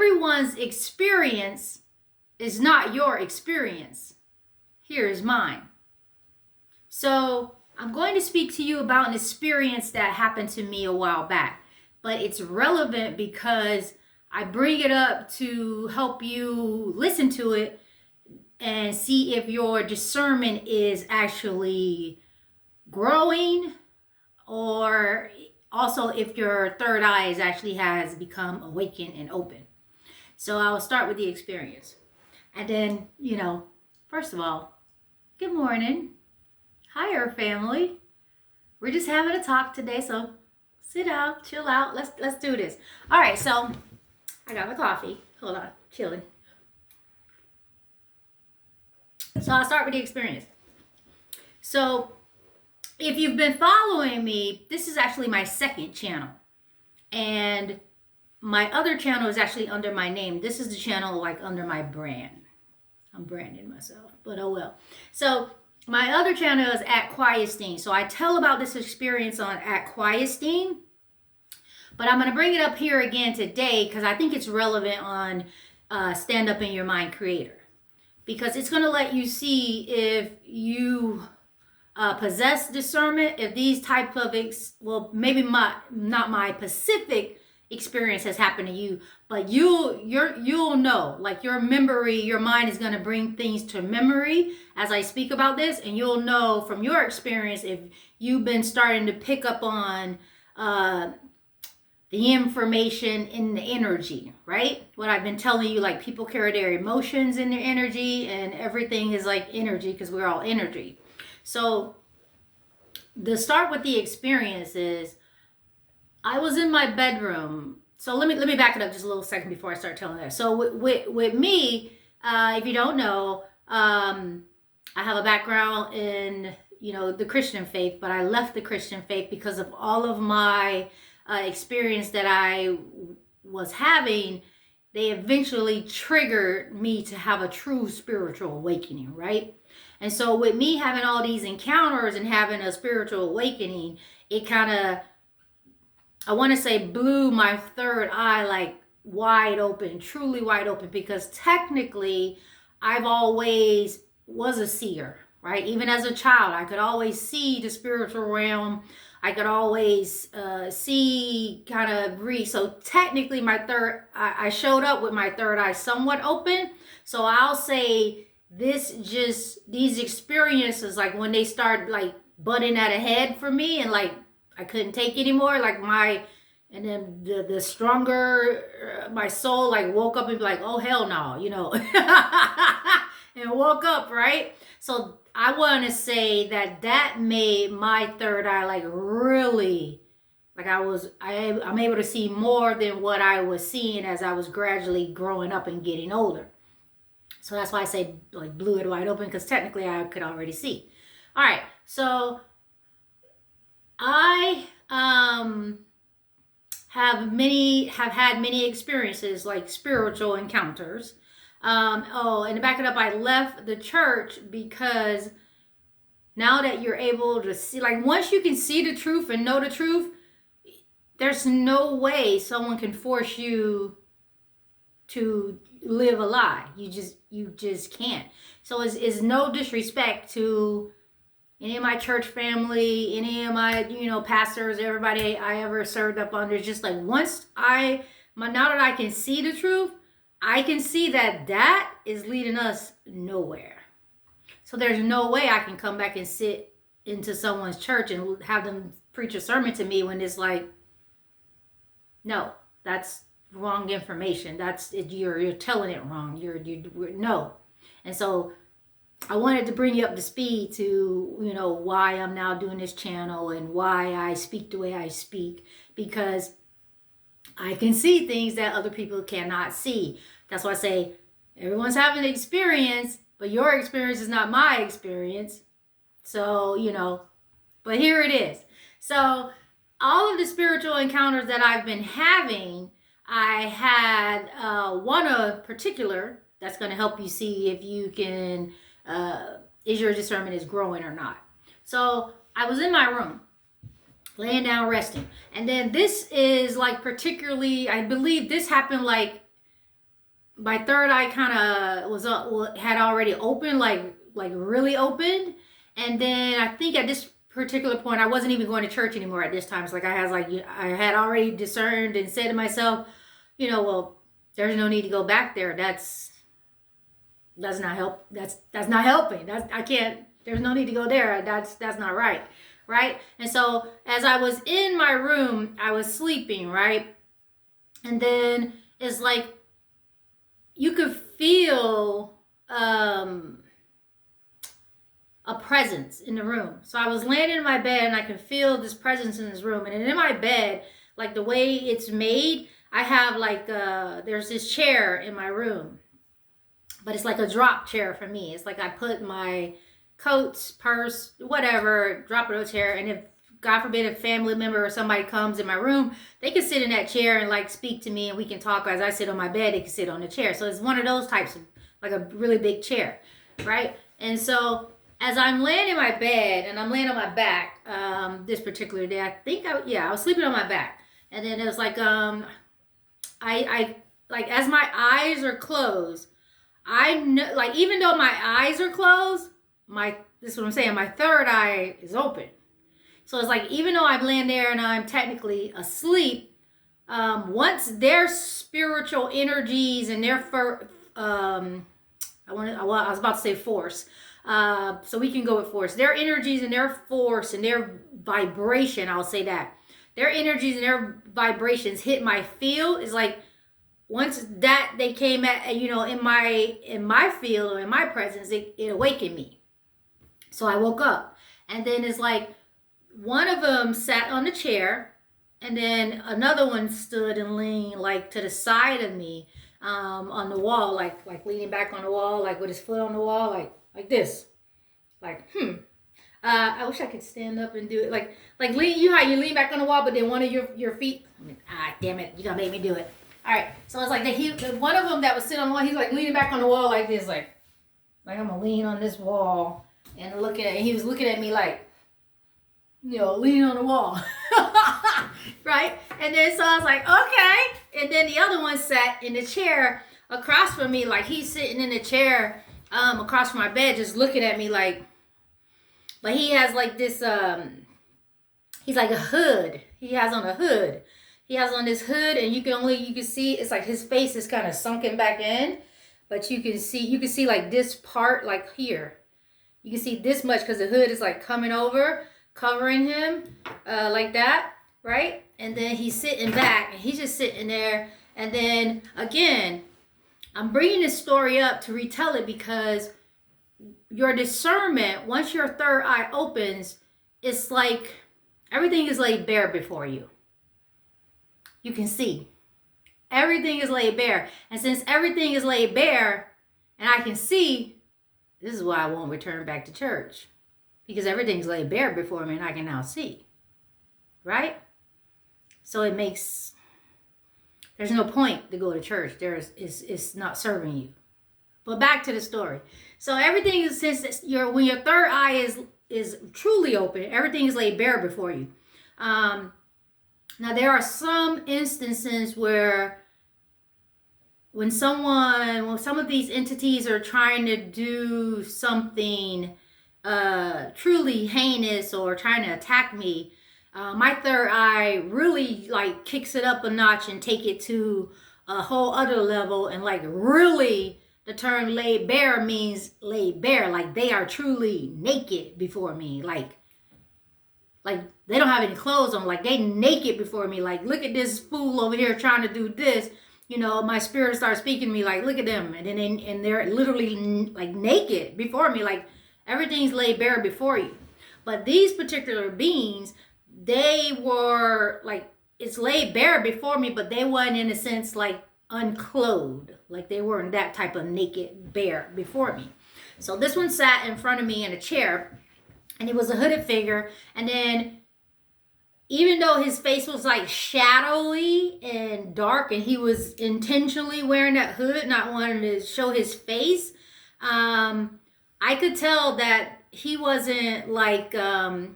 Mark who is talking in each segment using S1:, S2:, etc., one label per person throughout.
S1: everyone's experience is not your experience. Here is mine. So I'm going to speak to you about an experience that happened to me a while back, but it's relevant because I bring it up to help you listen to it and see if your discernment is actually growing, or also if your third eye is actually has become awakened and open. So I'll start with the experience. And then, first of all, good morning. Hi, Earth family. We're just having a talk today, so sit down, chill out. Let's do this. All right, so I got my coffee. Hold on, chilling. So I'll start with the experience. So if you've been following me, this is actually my second channel. And my other channel is actually under my name. This is the channel like under my brand. I'm branding myself, but oh well. So my other channel is at Quietstein. So I tell about this experience on at Quietstein. But I'm going to bring it up here again today because I think it's relevant on Stand Up in Your Mind Creator. Because it's going to let you see if you possess discernment, if these type of, maybe not my specific experience has happened to you, but you'll know, like your memory, your mind is going to bring things to memory as I speak about this, and you'll know from your experience if you've been starting to pick up on the information in the energy, right? What I've been telling you, like people carry their emotions in their energy, and everything is like energy because we're all energy. So the start with the experience is I was in my bedroom. So let me back it up just a little second before I start telling that. So with me, if you don't know, I have a background in the Christian faith, but I left the Christian faith because of all of my experience that I was having. They eventually triggered me to have a true spiritual awakening, right? And so with me having all these encounters and having a spiritual awakening, it kind of, I want to say, blew my third eye like wide open, truly wide open, because technically I've always was a seer, right? Even as a child, I could always see the spiritual realm. I could always see, kind of read. So technically I showed up with my third eye somewhat open. So I'll say these experiences, like when they start like butting at a head for me and like I couldn't take anymore, and then the stronger my soul like woke up and be like, oh hell no, and woke up, right? So I want to say that made my third eye like really, like I'm able to see more than what I was seeing as I was gradually growing up and getting older. So that's why I say like blew it wide open, because technically I could already see. All right, so I have had many experiences like spiritual encounters. And to back it up, I left the church because now that you're able to see, like once you can see the truth and know the truth, there's no way someone can force you to live a lie. You just can't. So it's no disrespect to any of my church family, any of my, pastors, everybody I ever served up under. It's just like once now that I can see the truth, I can see that is leading us nowhere. So there's no way I can come back and sit into someone's church and have them preach a sermon to me when it's like, no, that's wrong information. That's it. You're telling it wrong. No. And so I wanted to bring you up to speed to, why I'm now doing this channel and why I speak the way I speak, because I can see things that other people cannot see. That's why I say everyone's having an experience, but your experience is not my experience. So, but here it is. So all of the spiritual encounters that I've been having, I had one of particular that's going to help you see if you can, is your discernment is growing or not. So I was in my room, laying down, resting. And then this is like particularly, I believe this happened like my third eye kind of had already opened, like really opened. And then I think at this particular point, I wasn't even going to church anymore at this time. It's like I had already discerned and said to myself, well, there's no need to go back there. That's not help. That's not helping. I can't. There's no need to go there. That's not right, right? And so as I was in my room, I was sleeping, right? And then it's like you could feel a presence in the room. So I was laying in my bed and I could feel this presence in this room. And in my bed, like the way it's made, I have like there's this chair in my room, but it's like a drop chair for me. It's like I put my coats, purse, whatever, drop it on a chair, and if God forbid a family member or somebody comes in my room, they can sit in that chair and like speak to me, and we can talk. As I sit on my bed, they can sit on the chair. So it's one of those types of, like a really big chair, right? And so as I'm laying in my bed and I'm laying on my back, this particular day, I was sleeping on my back, and then it was like I like as my eyes are closed, I know, like even though my eyes are closed, this is what I'm saying, my third eye is open. So it's like even though I'm laying there and I'm technically asleep, once their spiritual energies and their I was about to say force. So we can go with force. Their energies and their force and their vibration, I'll say that. Their energies and their vibrations hit my field. Is like once that they came at, in my field or in my presence, it awakened me. So I woke up, and then it's like one of them sat on the chair, and then another one stood and leaned like to the side of me, on the wall, like leaning back on the wall, like with his foot on the wall, like this, like I wish I could stand up and do it, like lean, how you lean back on the wall, but then one of your feet. Damn it, you gonna make me do it. All right, so it's like one of them that was sitting on the wall, he's like leaning back on the wall like this, like I'm gonna lean on this wall and he was looking at me like, leaning on the wall. Right? And then so I was like, okay. And then the other one sat in the chair across from me, like he's sitting in the chair across from my bed, just looking at me like, but he has like this, he's like a hood. He has on a hood. He has on this hood, and you can see, it's like his face is kind of sunken back in, but you can see like this part, like here. You can see this much because the hood is like coming over, covering him like that, right? And then he's sitting back, and he's just sitting there. And then again, I'm bringing this story up to retell it because your discernment, once your third eye opens, it's like everything is laid bare before you. You can see. Everything is laid bare. And since everything is laid bare and I can see, this is why I won't return back to church. Because everything's laid bare before me and I can now see. Right? So there's no point to go to church. It's not serving you. But back to the story. So everything is, when your third eye is truly open, everything is laid bare before you. Now there are some instances where when some of these entities are trying to do something truly heinous or trying to attack me, my third eye really like kicks it up a notch and take it to a whole other level. And like really, the term laid bare means laid bare, like they are truly naked before me, like they don't have any clothes on, like they naked before me, like look at this fool over here trying to do this. My spirit starts speaking to me like, look at them, and then they're literally like naked before me, like everything's laid bare before you. But these particular beings, they were like, it's laid bare before me, but they weren't in a sense like unclothed, like they weren't that type of naked bare before me. So this one sat in front of me in a chair, and he was a hooded figure, and then even though his face was like shadowy and dark, and he was intentionally wearing that hood, not wanting to show his face, I could tell that he wasn't like, and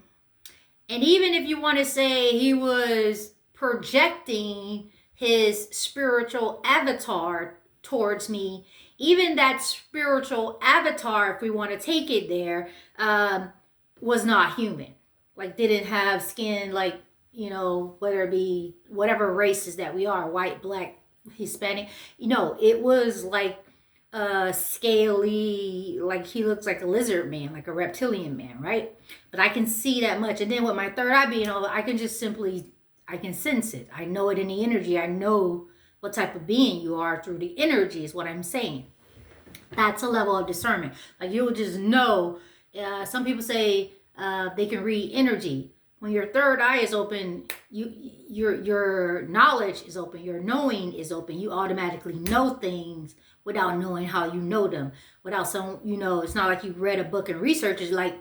S1: even if you want to say he was projecting his spiritual avatar towards me, even that spiritual avatar, if we want to take it there, was not human. Like, didn't have skin, like, whether it be whatever races that we are, white, black, Hispanic. It was like scaly, like he looks like a lizard man, like a reptilian man, right? But I can see that much. And then with my third eye being over, I can just simply, I can sense it. I know it in the energy. I know what type of being you are through the energy is what I'm saying. That's a level of discernment. Like, you'll just know. Some people say they can read energy. When your third eye is open, your knowledge is open, your knowing is open. You automatically know things without knowing how you know them. Without some, it's not like you read a book and research. It's like,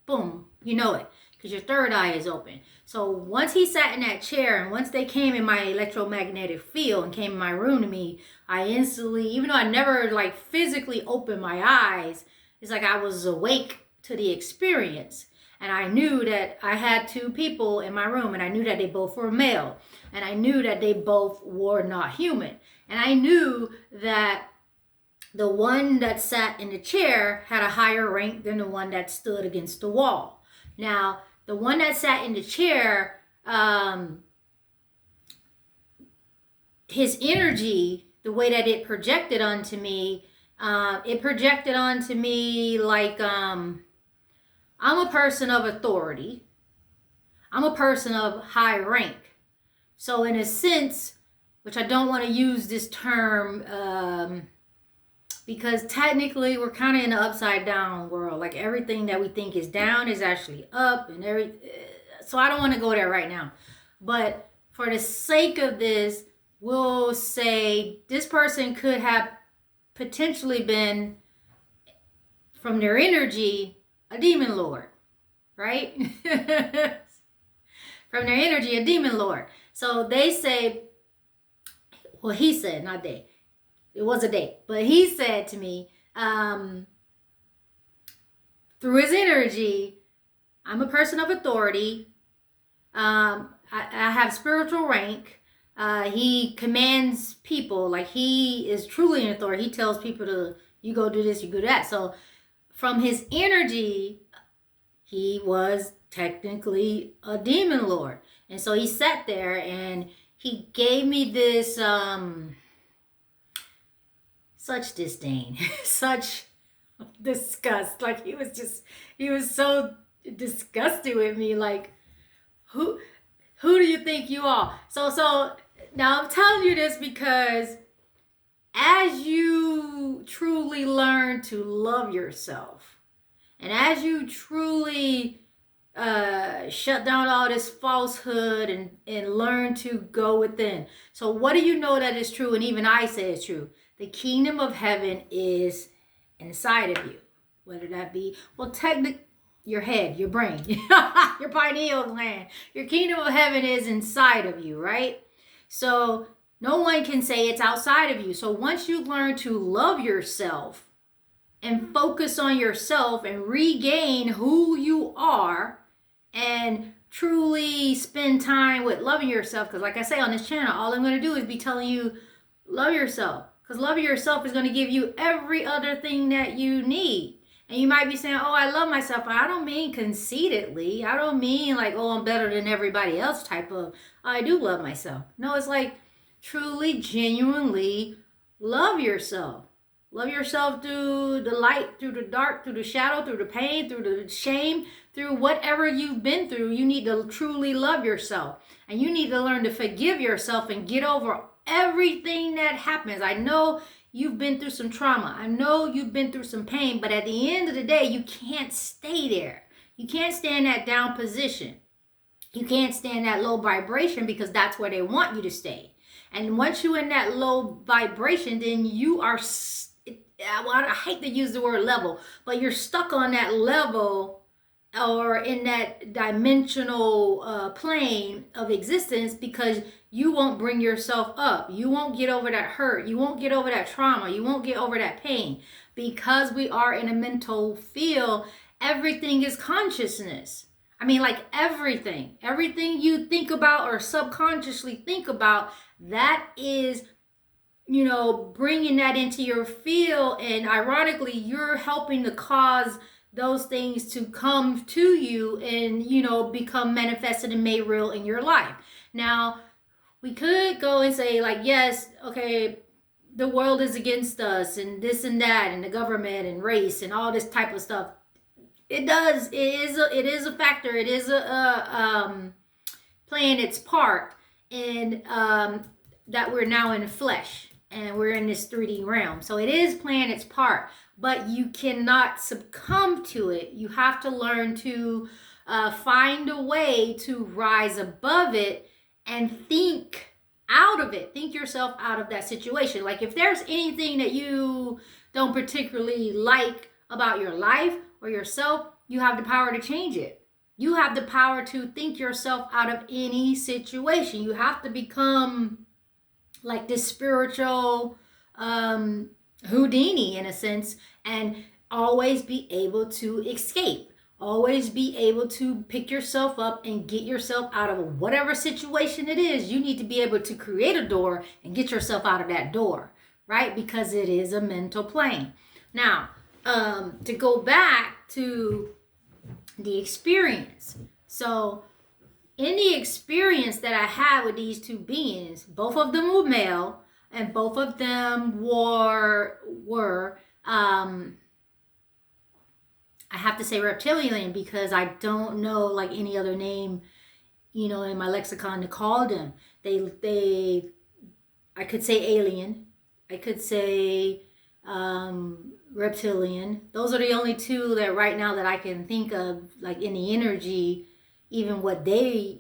S1: boom, you know it. Because your third eye is open. So once he sat in that chair, and once they came in my electromagnetic field and came in my room to me, I instantly, even though I never like physically opened my eyes, it's like I was awake to the experience. And I knew that I had two people in my room, and I knew that they both were male. And I knew that they both were not human. And I knew that the one that sat in the chair had a higher rank than the one that stood against the wall. Now, the one that sat in the chair, his energy, the way that it projected onto me like, I'm a person of authority. I'm a person of high rank. So in a sense, which I don't want to use this term, because technically we're kind of in an upside down world. Like, everything that we think is down is actually up, and so I don't want to go there right now. But for the sake of this, we'll say this person could have potentially been, from their energy, a demon lord, right? From their energy, a demon lord. So they say, well, he said, not they. It was a they. But he said to me, through his energy, I'm a person of authority. I have spiritual rank. He commands people. Like, he is truly an authority. He tells people to, you go do this, you do that. So from his energy, he was technically a demon lord. And so he sat there and he gave me this such disdain, such disgust. Like, he was so disgusted with me. Like, who do you think you are? So now I'm telling you this because as you truly learn to love yourself, and as you truly shut down all this falsehood and learn to go within. So what do you know that is true? And even I say it's true. The kingdom of heaven is inside of you. Whether that be, well, technically, your head, your brain, your pineal gland. Your kingdom of heaven is inside of you, right? So no one can say it's outside of you. So once you learn to love yourself and focus on yourself and regain who you are and truly spend time with loving yourself, because like I say on this channel, all I'm going to do is be telling you, love yourself. Because loving yourself is going to give you every other thing that you need. And you might be saying, oh, I love myself. I don't mean conceitedly. I don't mean like, oh, I'm better than everybody else type of, I do love myself. No, it's like truly, genuinely love yourself. Love yourself through the light, through the dark, through the shadow, through the pain, through the shame, through whatever you've been through. You need to truly love yourself. And you need to learn to forgive yourself and get over everything that happens. I know you've been through some trauma. I know you've been through some pain, but at the end of the day, you can't stay there. You can't stay in that down position. You can't stay in that low vibration because that's where they want you to stay. And once you're in that low vibration, then you are, well, I hate to use the word level, but you're stuck on that level or in that dimensional plane of existence because you won't bring yourself up. You won't get over that hurt. You won't get over that trauma. You won't get over that pain. Because we are in a mental field, everything is consciousness. I mean, like everything. Everything you think about or subconsciously think about, that is bringing that into your field, and ironically, you're helping to cause those things to come to you and, become manifested and made real in your life. Now, we could go and say, like, yes, okay, the world is against us and this and that and the government and race and all this type of stuff. It is a factor. It is playing its part in that we're now in the flesh and we're in this 3D realm. So it is playing its part, but you cannot succumb to it. You have to learn to find a way to rise above it and think out of it. Think yourself out of that situation. Like, if there's anything that you don't particularly like about your life or yourself, you have the power to change it. You have the power to think yourself out of any situation. You have to become like this spiritual Houdini, in a sense, and always be able to escape. Always be able to pick yourself up and get yourself out of whatever situation it is. You need to be able to create a door and get yourself out of that door, right? Because it is a mental plane. Now, to go back to the experience. So, in the experience that I had with these two beings, both of them were male, and both of them were I have to say reptilian because I don't know like any other name, in my lexicon to call them. I could say alien. I could say reptilian. Those are the only two that right now that I can think of, like in the energy, even what they,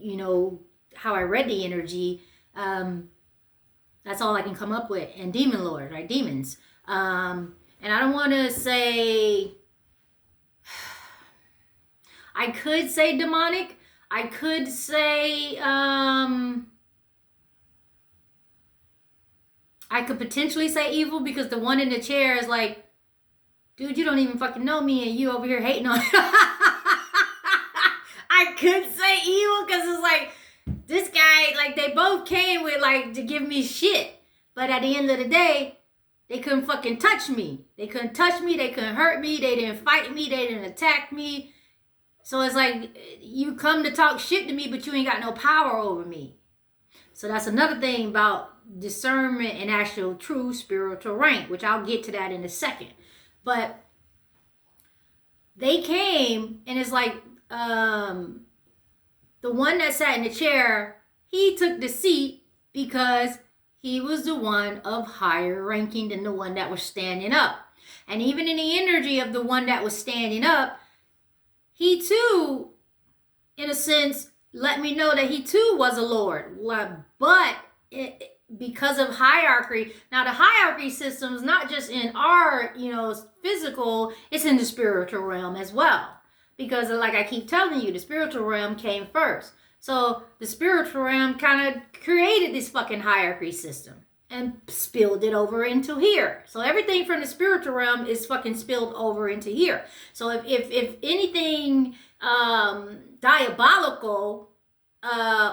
S1: how I read the energy. That's all I can come up with. And demon lord, right? Demons. And I don't want to say, I could say demonic. I could say, I could potentially say evil because the one in the chair is like, dude, you don't even fucking know me and you over here hating on I could say evil because it's like, this guy, like, they both came with, like, to give me shit. But at the end of the day, they couldn't fucking touch me. They couldn't touch me. They couldn't hurt me. They didn't fight me. They didn't attack me. So it's like, you come to talk shit to me, but you ain't got no power over me. So that's another thing about discernment and actual true spiritual rank, which I'll get to that in a second. But they came, and it's like, the one that sat in the chair, he took the seat because he was the one of higher ranking than the one that was standing up. And even in the energy of the one that was standing up, he too, in a sense, let me know that he too was a lord. But because of hierarchy, now the hierarchy system is not just in our, physical, it's in the spiritual realm as well. Because like I keep telling you, the spiritual realm came first. So the spiritual realm kind of created this fucking hierarchy system and spilled it over into here. So everything from the spiritual realm is fucking spilled over into here. So if anything diabolical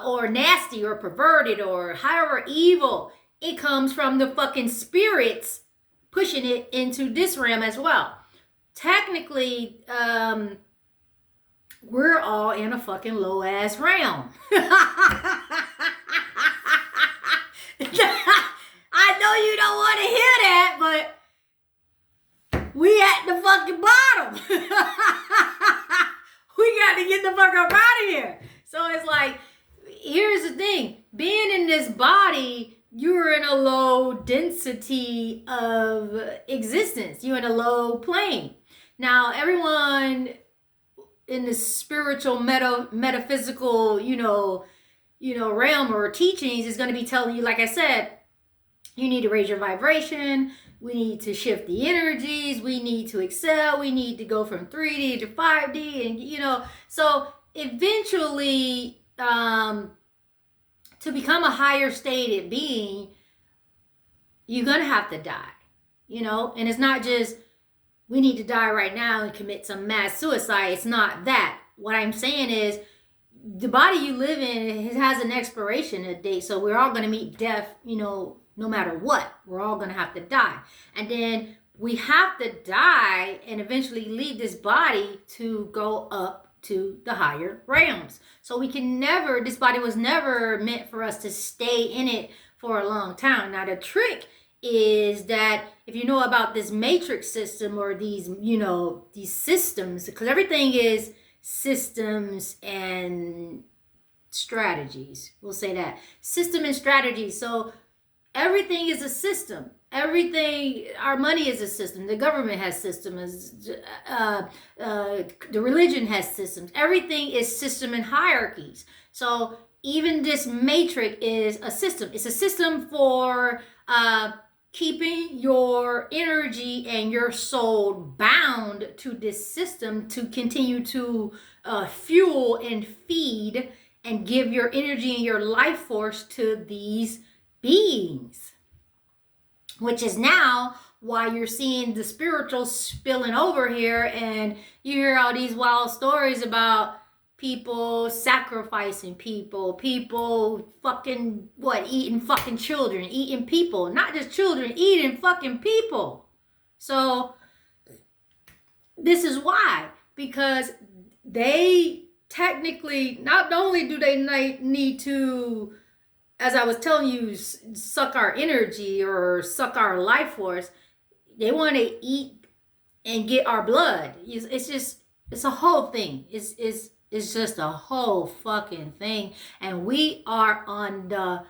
S1: or nasty or perverted or however evil, it comes from the fucking spirits pushing it into this realm as well. Technically, we're all in a fucking low ass realm. I know you don't want to hear that, but we at the fucking bottom. We got to get the fuck up out of here. So it's like, here's the thing. Being in this body, you're in a low density of existence. You're in a low plane. Now, everyone in the spiritual metaphysical, realm or teachings is going to be telling you, like I said, you need to raise your vibration. We need to shift the energies. We need to excel. We need to go from 3D to 5D. And, so eventually, to become a higher stated being, you're going to have to die, and it's not just, we need to die right now and commit some mass suicide. It's not that. What I'm saying is, the body you live in, it has an expiration date. So we're all going to meet death, no matter what. We're all going to have to die. And then we have to die and eventually leave this body to go up to the higher realms. So we can never, this body was never meant for us to stay in it for a long time. Now the trick is that if you know about this matrix system or these, these systems, because everything is systems and strategies. We'll say that. System and strategy. So everything is a system. Everything, our money is a system. The government has systems. The religion has systems. Everything is system and hierarchies. So even this matrix is a system. It's a system for keeping your energy and your soul bound to this system to continue to fuel and feed and give your energy and your life force to these beings, which is now why you're seeing the spiritual spilling over here, and you hear all these wild stories about people sacrificing people fucking eating fucking children, eating people, not just children, eating fucking people. So this is why, because they technically, not only do they need to, as I was telling you, suck our energy or suck our life force, they want to eat and get our blood. It's a whole thing. It's just a whole fucking thing. And we are on the,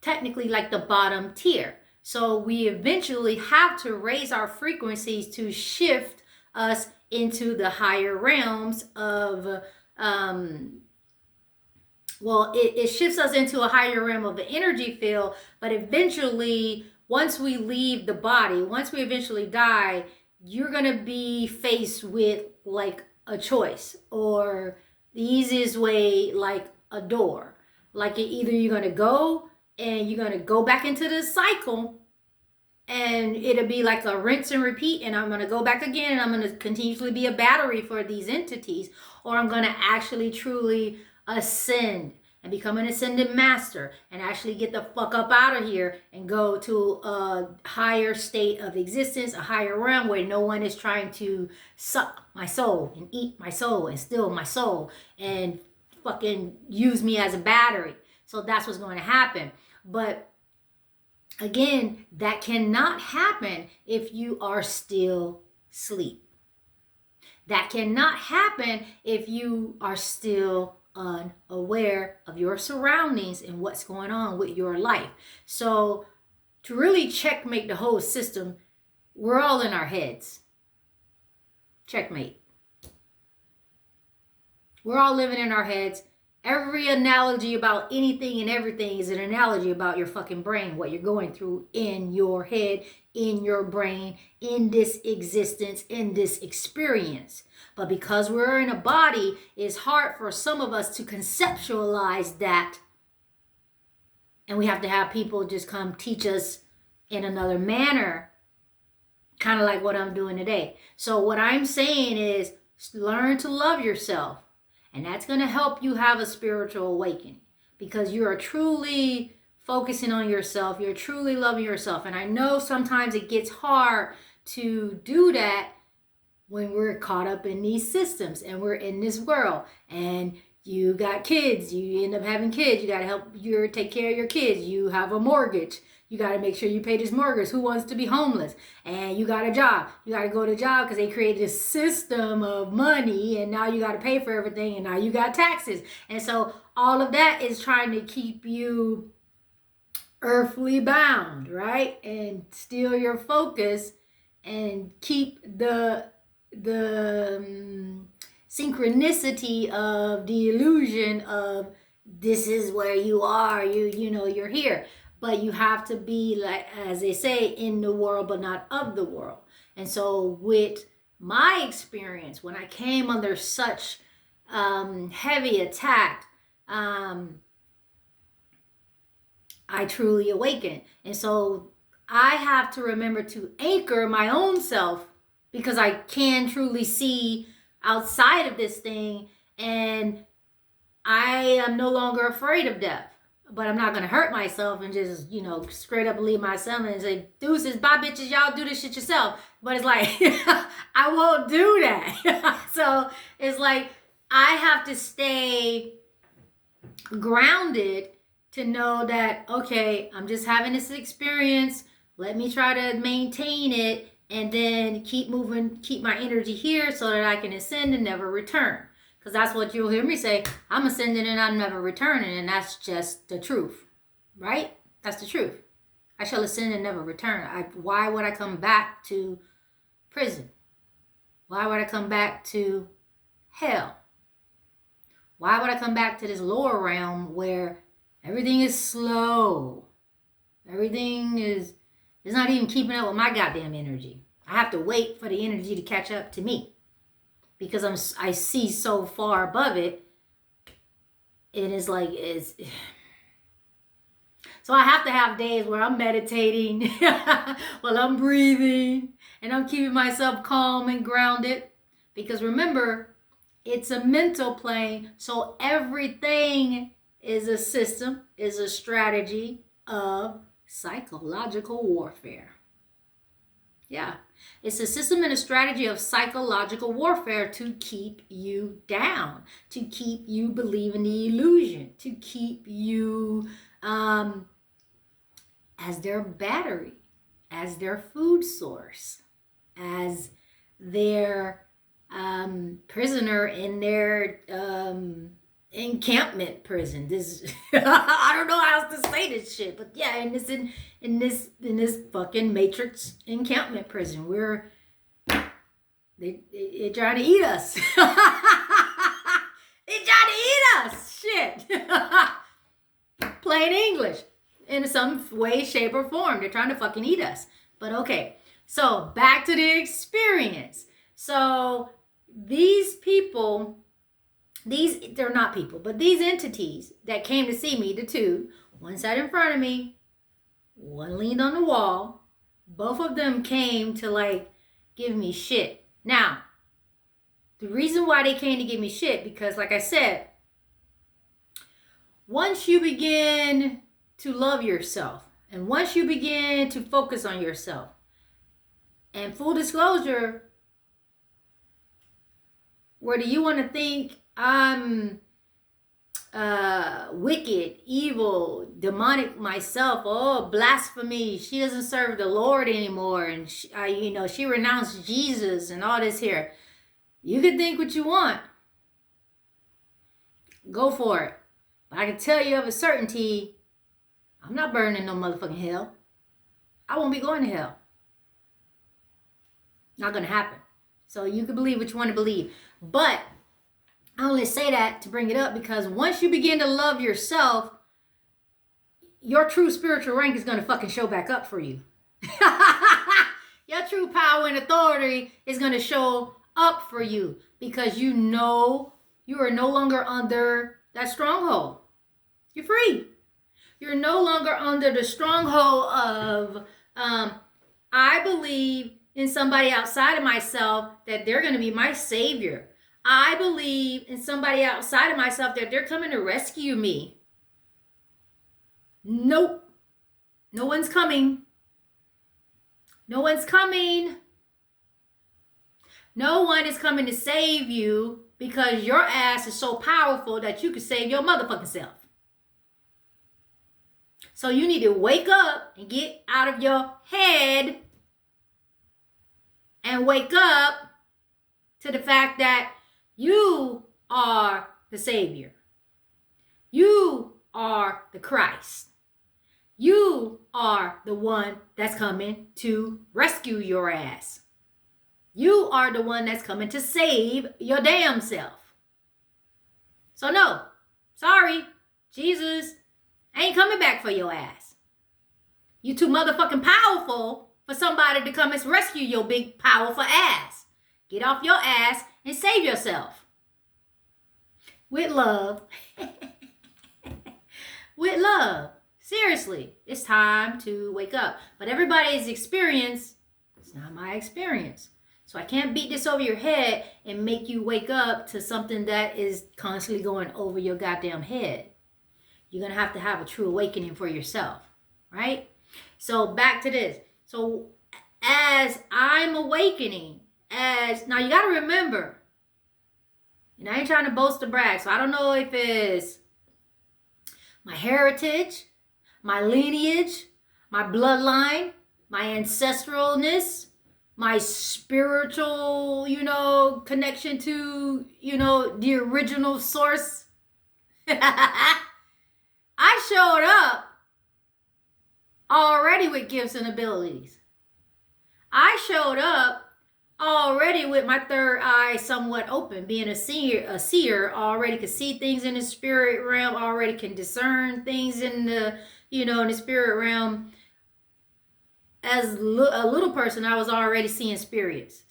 S1: technically like the bottom tier. So we eventually have to raise our frequencies to shift us into the higher realms of, it shifts us into a higher realm of the energy field. But eventually, once we leave the body, once we eventually die, you're going to be faced with like a choice, or the easiest way, like a door. Like either you're going to go and you're going to go back into the cycle, and it'll be like a rinse and repeat, and I'm going to go back again, and I'm going to continuously be a battery for these entities, or I'm going to actually truly ascend and become an ascended master and actually get the fuck up out of here and go to a higher state of existence, a higher realm where no one is trying to suck my soul and eat my soul and steal my soul and fucking use me as a battery. So that's what's going to happen. But again, that cannot happen if you are still asleep. That cannot happen if you are still unaware of your surroundings and what's going on with your life. So to really checkmate the whole system, we're all in our heads. Checkmate. We're all living in our heads. Every analogy about anything and everything is an analogy about your fucking brain, what you're going through in your head, in your brain, in this existence, in this experience. But because we're in a body, it's hard for some of us to conceptualize that. And we have to have people just come teach us in another manner, kind of like what I'm doing today. So what I'm saying is learn to love yourself. And that's going to help you have a spiritual awakening, because you are truly focusing on yourself. You're truly loving yourself. And I know sometimes it gets hard to do that when we're caught up in these systems and we're in this world. And you got kids, you end up having kids. You got to help take care of your kids. You have a mortgage. You got to make sure you pay this mortgage. Who wants to be homeless? And you got a job. You got to go to a job because they created this system of money, and now you got to pay for everything, and now you got taxes. And so all of that is trying to keep you earthly bound, right? And steal your focus and keep the synchronicity of the illusion of this is where you are, you're here. But you have to be, like, as they say, in the world, but not of the world. And so with my experience, when I came under such heavy attack, I truly awakened. And so I have to remember to anchor my own self, because I can truly see outside of this thing and I am no longer afraid of death. But I'm not going to hurt myself and just, straight up leave myself and say, deuces, bye bitches, y'all do this shit yourself. But it's like, I won't do that. So it's like, I have to stay grounded to know that, okay, I'm just having this experience. Let me try to maintain it and then keep moving, keep my energy here so that I can ascend and never return. Because that's what you'll hear me say. I'm ascending and I'm never returning. And that's just the truth. Right? That's the truth. I shall ascend and never return. Why would I come back to prison? Why would I come back to hell? Why would I come back to this lower realm where everything is slow? Everything is not even keeping up with my goddamn energy. I have to wait for the energy to catch up to me. Because I see so far above it. It is like, so I have to have days where I'm meditating while I'm breathing and I'm keeping myself calm and grounded. Because remember, it's a mental plane. So everything is a system, is a strategy of psychological warfare. Yeah. It's a system and a strategy of psychological warfare to keep you down, to keep you believing the illusion, to keep you as their battery, as their food source, as their prisoner in their encampment prison. This I don't know how else to say this shit, but yeah, in this fucking Matrix encampment prison, they're trying to eat us. They're trying to eat us. Shit. Plain English. In some way, shape, or form. They're trying to fucking eat us. But okay. So back to the experience. So these people, they're not people, but these entities that came to see me, the two, one sat in front of me, one leaned on the wall. Both of them came to give me shit. Now, the reason why they came to give me shit, because like I said, once you begin to love yourself, and once you begin to focus on yourself, and full disclosure, whether you want to think I'm wicked, evil, demonic myself, blasphemy, she doesn't serve the Lord anymore, and she renounced Jesus and all this here. You can think what you want. Go for it. But I can tell you of a certainty, I'm not burning no motherfucking hell. I won't be going to hell. Not going to happen. So you can believe what you want to believe. But I only say that to bring it up because once you begin to love yourself, your true spiritual rank is going to fucking show back up for you. Your true power and authority is going to show up for you because you know you are no longer under that stronghold. You're free. You're no longer under the stronghold of, I believe in somebody outside of myself that they're going to be my savior. I believe in somebody outside of myself that they're coming to rescue me. Nope. No one's coming. No one's coming. No one is coming to save you because your ass is so powerful that you can save your motherfucking self. So you need to wake up and get out of your head and wake up to the fact that you are the Savior. You are the Christ. You are the one that's coming to rescue your ass. You are the one that's coming to save your damn self. So no, sorry, Jesus ain't coming back for your ass. You too motherfucking powerful for somebody to come and rescue your big powerful ass. Get off your ass and save yourself. With love. With love. Seriously, it's time to wake up. But everybody's experience, it's not my experience. So I can't beat this over your head and make you wake up to something that is constantly going over your goddamn head. You're going to have a true awakening for yourself, right? So back to this. So as I'm awakening, now you got to remember, and I ain't trying to boast or brag, so I don't know if it's my heritage, my lineage, my bloodline, my ancestralness, my spiritual, connection to, the original source. I showed up already with gifts and abilities. I showed up already with my third eye somewhat open, being a seer, already could see things in the spirit realm, already can discern things in the, in the spirit realm. As a little person, I was already seeing spirits.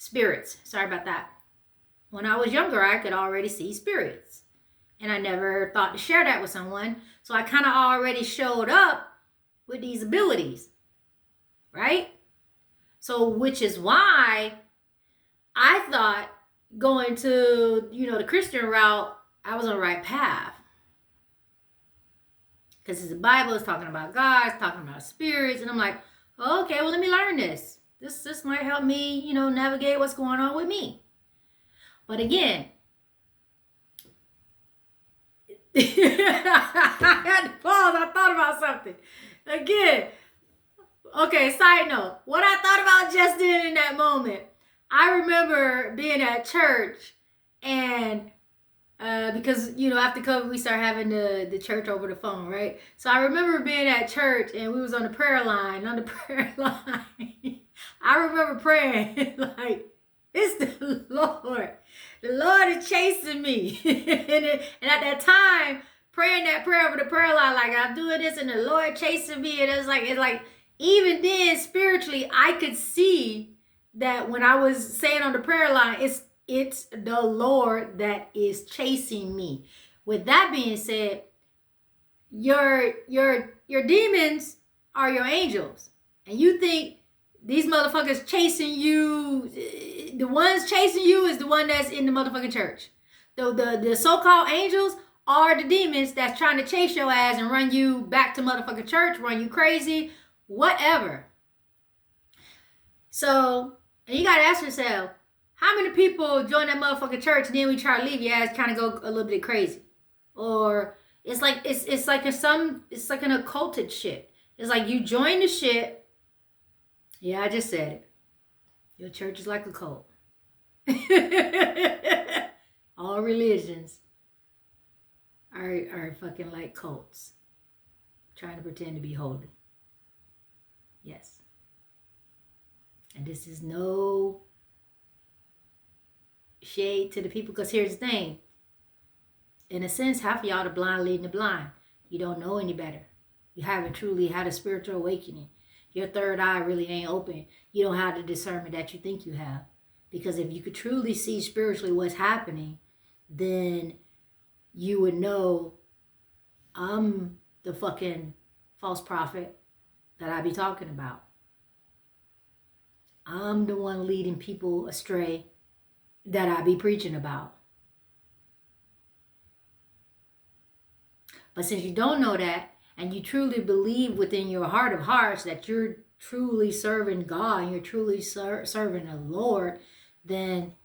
S1: Sorry about that. When I was younger, I could already see spirits. And I never thought to share that with someone. So I kind of already showed up with these abilities. Right? So, which is why I thought going to, the Christian route, I was on the right path. Because the Bible is talking about God, it's talking about spirits. And I'm like, okay, well, let me learn this. This might help me, navigate what's going on with me. But again, I had to pause. I thought about something. Again, okay, side note. What I thought about just then in that moment, I remember being at church and because, after COVID, we started having the church over the phone, right? So I remember being at church and we was on the prayer line. I remember praying like, it's the Lord. The Lord is chasing me. and at that time, praying that prayer over the prayer line, like I'm doing this and the Lord chasing me. And it's like, even then, spiritually, I could see that when I was saying on the prayer line, it's the Lord that is chasing me. With that being said, your demons are your angels. And you think these motherfuckers chasing you, the ones chasing you is the one that's in the motherfucking church. The so-called angels are the demons that's trying to chase your ass and run you back to motherfucking church, run you crazy, whatever. So, and you gotta ask yourself, how many people join that motherfucking church and then we try to leave your ass kind of go a little bit crazy? Or it's like an occulted shit. It's like you join the shit. Yeah, I just said it. Your church is like a cult. All religions are fucking like cults. Trying to pretend to be holy. Yes. And this is no shade to the people, because here's the thing. In a sense, half of y'all the blind leading the blind. You don't know any better. You haven't truly had a spiritual awakening. Your third eye really ain't open. You don't have the discernment that you think you have. Because if you could truly see spiritually what's happening, then you would know I'm the fucking false prophet that I be talking about. I'm the one leading people astray that I be preaching about. But since you don't know that, and you truly believe within your heart of hearts that you're truly serving God, and you're truly serving the Lord, then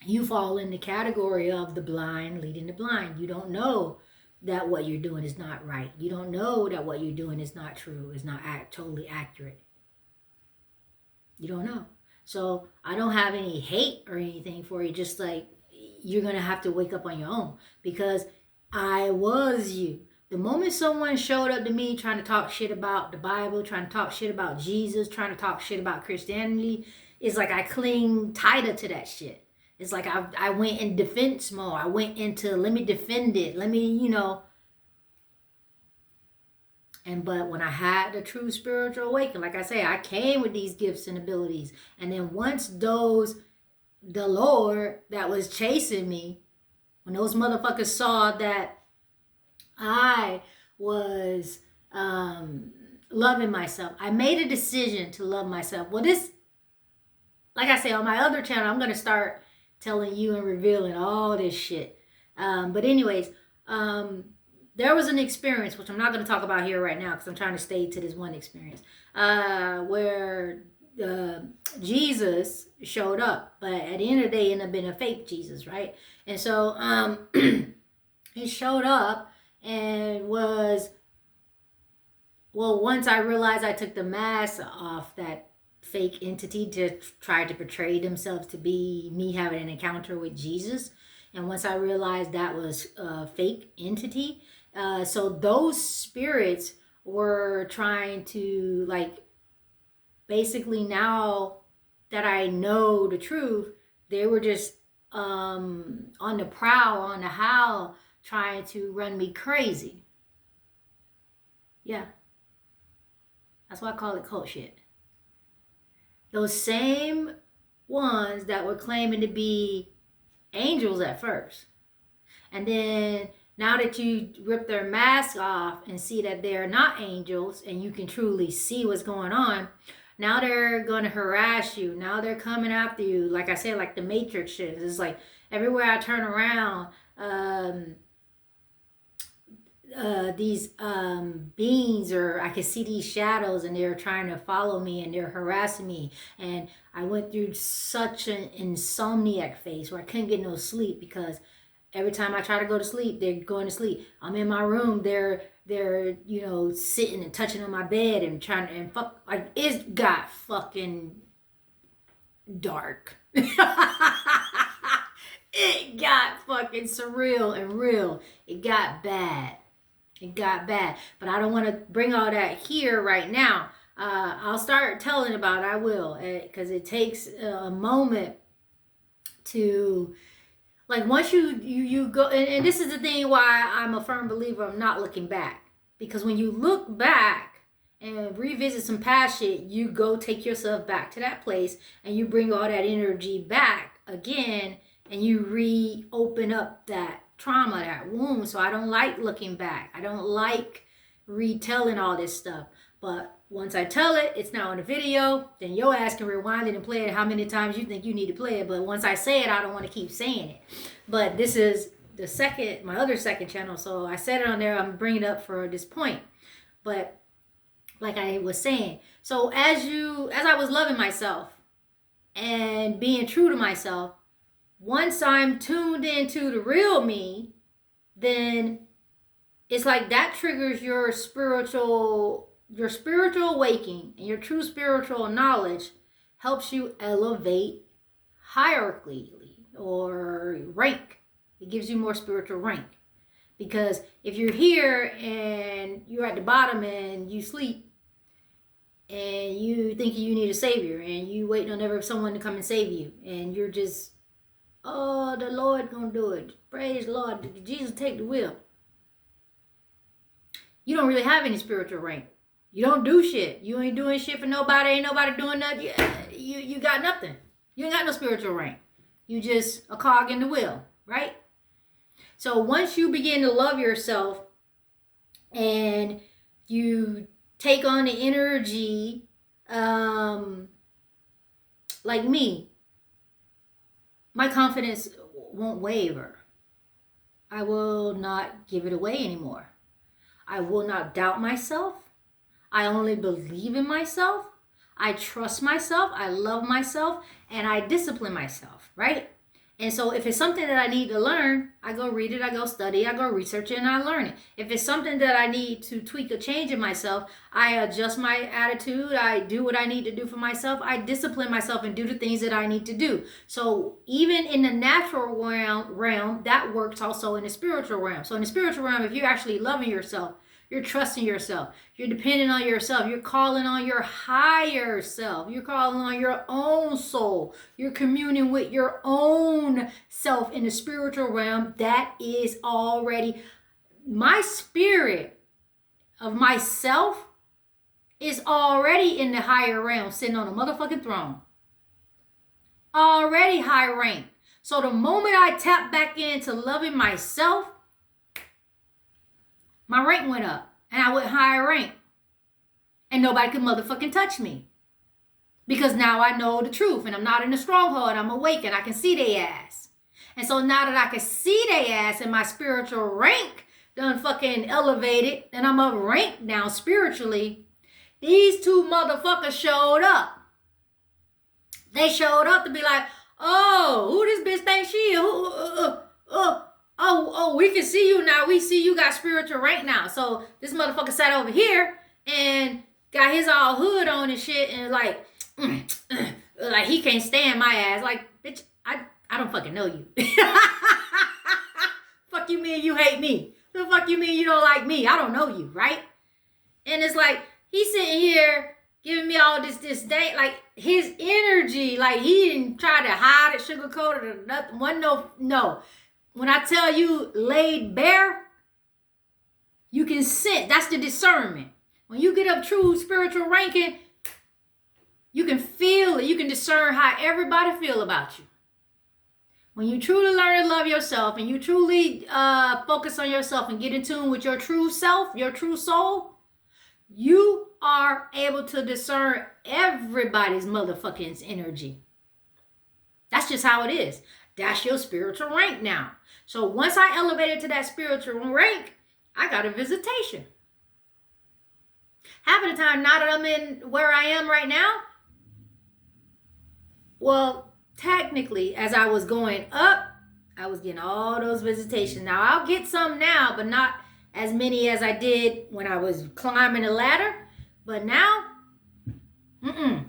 S1: you fall in the category of the blind leading the blind. You don't know that what you're doing is not right. You don't know that what you're doing is not true, is not totally accurate. You don't know. So I don't have any hate or anything for you. Just like you're going to have to wake up on your own, because I was you. The moment someone showed up to me trying to talk shit about the Bible, trying to talk shit about Jesus, trying to talk shit about Christianity, it's like I cling tighter to that shit. It's like I went in defense mode. I went into, let me defend it. Let me, But when I had the true spiritual awakening, like I say, I came with these gifts and abilities. And then once the Lord that was chasing me, when those motherfuckers saw that I was loving myself, I made a decision to love myself. Well, like I say, on my other channel, I'm going to start telling you and revealing all this shit. But anyways, there was an experience, which I'm not going to talk about here right now because I'm trying to stay to this one experience, where Jesus showed up. But at the end of the day, it ended up being a fake Jesus, right? And so he showed up and was, well, once I realized I took the mask off that fake entity to try to portray themselves to be me having an encounter with Jesus. And once I realized that was a fake entity, so those spirits were trying to, like, basically, now that I know the truth, they were just on the prowl, on the howl, trying to run me crazy. Yeah. That's why I call it cult shit. Those same ones that were claiming to be angels at first. And then now that you rip their mask off and see that they're not angels and you can truly see what's going on, now they're going to harass you. Now they're coming after you. Like I said, like the Matrix shit. It's like everywhere I turn around, these beings, or I can see these shadows, and they're trying to follow me and they're harassing me. And I went through such an insomniac phase where I couldn't get no sleep because every time I try to go to sleep, they're going to sleep. I'm in my room, they're you know, sitting and touching on my bed and trying to, and fuck, like, it got fucking dark. It got fucking surreal and real. It got bad. It got bad. But I don't want to bring all that here right now. I'll start telling about it. I will, because it takes a moment to, like, once you go, and this is the thing why I'm a firm believer of not looking back. Because when you look back and revisit some past shit, you go take yourself back to that place and you bring all that energy back again, and you reopen up that trauma, that wound. So I don't like looking back. I don't like retelling all this stuff. But once I tell it, it's now in a video, then your ass can rewind it and play it how many times you think you need to play it. But once I say it, I don't want to keep saying it. But this is the second, my other second channel. So I said it on there. I'm bringing it up for this point. But like I was saying, so as I was loving myself and being true to myself, once I'm tuned into the real me, then it's like that triggers your spiritual awakening, and your true spiritual knowledge helps you elevate hierarchically or rank. It gives you more spiritual rank. Because if you're here and you're at the bottom and you sleep and you think you need a savior and you waiting on ever someone to come and save you, and you're just, oh, the Lord gonna do it. Praise the Lord. Jesus take the wheel. You don't really have any spiritual rank. You don't do shit. You ain't doing shit for nobody. Ain't nobody doing nothing. You got nothing. You ain't got no spiritual rank. You just a cog in the wheel, right? So once you begin to love yourself and you take on the energy, like me, my confidence won't waver. I will not give it away anymore. I will not doubt myself. I only believe in myself. I trust myself. I love myself. And I discipline myself, right? And so if it's something that I need to learn, I go read it, I go study, I go research it, and I learn it. If it's something that I need to tweak or change in myself, I adjust my attitude, I do what I need to do for myself, I discipline myself and do the things that I need to do. So even in the natural realm, that works also in the spiritual realm. So in the spiritual realm, if you're actually loving yourself, you're trusting yourself. You're depending on yourself. You're calling on your higher self. You're calling on your own soul. You're communing with your own self in the spiritual realm. That is already, my spirit of myself is already in the higher realm, sitting on a motherfucking throne. Already high rank. So the moment I tap back into loving myself, my rank went up, and I went higher rank, and nobody could motherfucking touch me. Because now I know the truth and I'm not in the stronghold. I'm awake and I can see their ass. And so now that I can see their ass and my spiritual rank done fucking elevated and I'm up ranked now spiritually, these two motherfuckers showed up. They showed up to be like, oh, who this bitch thinks she is? Oh, we can see you now. We see you got spiritual rank now. So this motherfucker sat over here and got his all hood on and shit and like he can't stand my ass. Like, bitch, I don't fucking know you. Fuck you mean you hate me? The fuck you mean you don't like me? I don't know you, right? And it's like, he's sitting here giving me all this disdain, like his energy, like he didn't try to hide it, sugarcoat it or nothing. No. When I tell you laid bare, you can sense, that's the discernment. When you get up true spiritual ranking, you can feel it. You can discern how everybody feel about you. When you truly learn to love yourself and you truly focus on yourself and get in tune with your true self, your true soul, you are able to discern everybody's motherfucking energy. That's just how it is. That's your spiritual rank now. So once I elevated to that spiritual rank, I got a visitation. Half of the time, now that I'm in where I am right now, well, technically, as I was going up, I was getting all those visitations. Now, I'll get some now, but not as many as I did when I was climbing the ladder. But now, I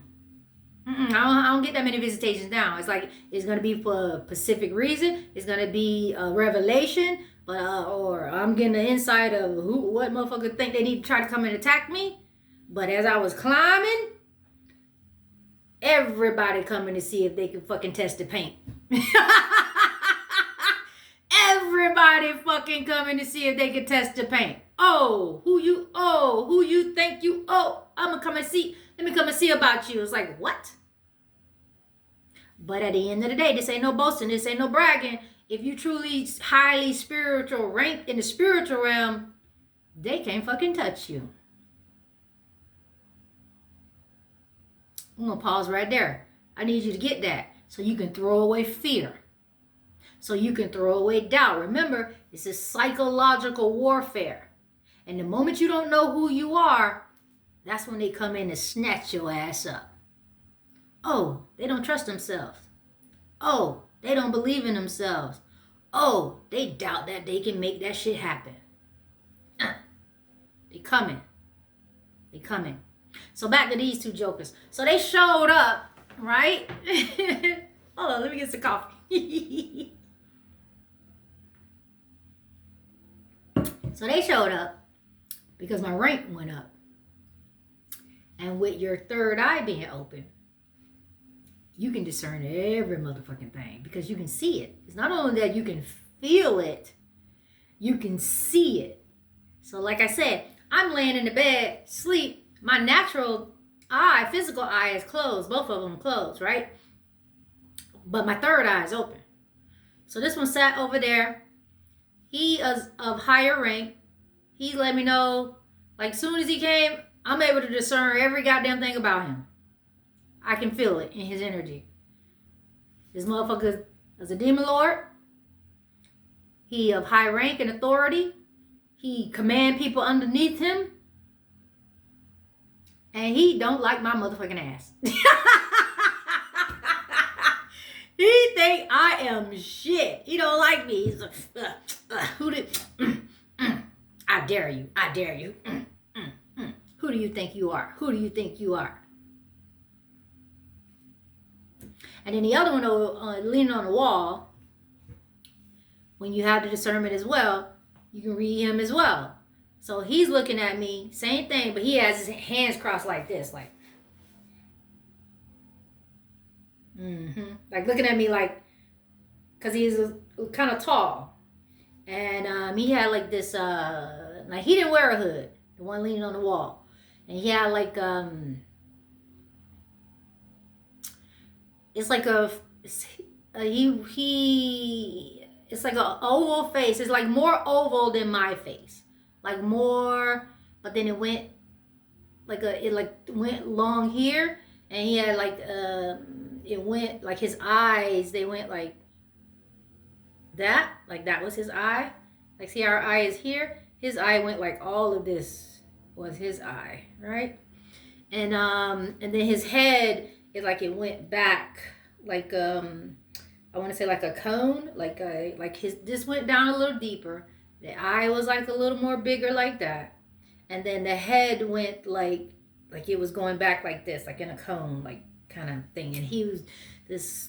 S1: don't get that many visitations now. It's like, it's going to be for a specific reason. It's going to be a revelation. But or I'm getting the insight of what motherfuckers think they need to try to come and attack me. But as I was climbing, everybody coming to see if they can fucking test the paint. Everybody fucking coming to see if they can test the paint. Who you think you, I'm gonna come and see, let me come and see about you. It's like, what? But at the end of the day, this ain't no boasting, this ain't no bragging. If you truly highly spiritual, ranked in the spiritual realm, they can't fucking touch you. I'm gonna pause right there. I need you to get that so you can throw away fear. So you can throw away doubt. Remember, this is psychological warfare. And the moment you don't know who you are, that's when they come in and snatch your ass up. Oh, they don't trust themselves. Oh, they don't believe in themselves. Oh, they doubt that they can make that shit happen. They coming. So back to these two jokers. So they showed up, right? Hold on, let me get some coffee. So they showed up because my rank went up. And with your third eye being open, you can discern every motherfucking thing because you can see it. It's not only that you can feel it, you can see it. So like I said, I'm laying in the bed, sleep. My natural eye, physical eye is closed. Both of them closed, right? But my third eye is open. So this one sat over there. He is of higher rank. He let me know, like, soon as he came, I'm able to discern every goddamn thing about him. I can feel it in his energy. This motherfucker is a demon lord. He of high rank and authority. He command people underneath him. And he don't like my motherfucking ass. He think I am shit. He don't like me. He's like, I dare you. I dare you. Who do you think you are? Who do you think you are? And then the other one leaning on the wall, when you have the discernment as well, you can read him as well. So he's looking at me, same thing, but he has his hands crossed like this, like, like looking at me like, because he's kind of tall. And he had like this, like he didn't wear a hood, the one leaning on the wall. And he had like, it's like it's like an oval face. It's like more oval than my face. Like more, but then it went like went long here and he had like it went like his eyes, they went like that was his eye. Like, see, our eye is here. His eye went like all of this was his eye, right? And then his head is like it went back like I want to say like a cone, like his this went down a little deeper. The eye was like a little more bigger like that, and then the head went like it was going back like this, like in a cone, like kind of thing. And he was this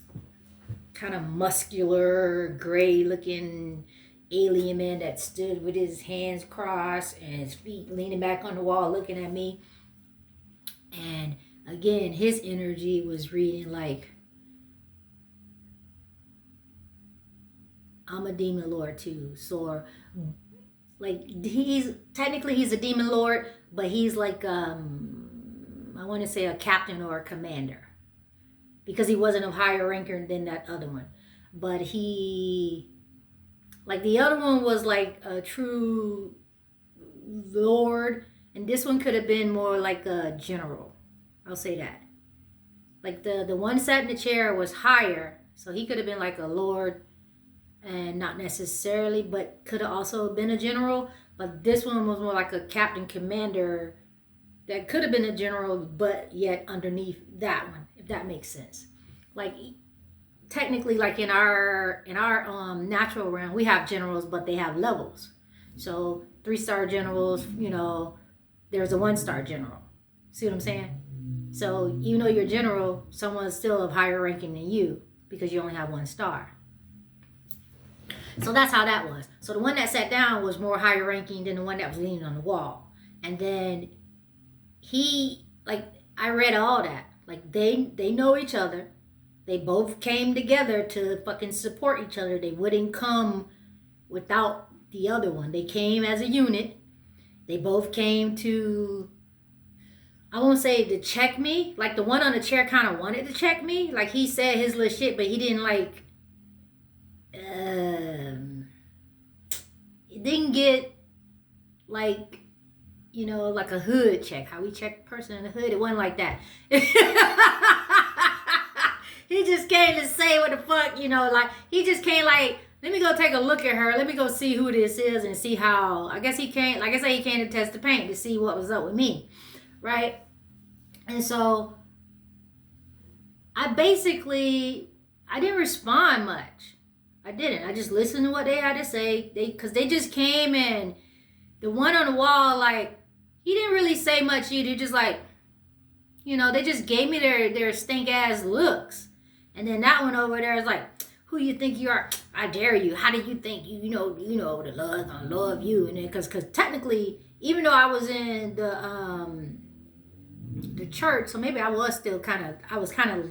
S1: kind of muscular, gray looking alien man that stood with his hands crossed and his feet leaning back on the wall looking at me. And again, his energy was reading like, I'm a demon lord too. So like he's a demon lord, but he's like I want to say a captain or a commander, because he wasn't of higher ranker than that other one. But he, like the other one was like a true lord, and this one could have been more like a general. I'll say that. Like the one sat in the chair was higher, so he could have been like a lord, and not necessarily, but could have also been a general. But this one was more like a captain commander that could have been a general, but yet underneath that one, if that makes sense. Like technically, like in our natural realm, we have generals, but they have levels. So 3-star generals, there's a 1-star general. See what I'm saying? So even though you're general, someone's still of higher ranking than you because you only have 1 star. So that's how that was. So the one that sat down was more higher ranking than the one that was leaning on the wall. And then he, like, I read all that. Like, they know each other. They both came together to fucking support each other. They wouldn't come without the other one. They came as a unit. They both came to, I won't say to check me. Like, the one on the chair kind of wanted to check me. Like, he said his little shit, but he didn't, like, it didn't get, like, like a hood check. How we check a person in the hood. It wasn't like that. He just came to say what the fuck, like, he just came like, let me go take a look at her. Let me go see who this is and see how, I guess he came, like I say, he came to test the paint to see what was up with me, right? And so, I didn't respond much. I didn't. I just listened to what they had to say. Because they just came and the one on the wall, like, he didn't really say much either. Just like, they just gave me their stink ass looks. And then that one over there is like, who you think you are? I dare you. How do you think you know the Lord's gonna love you? And then because technically, even though I was in the church, so maybe I was still kind of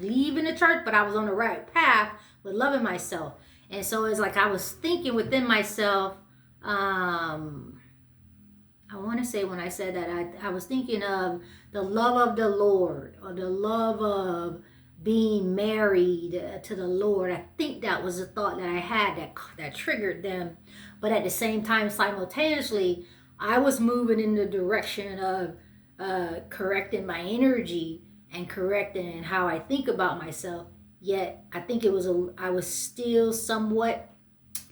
S1: leaving the church, but I was on the right path with loving myself. And so it's like I was thinking within myself, I want to say when I said that, I was thinking of the love of the Lord, or the love of being married to the Lord. I think that was a thought that I had that triggered them. But at the same time, simultaneously, I was moving in the direction of correcting my energy and correcting how I think about myself. Yet I think I was still somewhat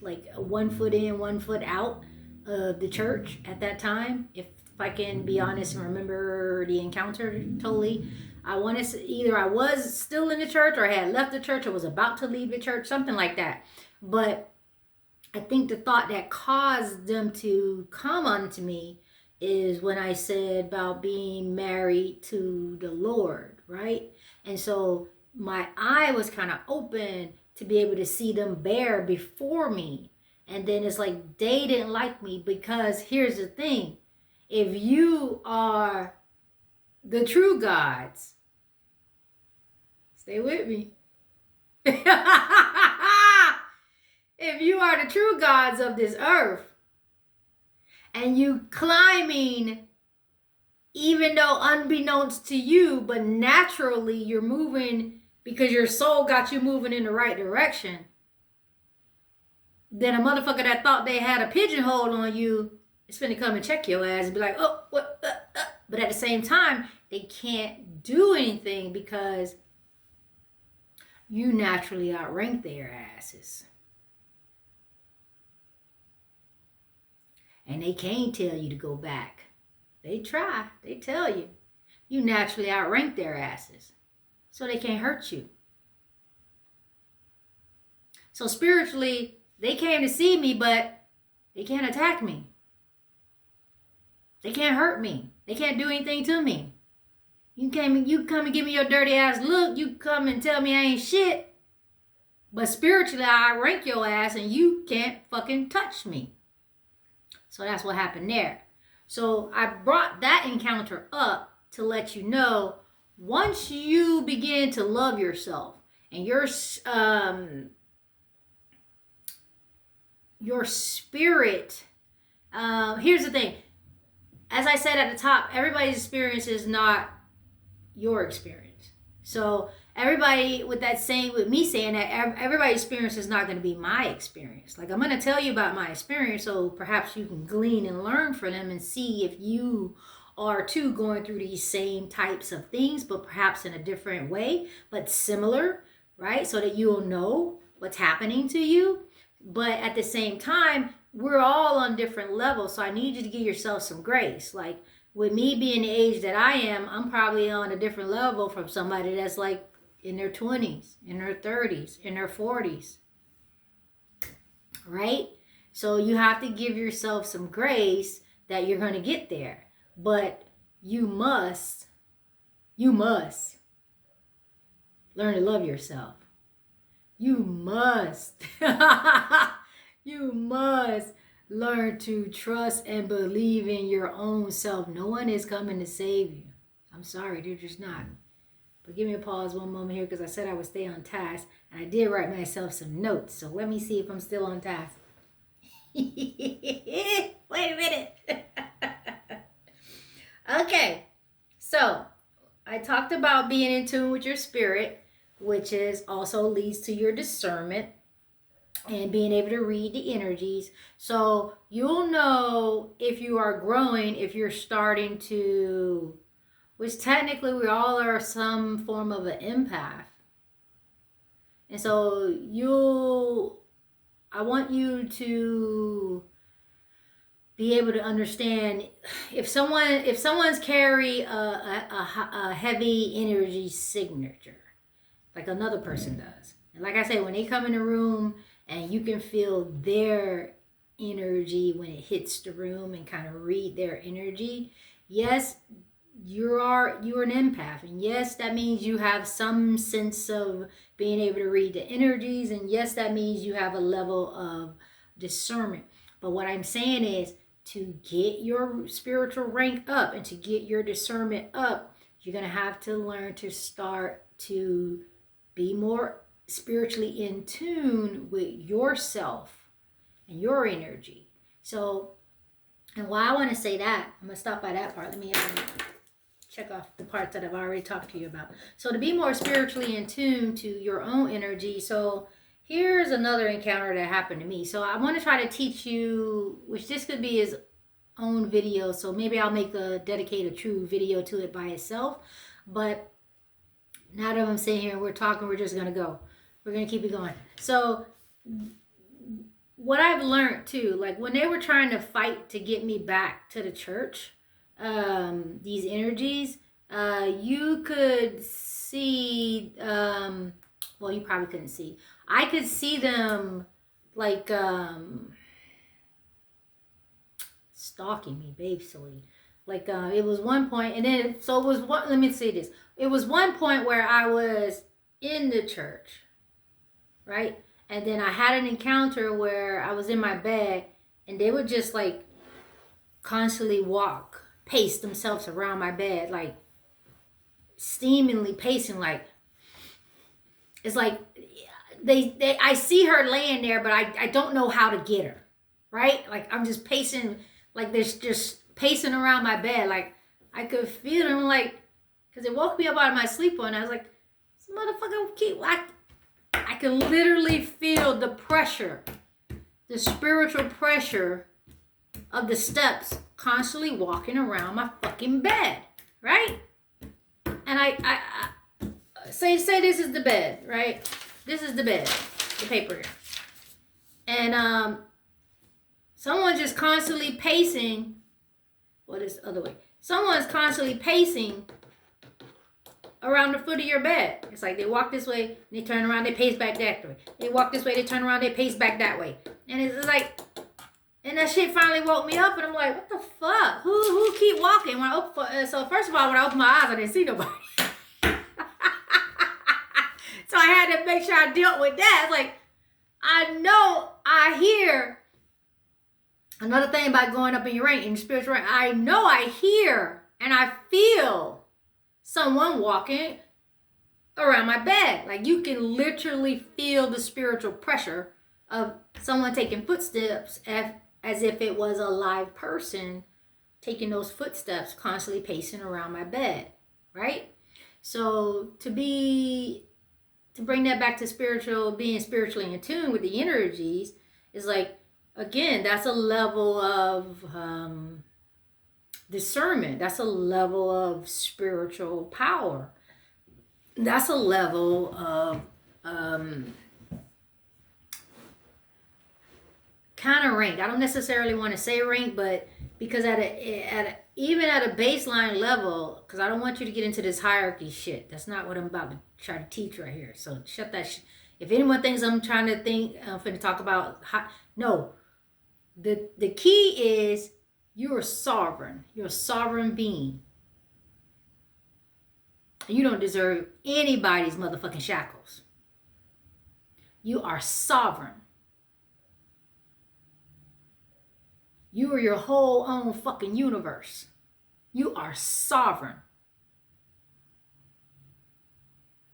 S1: like 1 foot in, 1 foot out of the church at that time. If I can be honest and remember the encounter totally, I wanted to, either I was still in the church or I had left the church or was about to leave the church, something like that. But I think the thought that caused them to come unto me is when I said about being married to the Lord, right? And so my eye was kind of open to be able to see them bare before me. And then it's like they didn't like me, because here's the thing. If you are the true gods, stay with me. If you are the true gods of this earth, and you climbing, even though unbeknownst to you, but naturally you're moving because your soul got you moving in the right direction, then a motherfucker that thought they had a pigeonhole on you is finna come and check your ass and be like, oh, what? But at the same time, they can't do anything because you naturally outrank their asses. And they can't tell you to go back. They try. They tell you. You naturally outrank their asses. So they can't hurt you. So spiritually, they came to see me, but they can't attack me. They can't hurt me. They can't do anything to me. You come and give me your dirty ass look. You come and tell me I ain't shit. But spiritually, I rank your ass and you can't fucking touch me. So that's what happened there. So I brought that encounter up to let you know, once you begin to love yourself and your spirit, here's the thing. As I said at the top, everybody's experience is not your experience. So everybody with me saying that, everybody's experience is not going to be my experience. Like, I'm going to tell you about my experience so perhaps you can glean and learn from them and see if you are too going through these same types of things, but perhaps in a different way, but similar, right? So that you'll know what's happening to you. But at the same time, we're all on different levels. So I need you to give yourself some grace. Like, with me being the age that I am, I'm probably on a different level from somebody that's like in their 20s, in their 30s, in their 40s. Right? So you have to give yourself some grace that you're going to get there. But you must learn to love yourself. You must learn to trust and believe in your own self. No one is coming to save you. I'm sorry, they're just not. But give me a pause one moment here, because I said I would stay on task. And I did write myself some notes. So let me see if I'm still on task. Wait a minute. Okay. So I talked about being in tune with your spirit, which is also leads to your discernment and being able to read the energies. So you'll know if you are growing, if you're starting to, which technically we all are some form of an empath. And so I want you to be able to understand if someone's carry a heavy energy signature, like another person does. And like I say, when they come in the room and you can feel their energy when it hits the room and kind of read their energy, yes, you're an empath. And yes, that means you have some sense of being able to read the energies. And yes, that means you have a level of discernment. But what I'm saying is, to get your spiritual rank up and to get your discernment up, you're going to have to learn to start to be more spiritually in tune with yourself and your energy. So, and why I want to say that, I'm going to stop by that part. Let me check off the parts that I've already talked to you about. So to be more spiritually in tune to your own energy. So here's another encounter that happened to me. So I want to try to teach you, which this could be his own video. So maybe I'll make a dedicated true video to it by itself. But now that I'm sitting here and we're talking, we're just going to go. We're going to keep it going. So what I've learned too, like when they were trying to fight to get me back to the church, these energies, you could see, well, you probably couldn't see. I could see them like stalking me, basically. Like it was one point, and then so it was one. Let me say this. It was one point where I was in the church, right? And then I had an encounter where I was in my bed, and they would just like constantly pace themselves around my bed, like steamingly pacing, like it's like I see her laying there, but I don't know how to get her, right? Like I'm just pacing, like there's just pacing around my bed, like I could feel them, like, because it woke me up out of my sleep one. I was like, this motherfucker keep, I could literally feel the pressure, the spiritual pressure of the steps constantly walking around my fucking bed, right? And I say this is the bed, right? This is the bed, the paper here. And someone's just constantly pacing. What is the other way? Someone's constantly pacing around the foot of your bed. It's like they walk this way, they turn around, they pace back that way. They walk this way, they turn around, they pace back that way. And it's like, and that shit finally woke me up, and I'm like, what the fuck? Who keep walking? So first of all, when I opened my eyes, I didn't see nobody. So I had to make sure I dealt with that. It's like, I know I hear, another thing about going up in your rank, in your spiritual rank, I know I hear and I feel someone walking around my bed. Like, you can literally feel the spiritual pressure of someone taking footsteps as if it was a live person taking those footsteps, constantly pacing around my bed, right? So to bring that back to being spiritually in tune with the energies is like, again, that's a level of discernment. That's a level of spiritual power. That's a level of kind of rank. I don't necessarily want to say rank, but because even at a baseline level, because I don't want you to get into this hierarchy shit. That's not what I'm about to try to teach right here. So shut that shit. If anyone thinks I'm trying to I'm finna talk about no. The key is you're sovereign. You're a sovereign being. And you don't deserve anybody's motherfucking shackles. You are sovereign. You are your whole own fucking universe. You are sovereign.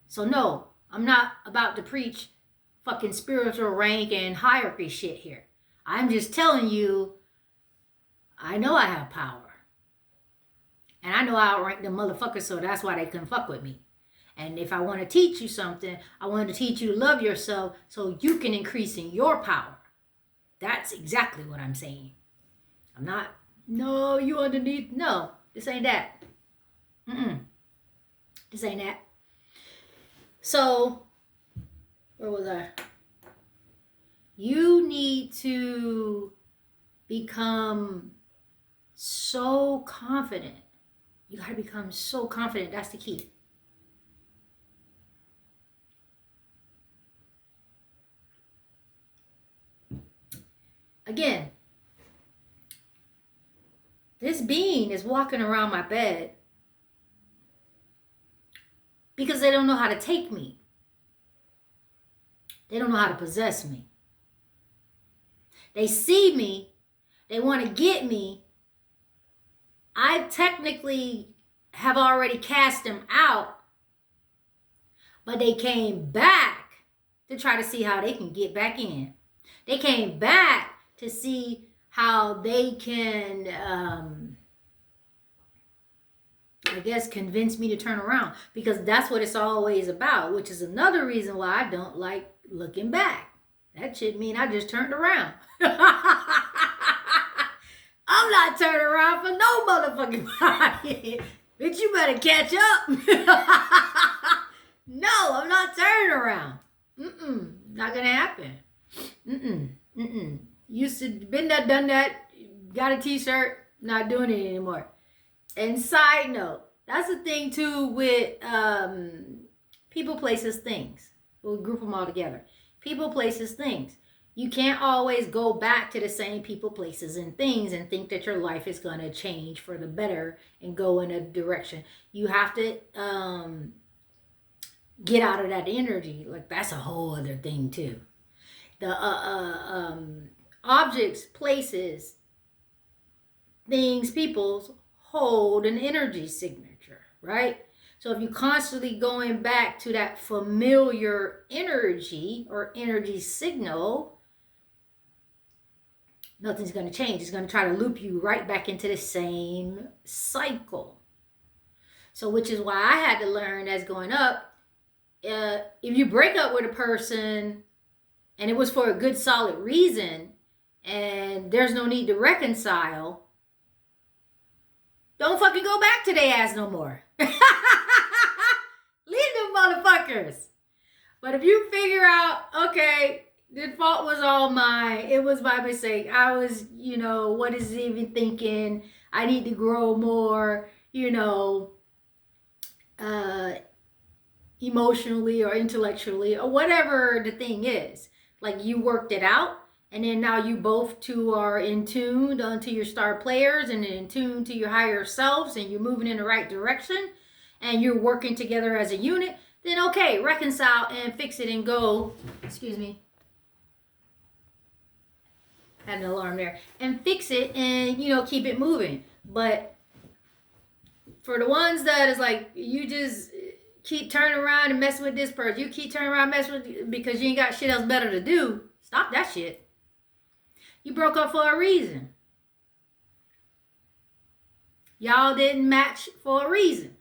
S1: So no, I'm not about to preach fucking spiritual rank and hierarchy shit here. I'm just telling you, I know I have power. And I know I outrank them motherfuckers, so that's why they couldn't fuck with me. And if I want to teach you something, I want to teach you to love yourself so you can increase in your power. That's exactly what I'm saying. I'm not, no, you underneath. No, this ain't that. This ain't that. So, where was I? You need to become so confident. You got to become so confident. That's the key. Again, this being is walking around my bed because they don't know how to take me. They don't know how to possess me. They see me. They want to get me. I technically have already cast them out, but they came back to try to see how they can get back in. They came back to see how they can, I guess, convince me to turn around, because that's what it's always about, which is another reason why I don't like looking back. That shit mean I just turned around. I'm not turning around for no motherfucking body. Bitch, you better catch up. No, I'm not turning around. Not gonna happen. Used to been there, done that, got a t-shirt, not doing it anymore. And side note, that's the thing too with people, places, things. We'll group them all together. People, places, things. You can't always go back to the same people, places, and things and think that your life is going to change for the better and go in a direction. You have to get out of that energy. Like, that's a whole other thing too. The objects, places, things, peoples hold an energy signature, right? So if you're constantly going back to that familiar energy or energy signal, nothing's going to change. It's going to try to loop you right back into the same cycle. So which is why I had to learn as going up, if you break up with a person and it was for a good solid reason, and there's no need to reconcile, don't fucking go back to their ass no more. Leave them motherfuckers. But if you figure out, okay, the fault was all mine, it was my mistake, I was, what is he even thinking? I need to grow more, emotionally or intellectually or whatever the thing is. Like, you worked it out, and then now you both two are in tune unto your star players and in tune to your higher selves, and you're moving in the right direction and you're working together as a unit. Then okay, reconcile and fix it and go, excuse me, had an alarm there, and fix it and, keep it moving. But for the ones that is like, you just keep turning around and messing with this person, you keep turning around messing with, because you ain't got shit else better to do, stop that shit. You broke up for a reason. Y'all didn't match for a reason.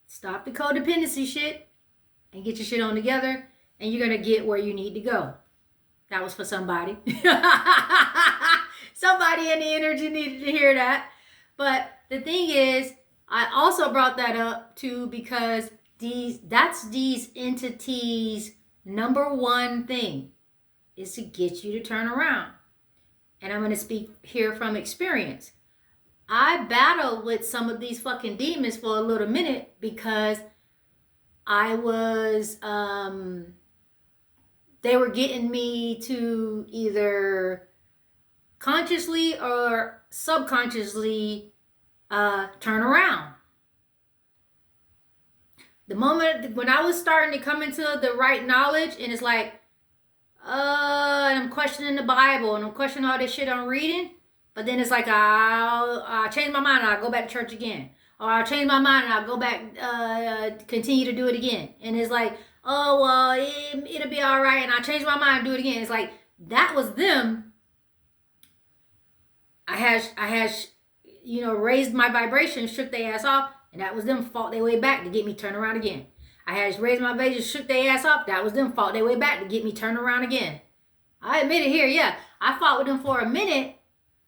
S1: Stop the codependency shit and get your shit on together, and you're going to get where you need to go. That was for somebody. Somebody in the energy needed to hear that. But the thing is, I also brought that up too because that's these entities' number one thing is to get you to turn around. And I'm going to speak here from experience. I battled with some of these fucking demons for a little minute because I was, they were getting me to either consciously or subconsciously turn around. The moment when I was starting to come into the right knowledge, and it's like, and I'm questioning the Bible and I'm questioning all this shit I'm reading, but then it's like, I'll change my mind and I'll go back to church again. Or I'll change my mind and I'll go back, continue to do it again. And it's like, oh, well, it'll be all right. And I'll change my mind and do it again. It's like, that was them. I had, raised my vibration, shook their ass off, and that was them fought their way back to get me turned around again. I had raised my vibration, shook their ass off, that was them fought their way back to get me turned around again. I admit it here, yeah. I fought with them for a minute,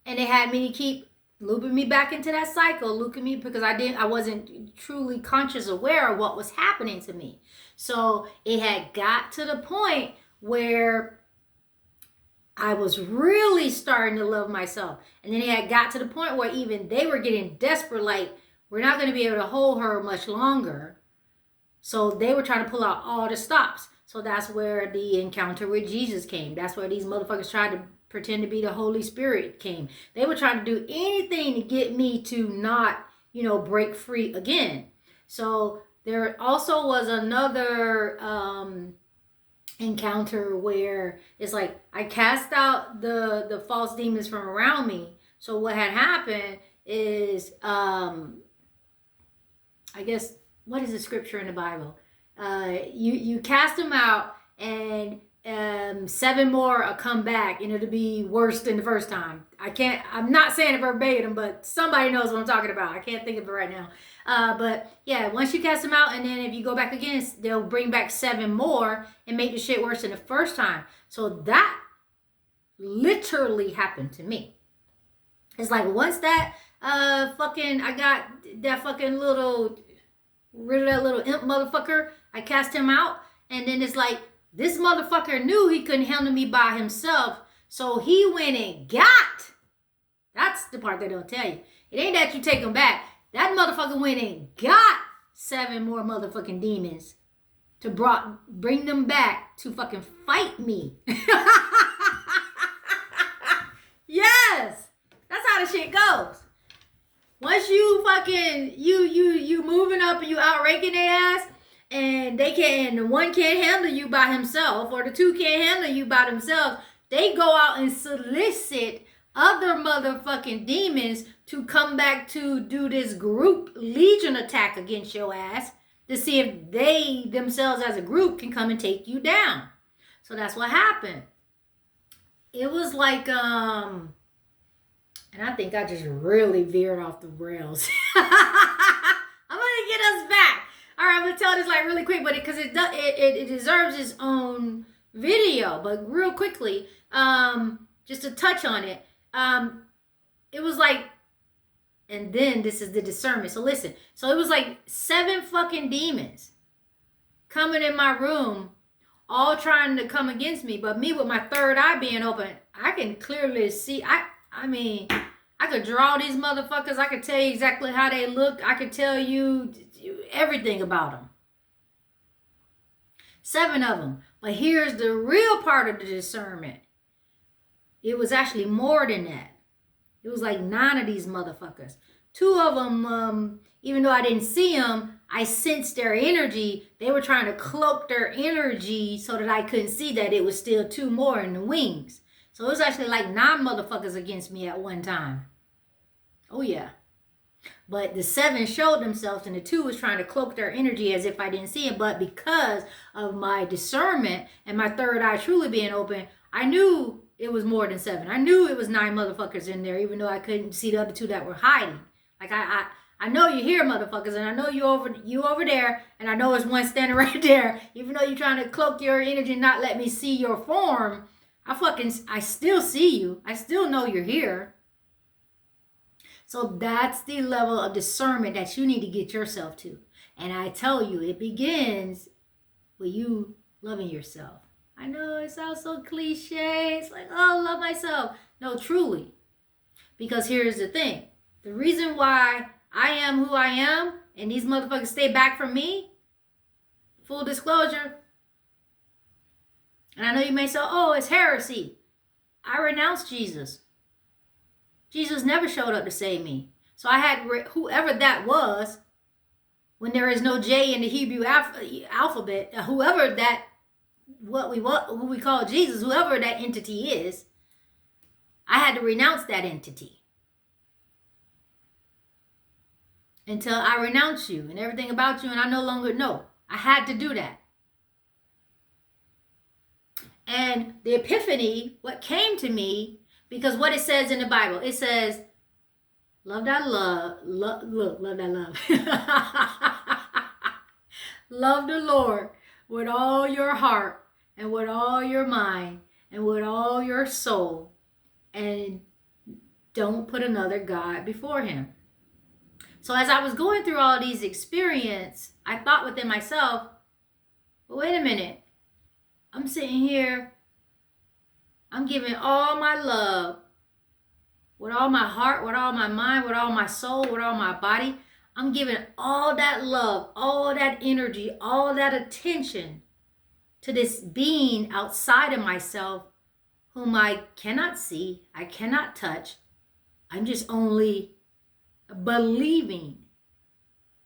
S1: and they had me to keep looping me back into that cycle, looping me because I wasn't truly conscious aware of what was happening to me. So it had got to the point where I was really starting to love myself. And then it had got to the point where even they were getting desperate, like, we're not going to be able to hold her much longer. So they were trying to pull out all the stops. So that's where the encounter with Jesus came. That's where these motherfuckers tried to pretend to be the Holy Spirit came. They were trying to do anything to get me to not, break free again. So there also was another encounter where it's like I cast out the false demons from around me. So what had happened is, I guess, what is the scripture in the Bible? You cast them out, and 7 more will come back, and it'll be worse than the first time. I'm not saying it verbatim, but somebody knows what I'm talking about. I can't think of it right now. But yeah, once you cast them out, and then if you go back again, they'll bring back 7 more and make the shit worse than the first time. So that literally happened to me. It's like once that I got that fucking rid of that little imp motherfucker, I cast him out, and then it's like, this motherfucker knew he couldn't handle me by himself, so he went and that's the part they don't tell you. It ain't that you take him back. That motherfucker went and got 7 more motherfucking demons to bring them back to fucking fight me. Yes, that's how the shit goes. Once you fucking, you moving up and you outraking their ass, and the one can't handle you by himself, or the 2 can't handle you by themselves, they go out and solicit other motherfucking demons to come back to do this group legion attack against your ass to see if they themselves as a group can come and take you down. So that's what happened. It was like, and I think I just really veered off the rails. I'm gonna get us back. All right, I'm gonna tell this like really quick, but because it deserves its own video, but real quickly, just to touch on it, it was like, and then this is the discernment. So listen, so it was like 7 fucking demons coming in my room, all trying to come against me, but me with my third eye being open, I can clearly see. I mean, I could draw these motherfuckers. I could tell you exactly how they look. I could tell you everything about them. 7 of them. But here's the real part of the discernment. It was actually more than that. It was like 9 of these motherfuckers. 2 of them, even though I didn't see them, I sensed their energy. They were trying to cloak their energy so that I couldn't see that it was still 2 more in the wings. So it was actually like 9 motherfuckers against me at one time. Oh yeah. But the 7 showed themselves and the 2 was trying to cloak their energy as if I didn't see it. But because of my discernment and my third eye truly being open, I knew it was more than 7. I knew it was 9 motherfuckers in there, even though I couldn't see the other 2 that were hiding. Like I know you hear motherfuckers, and I know you over there, and I know there's one standing right there. Even though you're trying to cloak your energy and not let me see your form, I still see you. I still know you're here. So that's the level of discernment that you need to get yourself to. And I tell you, it begins with you loving yourself. I know it sounds so cliche. It's like, oh, love myself. No, truly. Because here's the thing. The reason why I am who I am and these motherfuckers stay back from me, full disclosure, and I know you may say, oh, it's heresy. I renounced Jesus. Jesus never showed up to save me. So I had whoever that was, when there is no J in the Hebrew alphabet, whoever that, who we call Jesus, whoever that entity is, I had to renounce that entity. Until I renounce you and everything about you and I no longer know. I had to do that. And the epiphany, what came to me, because what it says in the Bible, it says, love that love, love that love. Love the Lord with all your heart and with all your mind and with all your soul. And don't put another God before him. So as I was going through all these experiences, I thought within myself, well, wait a minute. I'm sitting here, I'm giving all my love with all my heart, with all my mind, with all my soul, with all my body. I'm giving all that love, all that energy, all that attention to this being outside of myself whom I cannot see, I cannot touch. I'm just only believing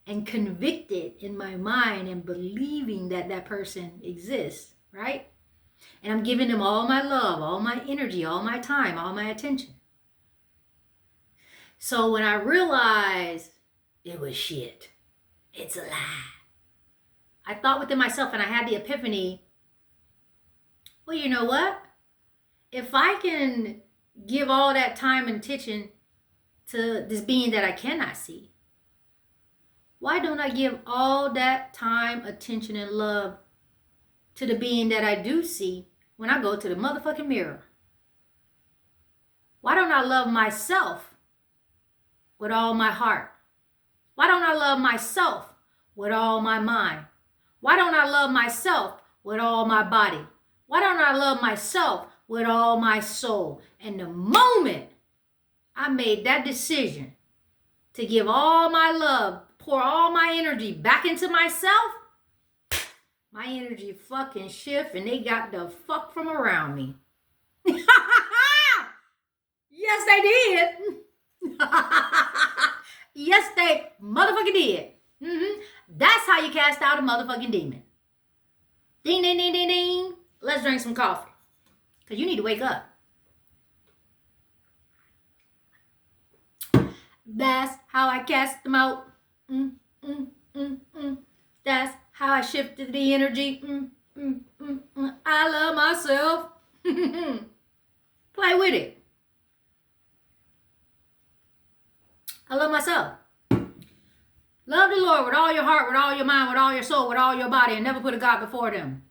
S1: and convicted in my mind and believing that that person exists, right? And I'm giving them all my love, all my energy, all my time, all my attention. So when I realized it was shit, it's a lie, I thought within myself and I had the epiphany, well, you know what? If I can give all that time and attention to this being that I cannot see, why don't I give all that time, attention, and love to the being that I do see when I go to the motherfucking mirror? Why don't I love myself with all my heart? Why don't I love myself with all my mind? Why don't I love myself with all my body? Why don't I love myself with all my soul? And the moment I made that decision to give all my love, pour all my energy back into myself, my energy fucking shift and they got the fuck from around me. Yes, they did. Yes, they motherfucking did. That's how you cast out a motherfucking demon. Ding, ding, ding, ding, ding. Let's drink some coffee. Because you need to wake up. That's how I cast them out. That's how I shifted the energy. I love myself. Play with it. I love myself. Love the Lord with all your heart, with all your mind, with all your soul, with all your body, and never put a God before them.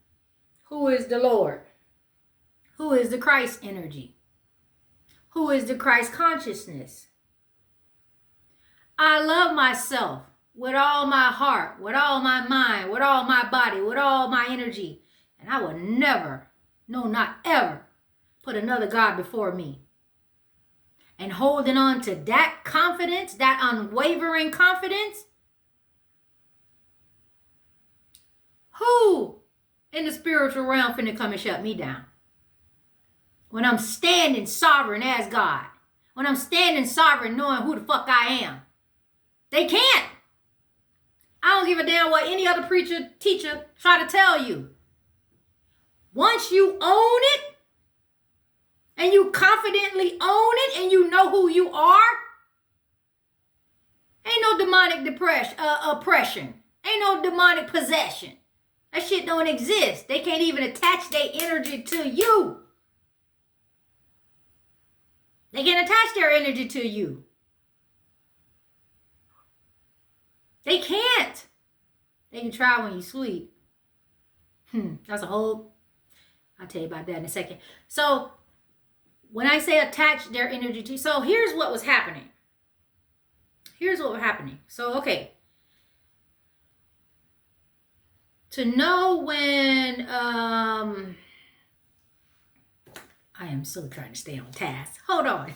S1: Who is the Lord? Who is the Christ energy? Who is the Christ consciousness? I love myself with all my heart, with all my mind, with all my body, with all my energy. And I will never, no, not ever, put another God before me. And holding on to that confidence, that unwavering confidence, who in the spiritual realm finna come and shut me down? When I'm standing sovereign as God. When I'm standing sovereign knowing who the fuck I am. They can't. I don't give a damn what any other preacher, teacher try to tell you. Once you own it, and you confidently own it, and you know who you are, ain't no demonic oppression. Ain't no demonic possession. That shit don't exist. They can't even attach their energy to you. They can attach their energy to you. They can't. They can try when you sleep. That's a whole, I'll tell you about that in a second. So when I say attach their energy to, so here's what was happening. So, okay. To know when, I am so trying to stay on task. Hold on.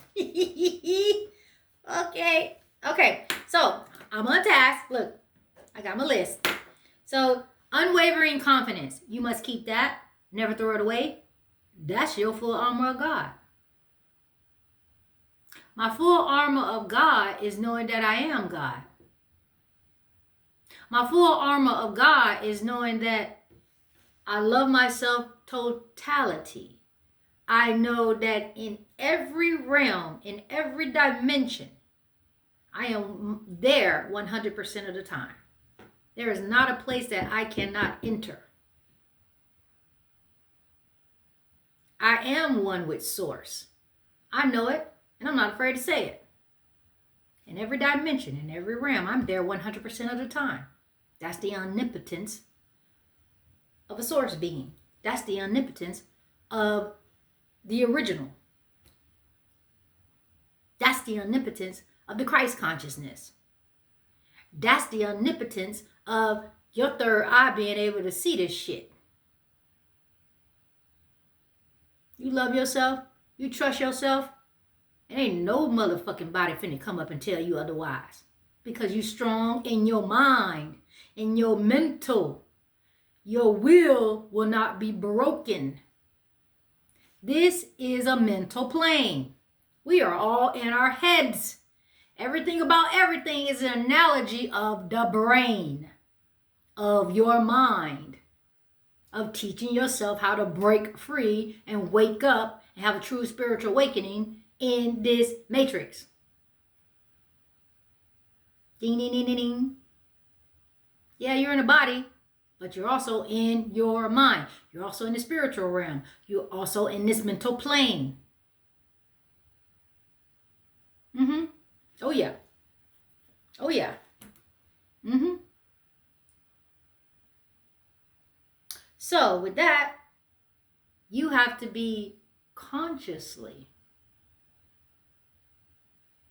S1: Okay. So I'm on task. Look, I got my list. So unwavering confidence. You must keep that. Never throw it away. That's your full armor of God. My full armor of God is knowing that I am God. My full armor of God is knowing that I love myself totality. I know that in every realm, in every dimension, I am there 100% of the time. There is not a place that I cannot enter. I am one with Source. I know it, and I'm not afraid to say it. In every dimension, in every realm, I'm there 100% of the time. That's the omnipotence of a Source being. That's the omnipotence of the original. That's the omnipotence of the Christ consciousness. That's the omnipotence of your third eye being able to see this shit. You love yourself. You trust yourself. There ain't no motherfucking body finna come up and tell you otherwise. Because you strong in your mind, in your mental. Your will not be broken. This is a mental plane. We are all in our heads. Everything about everything is an analogy of the brain, of your mind, of teaching yourself how to break free and wake up and have a true spiritual awakening in this matrix. Ding, ding, ding, ding, ding. Yeah, you're in a body, but you're also in your mind. You're also in the spiritual realm. You're also in this mental plane. Oh, yeah. Oh, yeah. So, with that, you have to be consciously.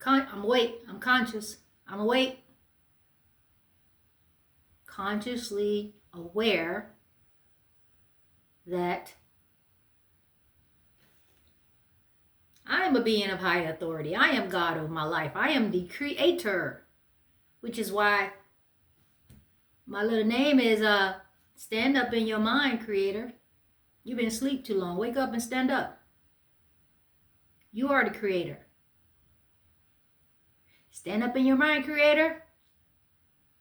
S1: I'm awake. I'm conscious. I'm awake. Consciously aware that I am a being of high authority. I am God of my life. I am the creator, which is why my little name is Stand Up in Your Mind, Creator. You've been asleep too long. Wake up and stand up. You are the creator. Stand up in your mind, Creator.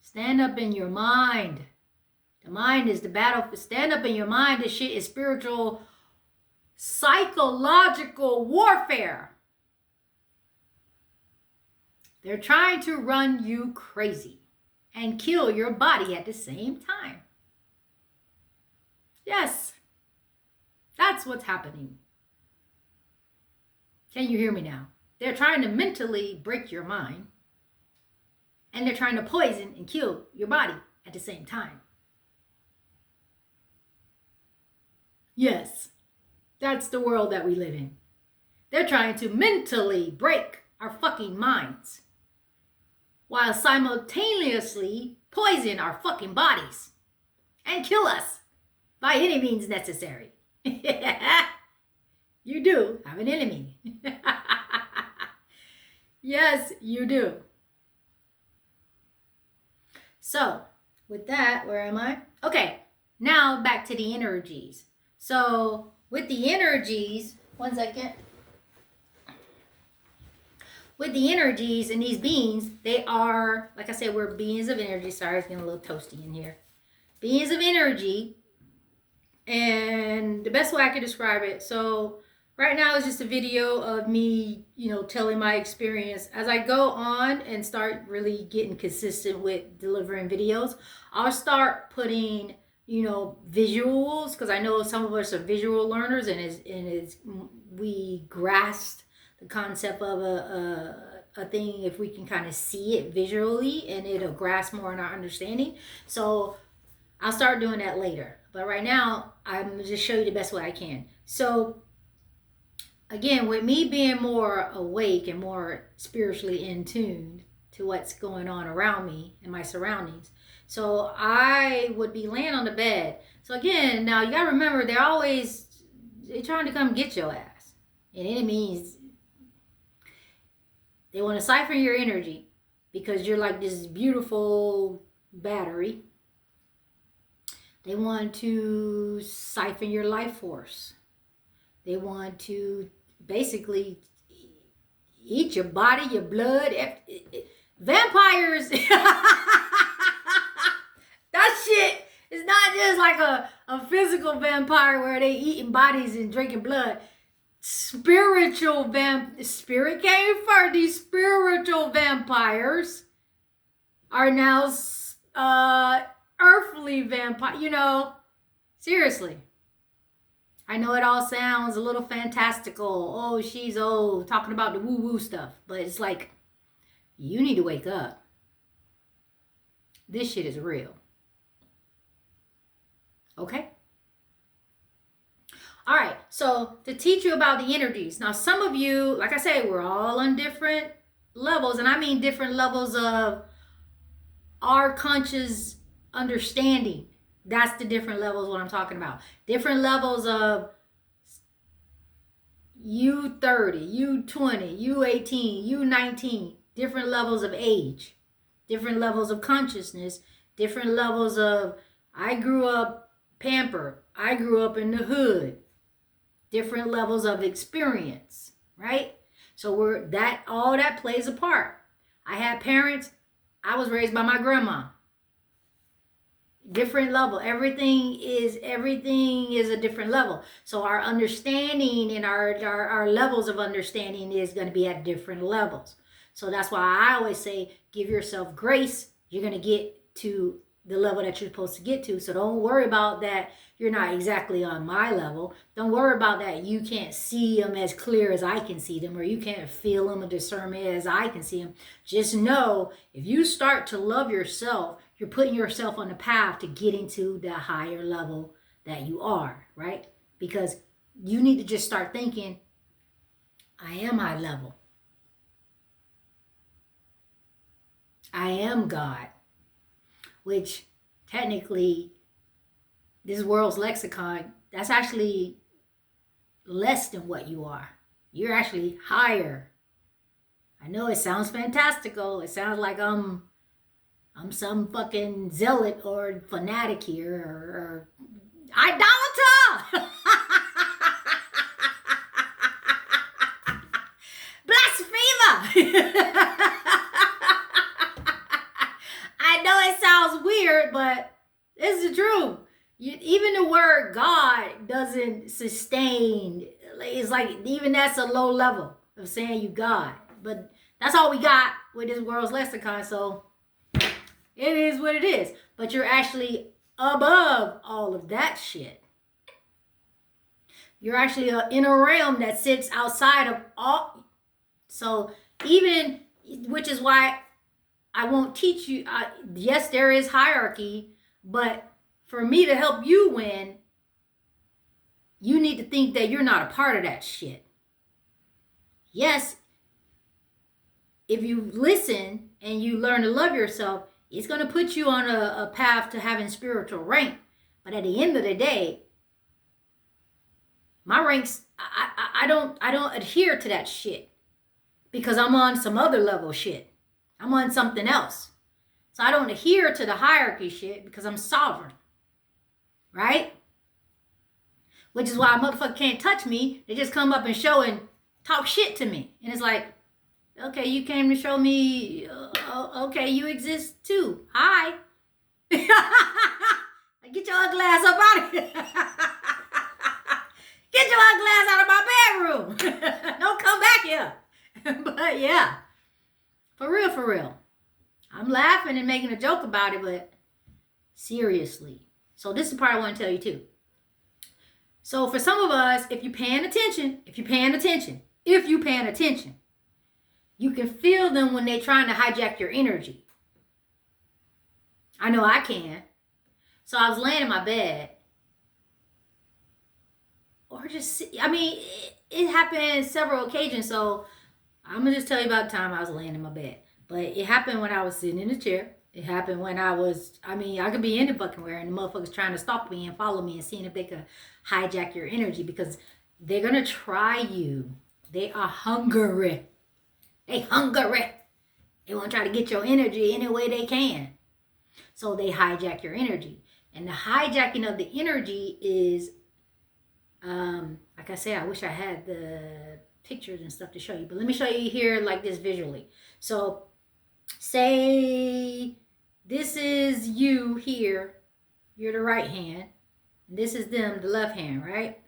S1: Stand up in your mind. The mind is the battle. Stand up in your mind. This shit is spiritual, psychological warfare. They're trying to run you crazy and kill your body at the same time. Yes, that's what's happening. Can you hear me now? They're trying to mentally break your mind, and they're trying to poison and kill your body at the same time. Yes. That's the world that we live in. They're trying to mentally break our fucking minds while simultaneously poison our fucking bodies and kill us by any means necessary. You do have an enemy. Yes, you do. So, with that, where am I? Okay, now back to the energies. So, with the energies, one second. With the energies and these beings, they are, like I said, we're beings of energy. Sorry, it's getting a little toasty in here. Beings of energy. And the best way I could describe it, so right now is just a video of me, telling my experience. As I go on and start really getting consistent with delivering videos, I'll start putting, visuals, because I know some of us are visual learners, and we grasp the concept of a thing if we can kind of see it visually, and it'll grasp more in our understanding. So I'll start doing that later. But right now, I'm going to just show you the best way I can. So again, with me being more awake and more spiritually in tune to what's going on around me and my surroundings, so I would be laying on the bed. So again, now you got to remember, they're trying to come get your ass. And it means they want to siphon your energy because you're like this beautiful battery. They want to siphon your life force. They want to basically eat your body, your blood. Vampires, that shit is not just like a physical vampire where they eating bodies and drinking blood. Spirit came first. These spiritual vampires are now earthly vampire. Seriously. I know it all sounds a little fantastical. Oh, she's talking about the woo-woo stuff. But it's like, you need to wake up. This shit is real. Okay? All right, so to teach you about the energies. Now, some of you, like I say, we're all on different levels. And I mean different levels of our conscious understanding. That's the different levels what I'm talking about. Different levels of you 30, you 20, you 18, you 19. Different levels of age. Different levels of consciousness. Different levels of, I grew up pampered. I grew up in the hood. Different levels of experience, right? So all that plays a part. I had parents. I was raised by my grandma. Different level. Everything is a different level. So our understanding and our levels of understanding is going to be at different levels. So that's why I always say, give yourself grace. You're going to get to the level that you're supposed to get to. So don't worry about that you're not exactly on my level. Don't worry about that you can't see them as clear as I can see them, or you can't feel them or discern them as I can see them. Just know, if you start to love yourself, you're putting yourself on the path to getting to the higher level that you are, right? Because you need to just start thinking, I am high level. I am God. Which technically, this world's lexicon, that's actually less than what you are. You're actually higher. I know it sounds fantastical. It sounds like I'm some fucking zealot or fanatic here, or idolater. Blasphemer. I know it sounds weird, but it's the truth. Even the word God doesn't sustain. It's like, even that's a low level of saying you God. But that's all we got with this world's lexicon. So it is what it is. But you're actually above all of that shit. You're actually in a realm that sits outside of all. So even, which is why I won't teach you. Yes, there is hierarchy, but for me to help you win, you need to think that you're not a part of that shit. Yes, if you listen and you learn to love yourself, it's going to put you on a path to having spiritual rank. But at the end of the day, my ranks, I don't adhere to that shit because I'm on some other level shit. I'm on something else. So I don't adhere to the hierarchy shit because I'm sovereign. Right? Which is why a motherfucker can't touch me. They just come up and show and talk shit to me. And it's like, okay, you came to show me, okay, you exist too. Hi. Get your ugly ass up out of here. Get your ugly ass out of my bedroom. Don't come back here. But yeah, for real. I'm laughing and making a joke about it, but seriously. So this is the part I want to tell you too. So for some of us, if you're paying attention, you can feel them when they're trying to hijack your energy. I know I can. So I was laying in my bed. Or just, it happened several occasions. So I'm going to just tell you about the time I was laying in my bed. But it happened when I was sitting in the chair. It happened when I could be in the fucking where and the motherfuckers trying to stalk me and follow me and seeing if they could hijack your energy because they're going to try you. They are hungry. They want to try to get your energy any way they can. So they hijack your energy. And the hijacking of the energy is, like I say, I wish I had the pictures and stuff to show you. But let me show you here like this visually. So say this is you here. You're the right hand. And this is them, the left hand, right?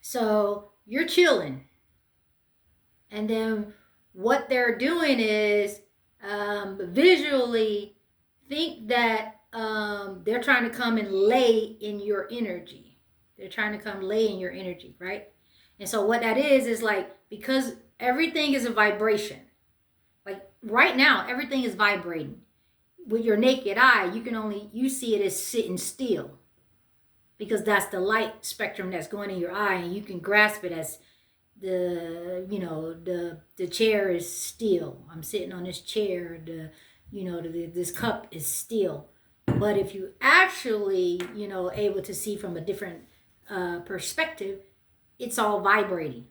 S1: So you're chilling. And then what they're doing is visually think that they're trying to come and lay in your energy. They're trying to come lay in your energy, right? And so what that is like, because everything is a vibration. Like right now, everything is vibrating. With your naked eye, you see it as sitting still. Because that's the light spectrum that's going in your eye, and you can grasp it as the chair is still. I'm sitting on this chair, this cup is still. But if you actually, able to see from a different perspective, it's all vibrating.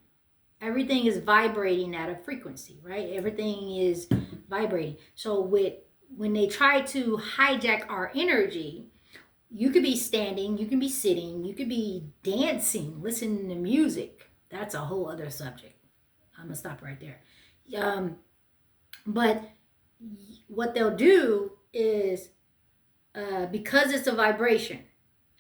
S1: Everything is vibrating at a frequency, right? Everything is vibrating. So when they try to hijack our energy, you could be standing, you can be sitting, you could be dancing, listening to music. That's a whole other subject. I'm going to stop right there. But what they'll do is, because it's a vibration,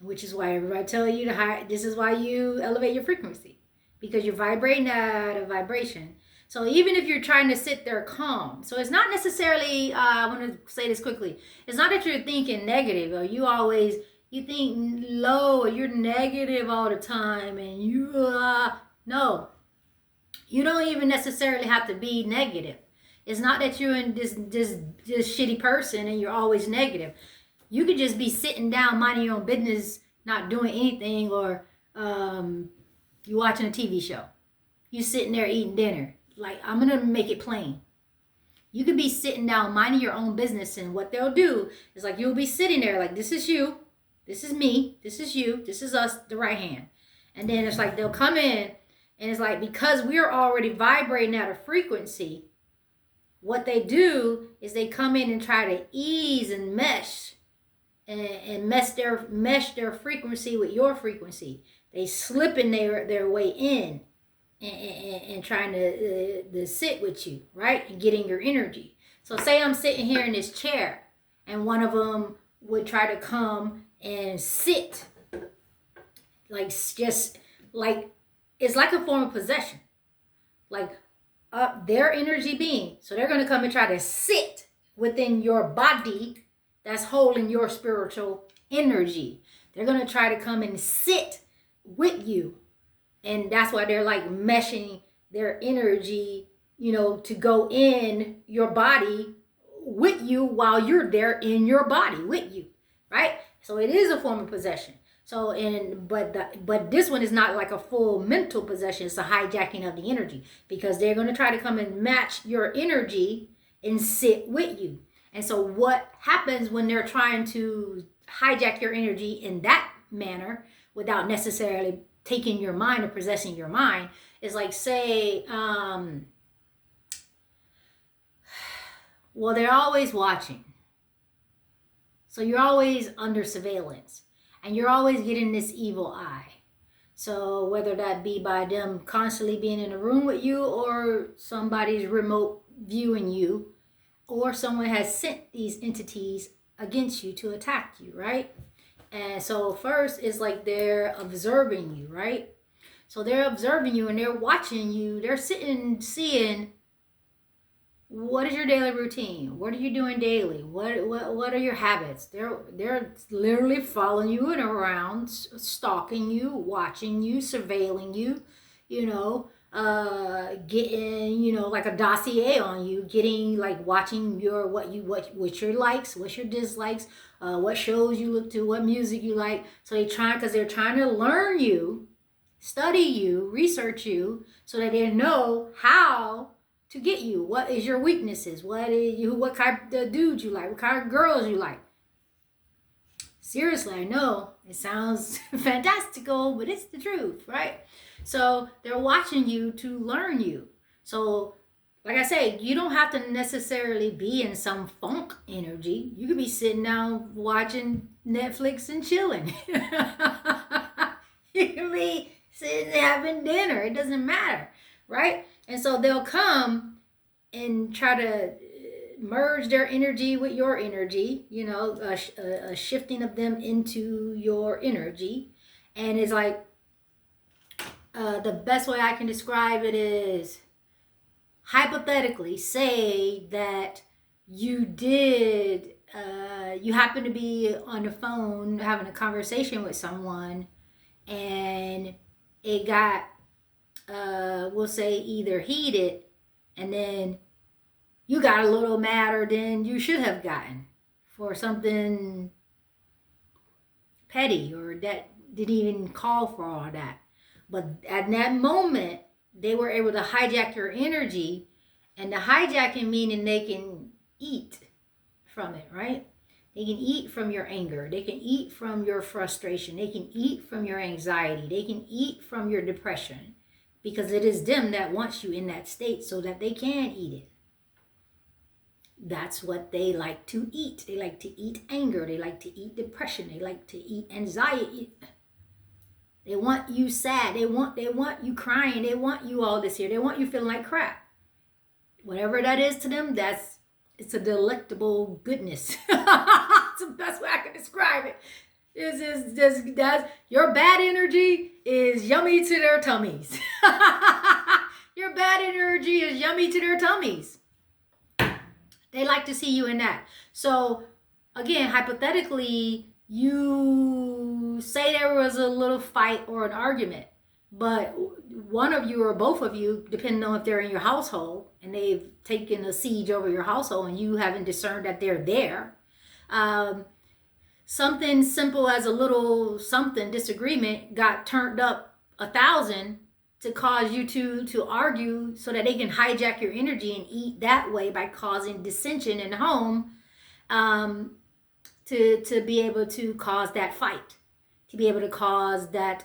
S1: which is why everybody tell you this is why you elevate your frequency. Because you're vibrating at a vibration. So even if you're trying to sit there calm, so it's not necessarily, I want to say this quickly, it's not that you're thinking negative or you think low or you're negative all the time and no, you don't even necessarily have to be negative. It's not that you're in this shitty person and you're always negative. You could just be sitting down, minding your own business, not doing anything, or you watching a TV show. You sitting there eating dinner. Like, I'm going to make it plain. You could be sitting down, minding your own business, and what they'll do is like, you'll be sitting there like, this is you, this is me, this is you, this is us, the right hand. And then it's like, they'll come in, and it's like, because we're already vibrating at a frequency, what they do is they come in and try to ease and mesh and mesh their frequency with your frequency. They slipping their way in and trying to sit with you, right? And getting your energy. So say I'm sitting here in this chair and one of them would try to come and sit. Like, just like, it's like a form of possession. Like, their energy being. So they're going to come and try to sit within your body that's holding your spiritual energy. They're going to try to come and sit with you. And that's why they're like meshing their energy, to go in your body with you while you're there in your body with you, right? So it is a form of possession. So, but this one is not like a full mental possession. It's a hijacking of the energy, because they're going to try to come and match your energy and sit with you. And so what happens when they're trying to hijack your energy in that manner without necessarily taking your mind or possessing your mind is like, say, well, they're always watching. So you're always under surveillance, and you're always getting this evil eye. So whether that be by them constantly being in a room with you, or somebody's remote viewing you, or someone has sent these entities against you to attack you, right? And so first it's like they're observing you, right? So they're observing you and they're watching you. They're sitting, seeing, what is your daily routine? What are you doing daily? What are your habits? They're literally following you and around, stalking you, watching you, surveilling you, you know, getting, you know, like a dossier on you, getting, like, watching your what your likes, what's your dislikes, what shows you look to, what music you like. So they're trying to learn you, study you, research you, so that they know how to get you. What is your weaknesses? What kind of dudes you like? What kind of girls you like? Seriously, I know it sounds fantastical, but it's the truth, right? So they're watching you to learn you. So, like I say, you don't have to necessarily be in some funk energy. You could be sitting down watching Netflix and chilling. You can be sitting having dinner. It doesn't matter, right? And so they'll come and try to merge their energy with your energy, you know, a shifting of them into your energy. And it's like, the best way I can describe it is, hypothetically, say that you you happen to be on the phone having a conversation with someone, and it got, we'll say, either heated, and then you got a little madder than you should have gotten for something petty, or that didn't even call for all that. But at that moment, they were able to hijack your energy, and the hijacking meaning they can eat from it, right? They can eat from your anger. They can eat from your frustration. They can eat from your anxiety. They can eat from your depression, because it is them that wants you in that state so that they can eat it. That's what they like to eat. They like to eat anger. They like to eat depression. They like to eat anxiety. They want you sad. They want you crying. They want you all this here. They want you feeling like crap. Whatever that is to them, it's a delectable goodness. It's the best way I can describe it. That's your bad energy is yummy to their tummies. Your bad energy is yummy to their tummies. They like to see you in that. So again, hypothetically, you say there was a little fight or an argument, but one of you or both of you, depending on if they're in your household and they've taken a siege over your household and you haven't discerned that they're there, something simple as a little something disagreement got turned up 1,000 to cause you to argue, so that they can hijack your energy and eat that way by causing dissension in the home, to be able to cause that fight, to be able to cause that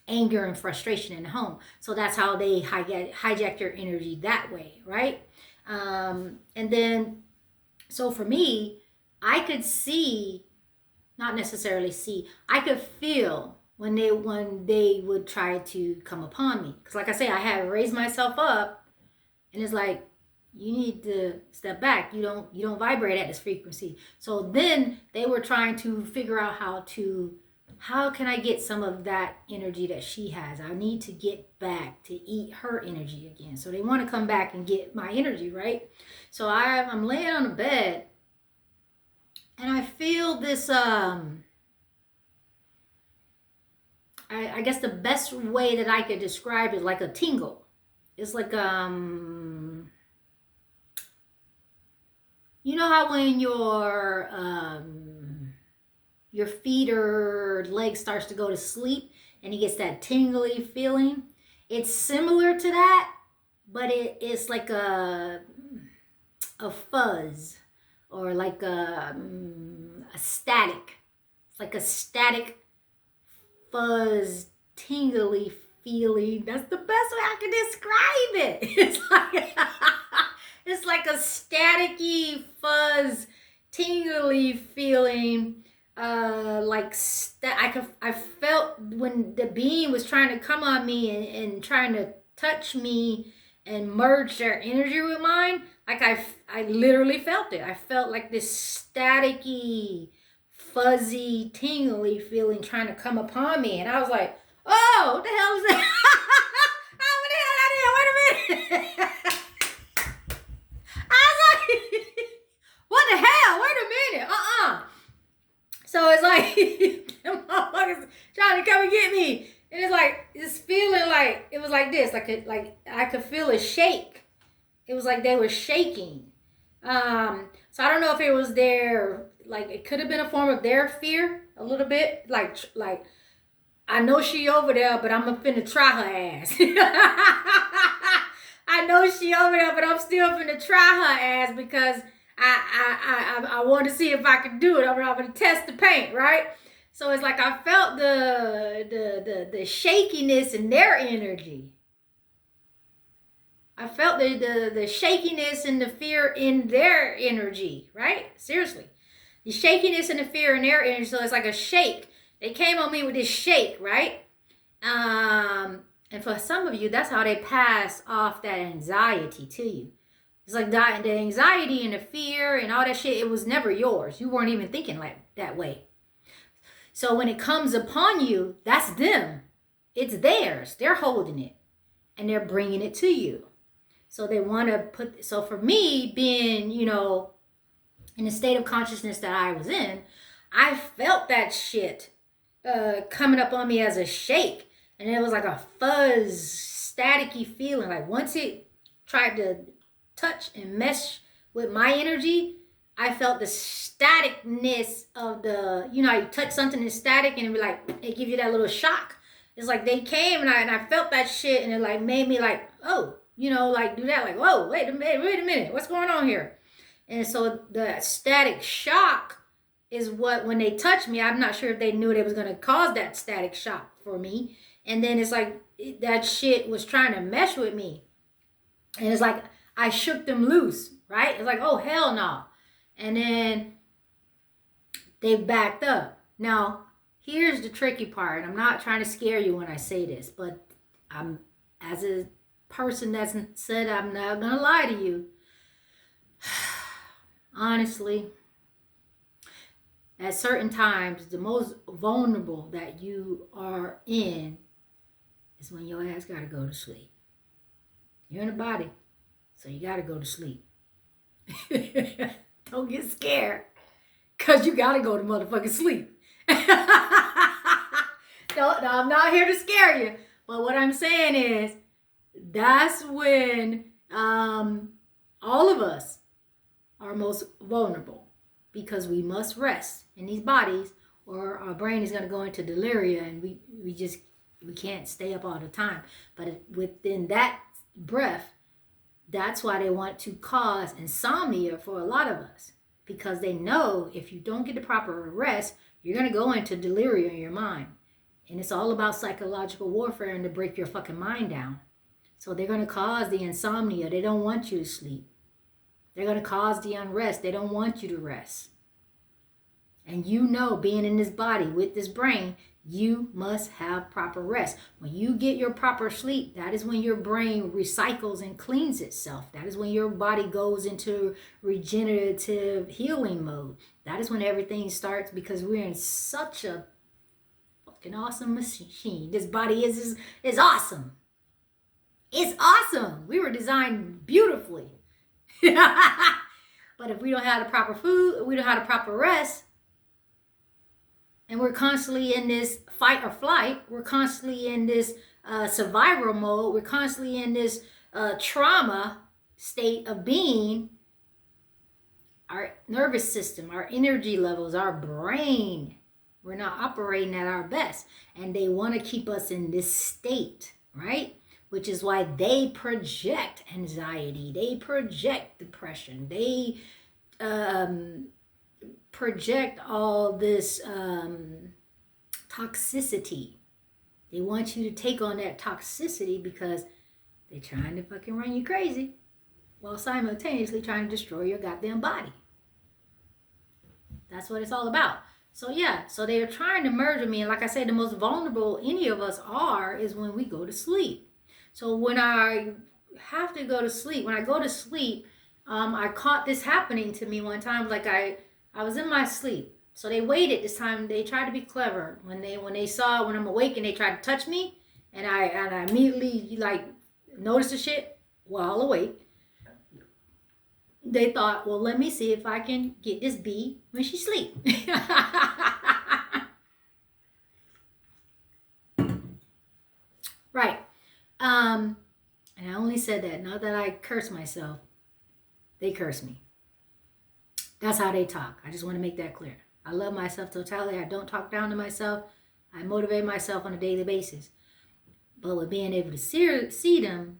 S1: anger and frustration in the home. So that's how they hijack your energy that way, right? And then, so for me, I could see, not necessarily see, I could feel when they would try to come upon me. Because like I say, I had raised myself up, and it's like, you need to step back. You don't vibrate at this frequency. So then they were trying to figure out how can I get some of that energy that she has? I need to get back to eat her energy again. So they want to come back and get my energy, right? So I'm laying on the bed, and I feel this, I guess the best way that I could describe it, like a tingle. It's like, you know how when your your feet or legs starts to go to sleep and he gets that tingly feeling. It's similar to that, but it's like a fuzz or like a static. It's like a static fuzz, tingly feeling. That's the best way I can describe it. It's like it's like a staticky fuzz, tingly feeling. I felt when the being was trying to come on me and trying to touch me and merge their energy with mine. Like I literally felt it. I felt like this staticky, fuzzy, tingly feeling trying to come upon me, and I was like, "Oh, what the hell is that? Oh, what the hell I did? Wait a minute!" I was like, "What the hell? Wait a minute! So it's like them motherfuckers trying to come and get me, and it's like this feeling like it was like this, like I could feel a shake. It was like they were shaking. So I don't know if it was their, like, it could have been a form of their fear a little bit, like I know she over there, but I'm finna try her ass. I know she over there, but I'm still finna try her ass because I want to see if I can do it. I'm gonna test the paint, right? So it's like I felt the shakiness in their energy. I felt the shakiness and the fear in their energy, right? Seriously. The shakiness and the fear in their energy. So it's like a shake. They came on me with this shake, right? And for some of you, that's how they pass off that anxiety to you. It's like the anxiety and the fear and all that shit, it was never yours. You weren't even thinking like that way. So when it comes upon you, that's them. It's theirs. They're holding it and they're bringing it to you. So they want to put, so for me being, you know, in the state of consciousness that I was in, I felt that shit coming up on me as a shake. And it was like a fuzz, staticky feeling. Like once it tried to touch and mesh with my energy, I felt the staticness of the, you know, you touch something that's static and it be like, it give you that little shock. It's like they came and I felt that shit and it like made me like, oh, you know, like do that, like, whoa, wait a minute, what's going on here? And so the static shock is what, when they touched me, I'm not sure if they knew they was going to cause that static shock for me. And then it's like that shit was trying to mesh with me. And it's like I shook them loose, right? It's like, oh, hell no. And then they backed up. Now, here's the tricky part. I'm not trying to scare you when I say this, but I'm, as a person that's said I'm not going to lie to you, honestly, at certain times, the most vulnerable that you are in is when your ass got to go to sleep. You're in a body, so you got to go to sleep. Don't get scared, because you got to go to motherfucking sleep. No, I'm not here to scare you, but what I'm saying is that's when all of us are most vulnerable, because we must rest in these bodies or our brain is going to go into delirium and we can't stay up all the time. But within that breath, that's why they want to cause insomnia for a lot of us, because they know if you don't get the proper rest, you're going to go into delirium in your mind. And it's all about psychological warfare and to break your fucking mind down. So they're going to cause the insomnia. They don't want you to sleep. They're going to cause the unrest. They don't want you to rest. And you know, being in this body with this brain, you must have proper rest. When you get your proper sleep, that is when your brain recycles and cleans itself. That is when your body goes into regenerative healing mode. That is when everything starts, because we're in such a fucking awesome machine. This body is awesome. It's awesome. We were designed beautifully. But if we don't have the proper food, we don't have the proper rest, and we're constantly in this fight or flight, we're constantly in this survival mode, we're constantly in this trauma state of being, our nervous system, our energy levels, our brain We're not operating at our best. And they want to keep us in this state, right? Which is why they project anxiety. They project depression. They project all this toxicity. They want you to take on that toxicity because they're trying to fucking run you crazy while simultaneously trying to destroy your goddamn body. That's what it's all about. So yeah, so they're trying to murder me. And like I said, the most vulnerable any of us are is when we go to sleep. So when I have to go to sleep, when I go to sleep, I caught this happening to me one time. Like I was in my sleep. So they waited this time. They tried to be clever. When they saw when I'm awake and they tried to touch me, and I immediately like noticed the shit while awake. They thought, well, let me see if I can get this bee when she sleep. Right. And I only said that, not that I curse myself. They curse me. That's how they talk. I just want to make that clear. I love myself totally. I don't talk down to myself. I motivate myself on a daily basis. But with being able to see them,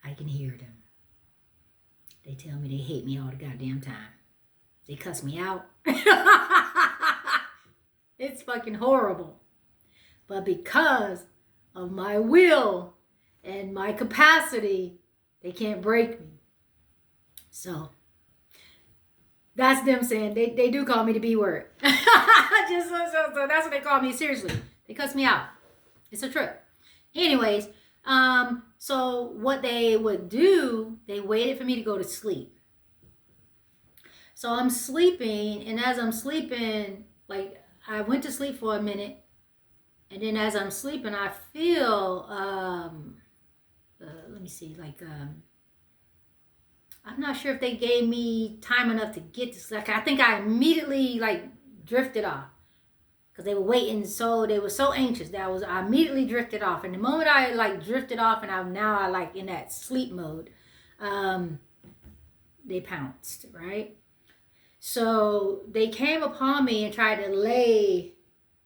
S1: I can hear them. They tell me they hate me all the goddamn time. They cuss me out. It's fucking horrible. But because of my will and my capacity, they can't break me. So that's them saying they do call me the B word. So that's what they call me. Seriously, they cuss me out. It's a trip. Anyways, so what they would do, they waited for me to go to sleep. So I'm sleeping, and as I'm sleeping, like I went to sleep for a minute, and then as I'm sleeping, I feel, let me see, like, I'm not sure if they gave me time enough to get to sleep. I think I immediately like drifted off because they were waiting. So they were so anxious that I immediately drifted off. And the moment I like drifted off and I like in that sleep mode, they pounced, right? So they came upon me and tried to lay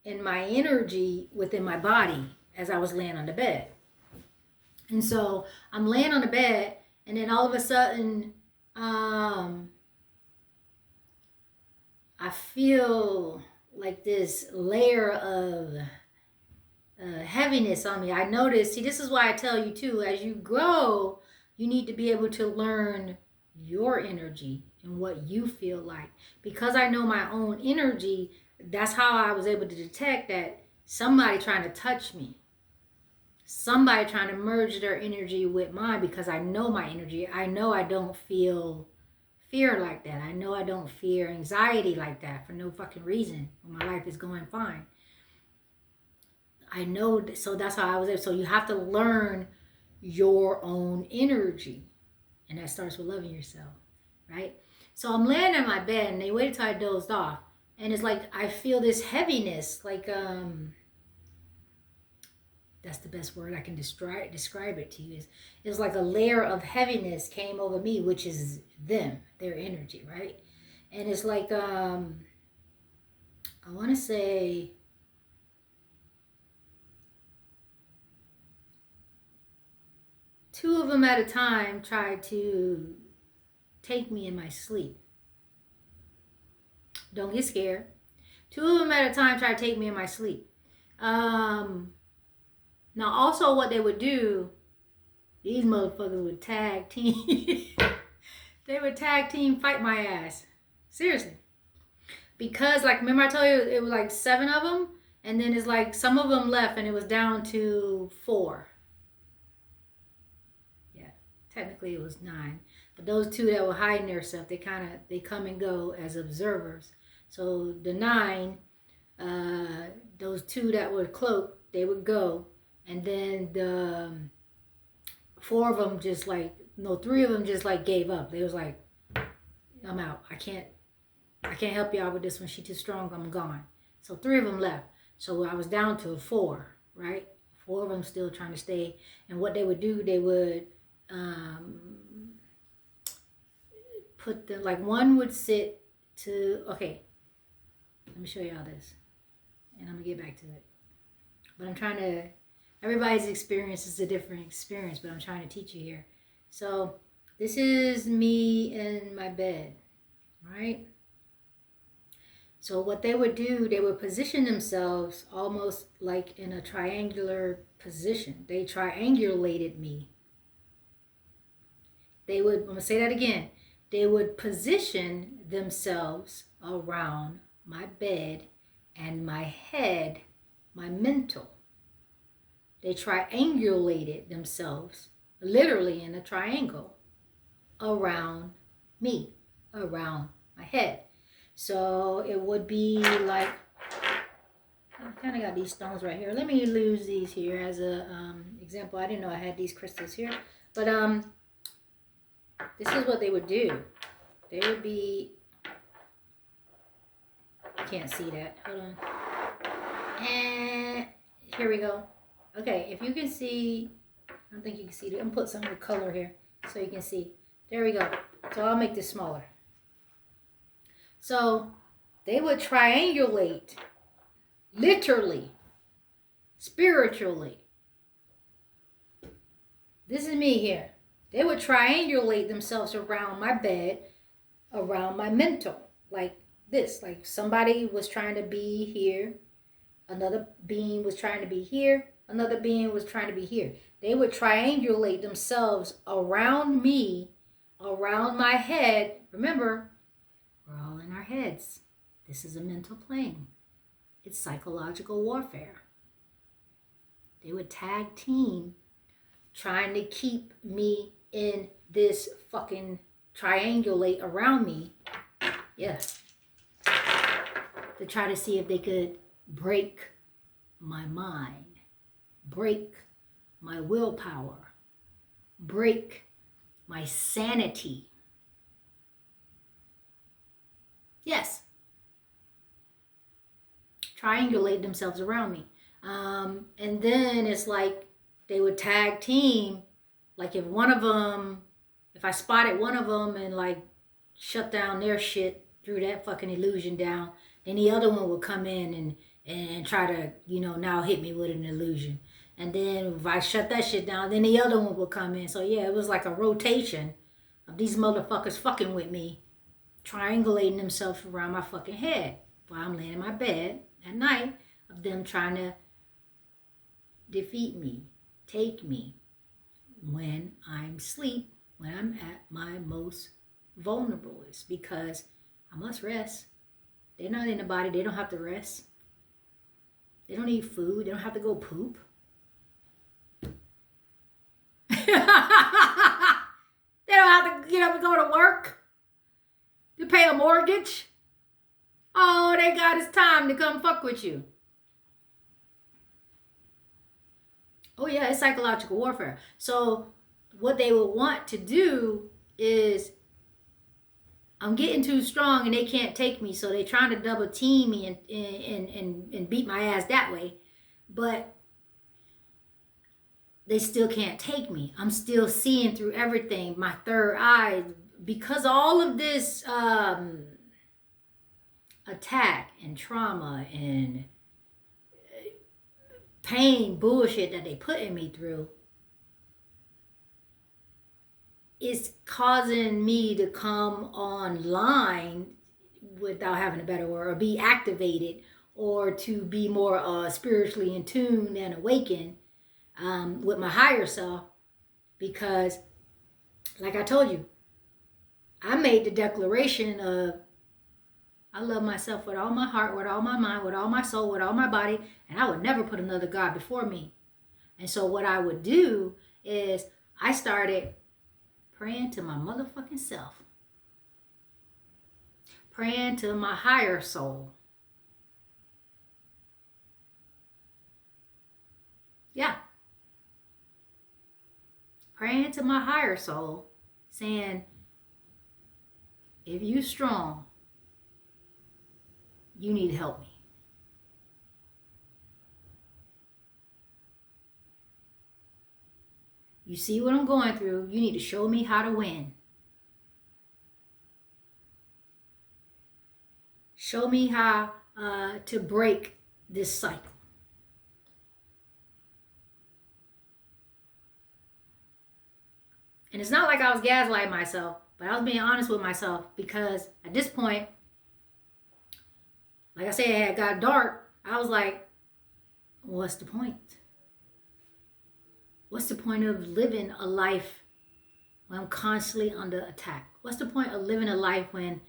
S1: in my energy within my body as I was laying on the bed. And so I'm laying on the bed, and then all of a sudden, I feel like this layer of heaviness on me. I noticed, see, this is why I tell you too, as you grow, you need to be able to learn your energy and what you feel like. Because I know my own energy, that's how I was able to detect that somebody trying to touch me. Somebody trying to merge their energy with mine, because I know my energy. I know I don't feel fear like that. I know I don't fear anxiety like that for no fucking reason when my life is going fine. I know, so that's how I was able. So you have to learn your own energy, and that starts with loving yourself, right? So I'm laying in my bed, and they waited till I dozed off, and it's like I feel this heaviness, like that's the best word I can describe it to you. Is like a layer of heaviness came over me, which is them, their energy, right? And it's like I want to say, two of them at a time tried to take me in my sleep. Don't get scared. Two of them at a time tried to take me in my sleep. Now, also what they would do, these motherfuckers would tag team. They would tag team fight my ass. Seriously. Because, like, remember I told you it was like 7 of them? And then it's like some of them left and it was down to 4. Yeah, technically it was 9. But those 2 that were hiding their stuff, they come and go as observers. So the 9, those 2 that were cloaked, they would go. And then the 4 of them just like, no, 3 of them just like gave up. They was like, I'm out. I can't help y'all with this one. She's too strong. I'm gone. So 3 of them left. So I was down to 4, right? 4 of them still trying to stay. And what they would do, they would put them, like one would sit to, okay, let me show y'all this. and I'm gonna get back to it. But I'm trying to, everybody's experience is a different experience, but I'm trying to teach you here. So this is me in my bed, right? So what they would do, they would position themselves almost like in a triangular position. They triangulated me. They would, I'm going to say that again. They would position themselves around my bed and my head, my mental. They triangulated themselves, literally in a triangle, around me, around my head. So it would be like, I kind of got these stones right here. Let me use these here as a example. I didn't know I had these crystals here. But this is what they would do. They would be, I can't see that. Hold on. And here we go. Okay, if you can see, I don't think you can see it. I'm going to put some of the color here so you can see. There we go. So I'll make this smaller. So they would triangulate, literally, spiritually. This is me here. They would triangulate themselves around my bed, around my mental, like this. Like somebody was trying to be here, another being was trying to be here, another being was trying to be here. They would triangulate themselves around me, around my head. Remember, we're all in our heads. This is a mental plane. It's psychological warfare. They would tag team trying to keep me in this fucking triangulate around me. Yeah. To try to see if they could break my mind, break my willpower, break my sanity. Yes. Triangulate themselves around me. And then it's like they would tag team. Like if one of them, if I spotted one of them and like shut down their shit, threw that fucking illusion down, then the other one would come in and try to, you know, now hit me with an illusion. And then if I shut that shit down, then the other one would come in. So yeah, it was like a rotation of these motherfuckers fucking with me, triangulating themselves around my fucking head while I'm laying in my bed at night, of them trying to defeat me, take me when I'm asleep, when I'm at my most vulnerable. It's because I must rest. They're not in the body. They don't have to rest. They don't eat food. They don't have to go poop. They don't have to get up and go to work to pay a mortgage. All they got is time to come fuck with you. Oh yeah, it's psychological warfare. So what they would want to do is, I'm getting too strong and they can't take me, so they're trying to double team me and beat my ass that way. But they still can't take me. I'm still seeing through everything, my third eye, because all of this attack and trauma and pain bullshit that they putting me through is causing me to come online, without having a better word, or be activated, or to be more spiritually in tune and awakened with my higher self. Because like I told you, I made the declaration of, I love myself with all my heart, with all my mind, with all my soul, with all my body, and I would never put another God before me. And so what I would do is I started praying to my motherfucking self, praying to my higher soul. Yeah. Praying to my higher soul, saying, if you strong, you need to help me. You see what I'm going through. You need to show me how to win. Show me how to break this cycle. And it's not like I was gaslighting myself, but I was being honest with myself, because at this point, like I said, it had got dark. I was like, what's the point? What's the point of living a life when I'm constantly under attack? What's the point of living a life when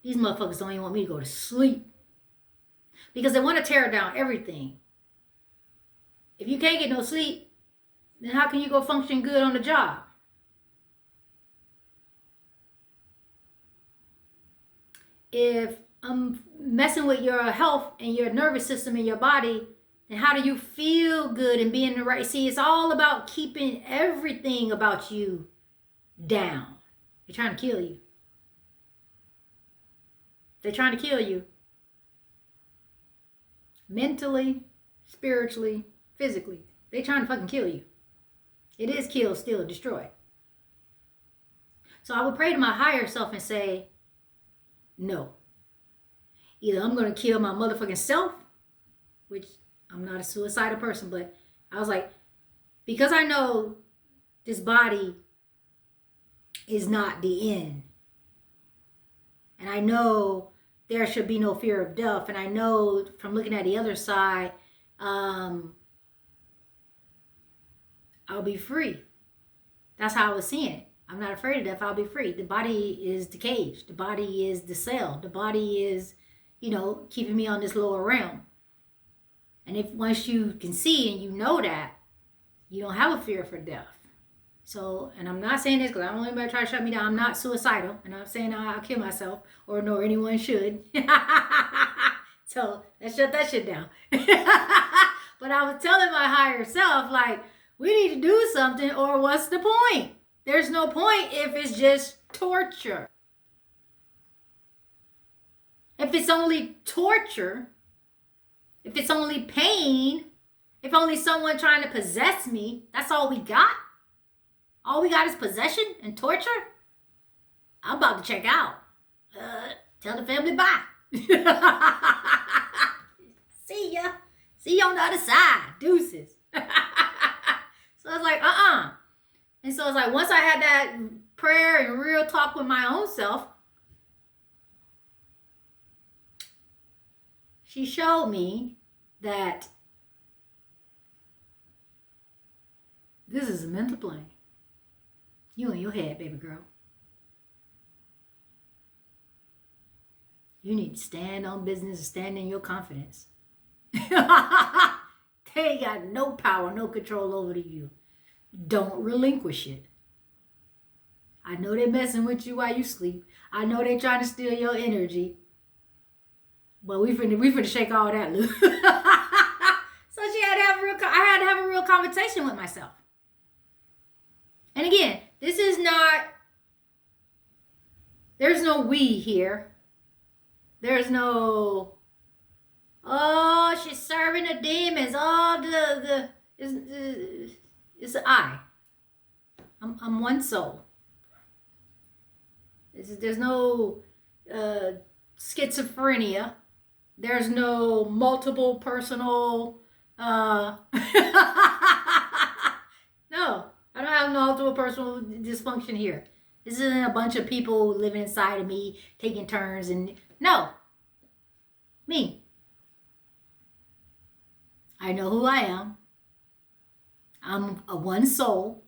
S1: these motherfuckers don't even want me to go to sleep? Because they want to tear down everything. If you can't get no sleep, then how can you go function good on the job? If I'm messing with your health and your nervous system and your body, then how do you feel good and be in the right? See, it's all about keeping everything about you down. They're trying to kill you. They're trying to kill you. Mentally, spiritually, physically. They're trying to fucking kill you. It is kill, steal, destroy. So I would pray to my higher self and say, no. Either I'm going to kill my motherfucking self, which I'm not a suicidal person, but I was like, because I know this body is not the end. And I know there should be no fear of death. And I know from looking at the other side, I'll be free. That's how I was seeing it. I'm not afraid of death. I'll be free. The body is the cage. The body is the cell. The body is, keeping me on this lower realm. And if once you can see and you know that, you don't have a fear for death. So, and I'm not saying this because I don't want anybody to try to shut me down. I'm not suicidal. And I'm saying I'll kill myself, or nor anyone should. So let's shut that shit down. But I was telling my higher self, like, we need to do something, or what's the point? There's no point if it's just torture. If it's only torture, if it's only pain, if only someone trying to possess me, that's all we got? All we got is possession and torture? I'm about to check out. Tell the family bye. See ya. See you on the other side. Deuces. So I was like, And so it's like, once I had that prayer and real talk with my own self, she showed me that this is a mental plane. You in your head, baby girl. You need to stand on business and stand in your confidence. They ain't got no power, no control over you. Don't relinquish it. I know they're messing with you while you sleep. I know they're trying to steal your energy. But we finna shake all that loose. So I had to have a real conversation with myself. And again, there's no we here. There's no, oh, she's serving the demons. Oh, it's I. I'm one soul. There's no schizophrenia. There's no multiple personal. No, I don't have multiple personal dysfunction here. This isn't a bunch of people living inside of me, taking turns, and no. Me. I know who I am. I'm a one soul.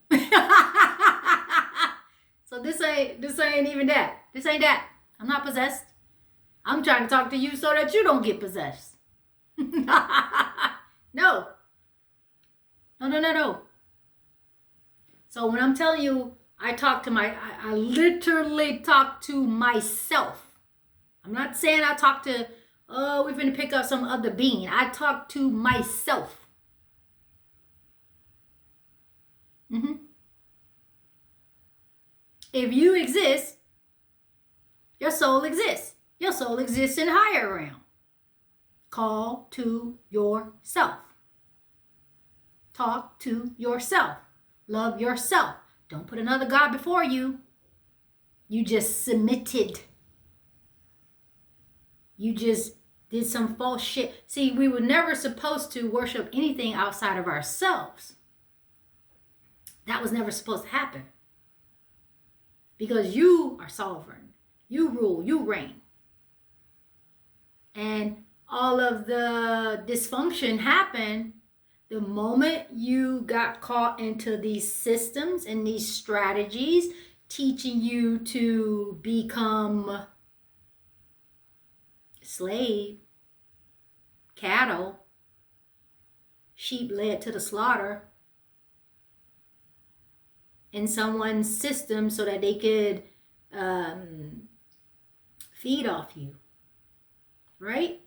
S1: So this ain't even that. This ain't that. I'm not possessed. I'm trying to talk to you so that you don't get possessed. No. No. So when I'm telling you, I literally talk to myself. I'm not saying I talk to, we're going to pick up some other being. I talk to myself. If you exist, your soul exists. Your soul exists in a higher realm. Call to yourself. Talk to yourself. Love yourself. Don't put another God before you. You just submitted. You just did some false shit. See, we were never supposed to worship anything outside of ourselves. That was never supposed to happen. Because you are sovereign. You rule, you reign. And all of the dysfunction happened the moment you got caught into these systems and these strategies teaching you to become slave, cattle, sheep led to the slaughter in someone's system so that they could feed off you, right?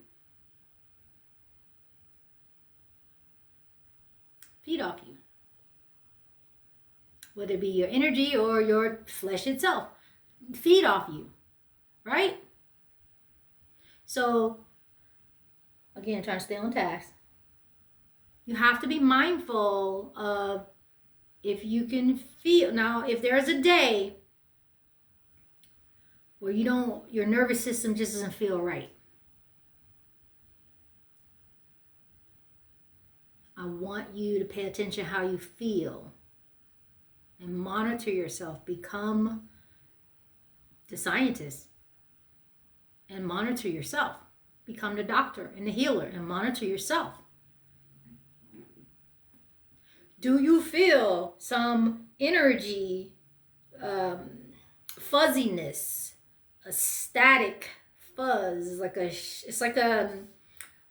S1: Feed off you. Whether it be your energy or your flesh itself. Feed off you, right? So, again, trying to stay on task. You have to be mindful of if you can feel. Now, if there's a day where your nervous system just doesn't feel right, I want you to pay attention how you feel and monitor yourself. Become the scientist and monitor yourself. Become the doctor and the healer and monitor yourself. Do you feel some energy, fuzziness, a static fuzz?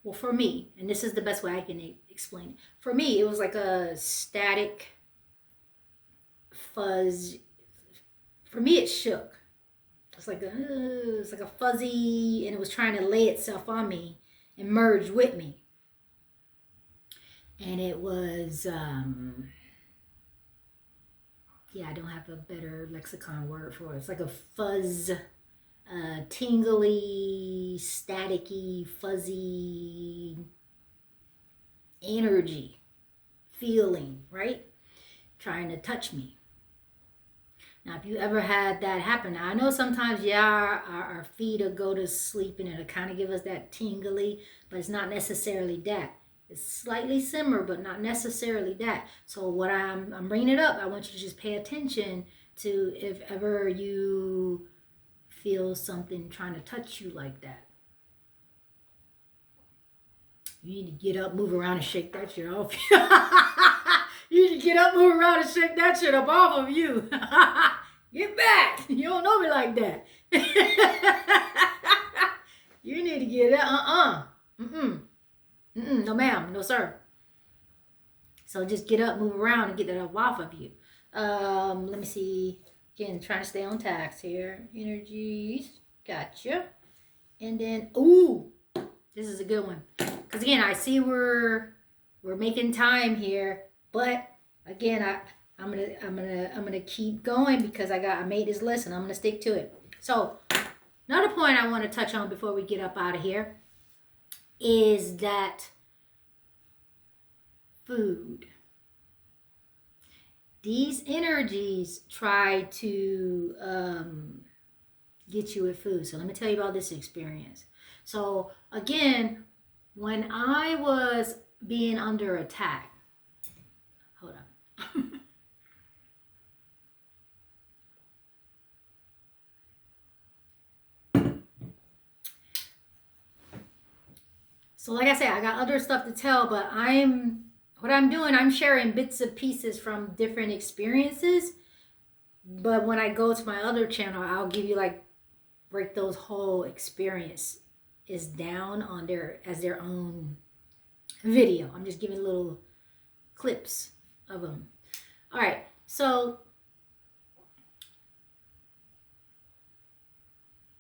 S1: Well, for me, and this is the best way I can explain it. For me, it was like a static fuzz. For me, it shook. It's like a fuzzy, and it was trying to lay itself on me and merge with me. And it was, I don't have a better lexicon word for it. It's like a fuzz, tingly, staticky, fuzzy energy, feeling, right? Trying to touch me. Now, if you ever had that happen, I know sometimes, our feet will go to sleep and it'll kind of give us that tingly, but it's not necessarily that. It's slightly similar, but not necessarily that. So what I'm bringing it up, I want you to just pay attention to if ever you feel something trying to touch you like that. You need to get up, move around, and shake that shit off. You need to get up, move around, and shake that shit up off of you. Get back. You don't know me like that. You need to get up. No ma'am, no sir. So just get up, move around, and get that up off of you. Let me see. Again, trying to stay on task here. Energies. Gotcha. And then, this is a good one. Because again, I see we're making time here, but again, I'm gonna keep going because I made this list and I'm gonna stick to it. So another point I want to touch on before we get up out of here is that food. These energies try to get you with food. So let me tell you about this experience. So again, when I was being under attack, hold on. So like I said, I got other stuff to tell, but I'm sharing bits and pieces from different experiences. But when I go to my other channel, I'll give you break those whole experience is down on their own video. I'm just giving little clips of them. All right, so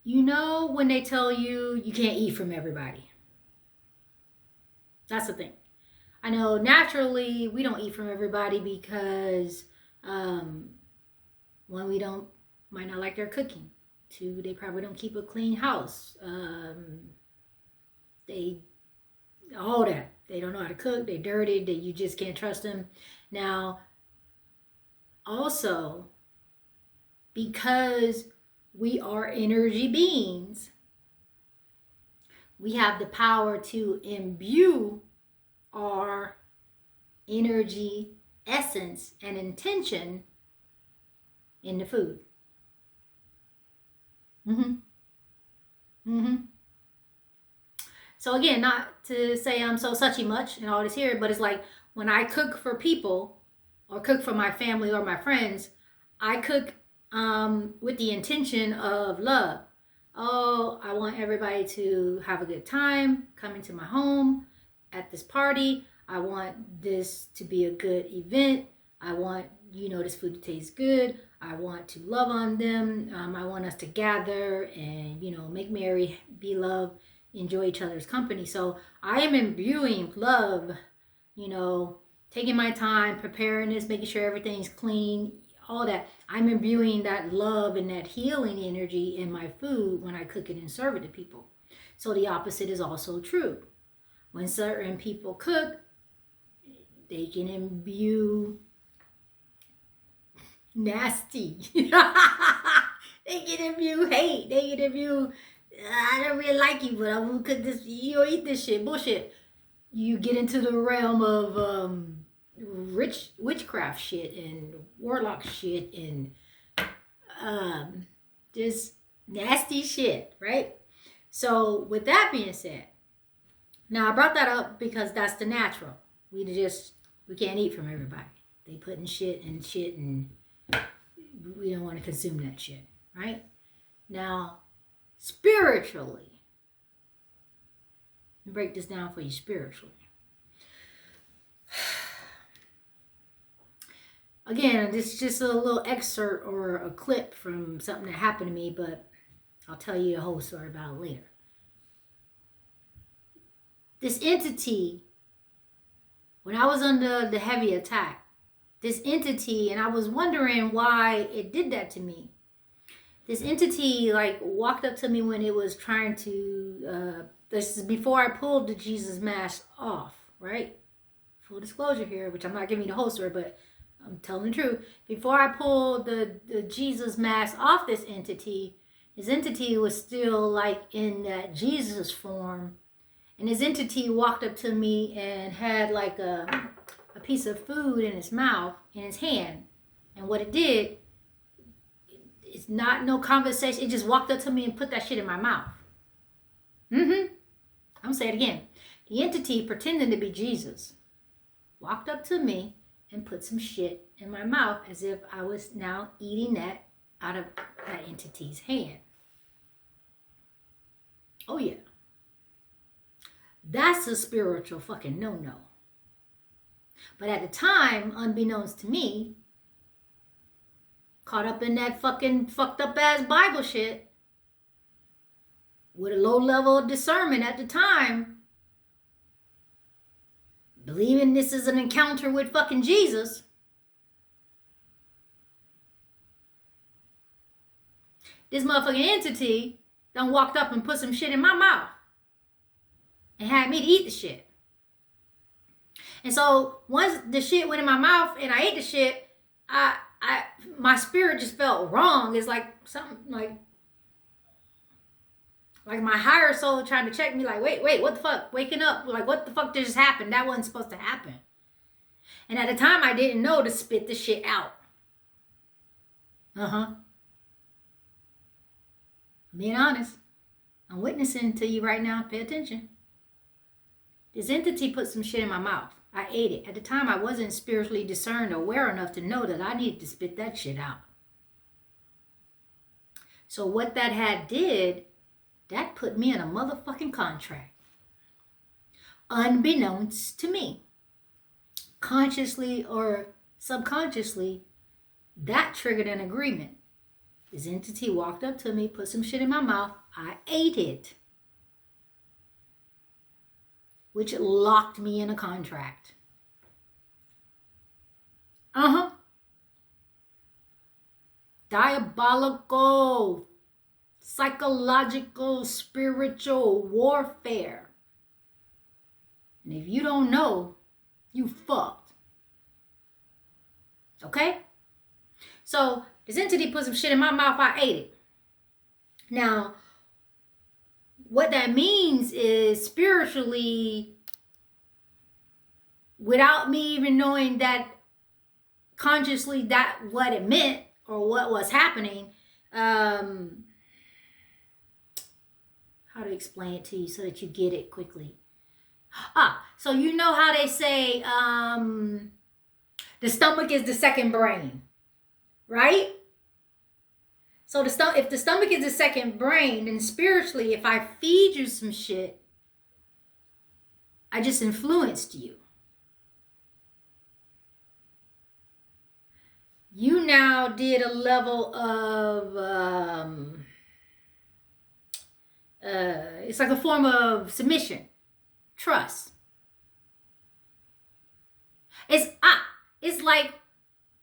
S1: when they tell you can't eat from everybody. That's the thing. I know naturally we don't eat from everybody because one, we might not like their cooking. Two, they probably don't keep a clean house. They don't know how to cook. They're dirty. You just can't trust them. Now, also, because we are energy beings, we have the power to imbue our energy, essence, and intention in the food. Mm-hmm. Mm-hmm. So again, not to say I'm so suchy much and all this here, but it's like when I cook for people or cook for my family or my friends, I cook with the intention of love. Oh, I want everybody to have a good time coming to my home at this party. I want this to be a good event. I want, this food to taste good. I want to love on them. I want us to gather and, make merry, be loved, enjoy each other's company. So I am imbuing love, taking my time, preparing this, making sure everything's clean, all that. I'm imbuing that love and that healing energy in my food when I cook it and serve it to people. So the opposite is also true. When certain people cook, they can imbue nasty. They can imbue hate. They can imbue, I don't really like you, but I'm gonna cook this. You don't eat this shit. Bullshit. You get into the realm of witchcraft shit and warlock shit and just nasty shit, right? So with that being said, now I brought that up because that's the natural. We can't eat from everybody. They putting shit and we don't want to consume that shit, right? Now, spiritually, let me break this down for you spiritually. Again, this is just a little excerpt or a clip from something that happened to me, but I'll tell you a whole story about it later. This entity, when I was under the heavy attack, this entity, and I was wondering why it did that to me. This entity walked up to me when it was trying to, this is before I pulled the Jesus mask off, right? Full disclosure here, which I'm not giving you the whole story, but I'm telling the truth. Before I pulled the Jesus mask off this entity was still in that Jesus form. And this entity walked up to me and had a piece of food in his mouth, in his hand. And what it did, it's not no conversation. It just walked up to me and put that shit in my mouth. I'm gonna say it again. The entity pretending to be Jesus walked up to me and put some shit in my mouth as if I was now eating that out of that entity's hand. Oh yeah. That's a spiritual fucking no-no. But at the time, unbeknownst to me, caught up in that fucking fucked up ass Bible shit, with a low level of discernment at the time, believing this is an encounter with fucking Jesus, this motherfucking entity done walked up and put some shit in my mouth and had me to eat the shit. And so once the shit went in my mouth and I ate the shit, my spirit just felt wrong. It's like something like my higher soul trying to check me, wait, what the fuck? Waking up, what the fuck just happened? That wasn't supposed to happen. And at the time, I didn't know to spit the shit out. Being honest, I'm witnessing to you right now. Pay attention. This entity put some shit in my mouth. I ate it. At the time, I wasn't spiritually discerned or aware enough to know that I needed to spit that shit out. So what that had did, that put me in a motherfucking contract. Unbeknownst to me. Consciously or subconsciously, that triggered an agreement. This entity walked up to me, put some shit in my mouth. I ate it. Which locked me in a contract. Diabolical, psychological, spiritual warfare. And if you don't know, you fucked. Okay? So this entity put some shit in my mouth, I ate it. Now, what that means is spiritually, without me even knowing that consciously that what it meant or what was happening, how to explain it to you so that you get it quickly. So you know how they say the stomach is the second brain, right? So if the stomach is the second brain, then spiritually, if I feed you some shit, I just influenced you. You now did a level of, it's like a form of submission, trust. It's like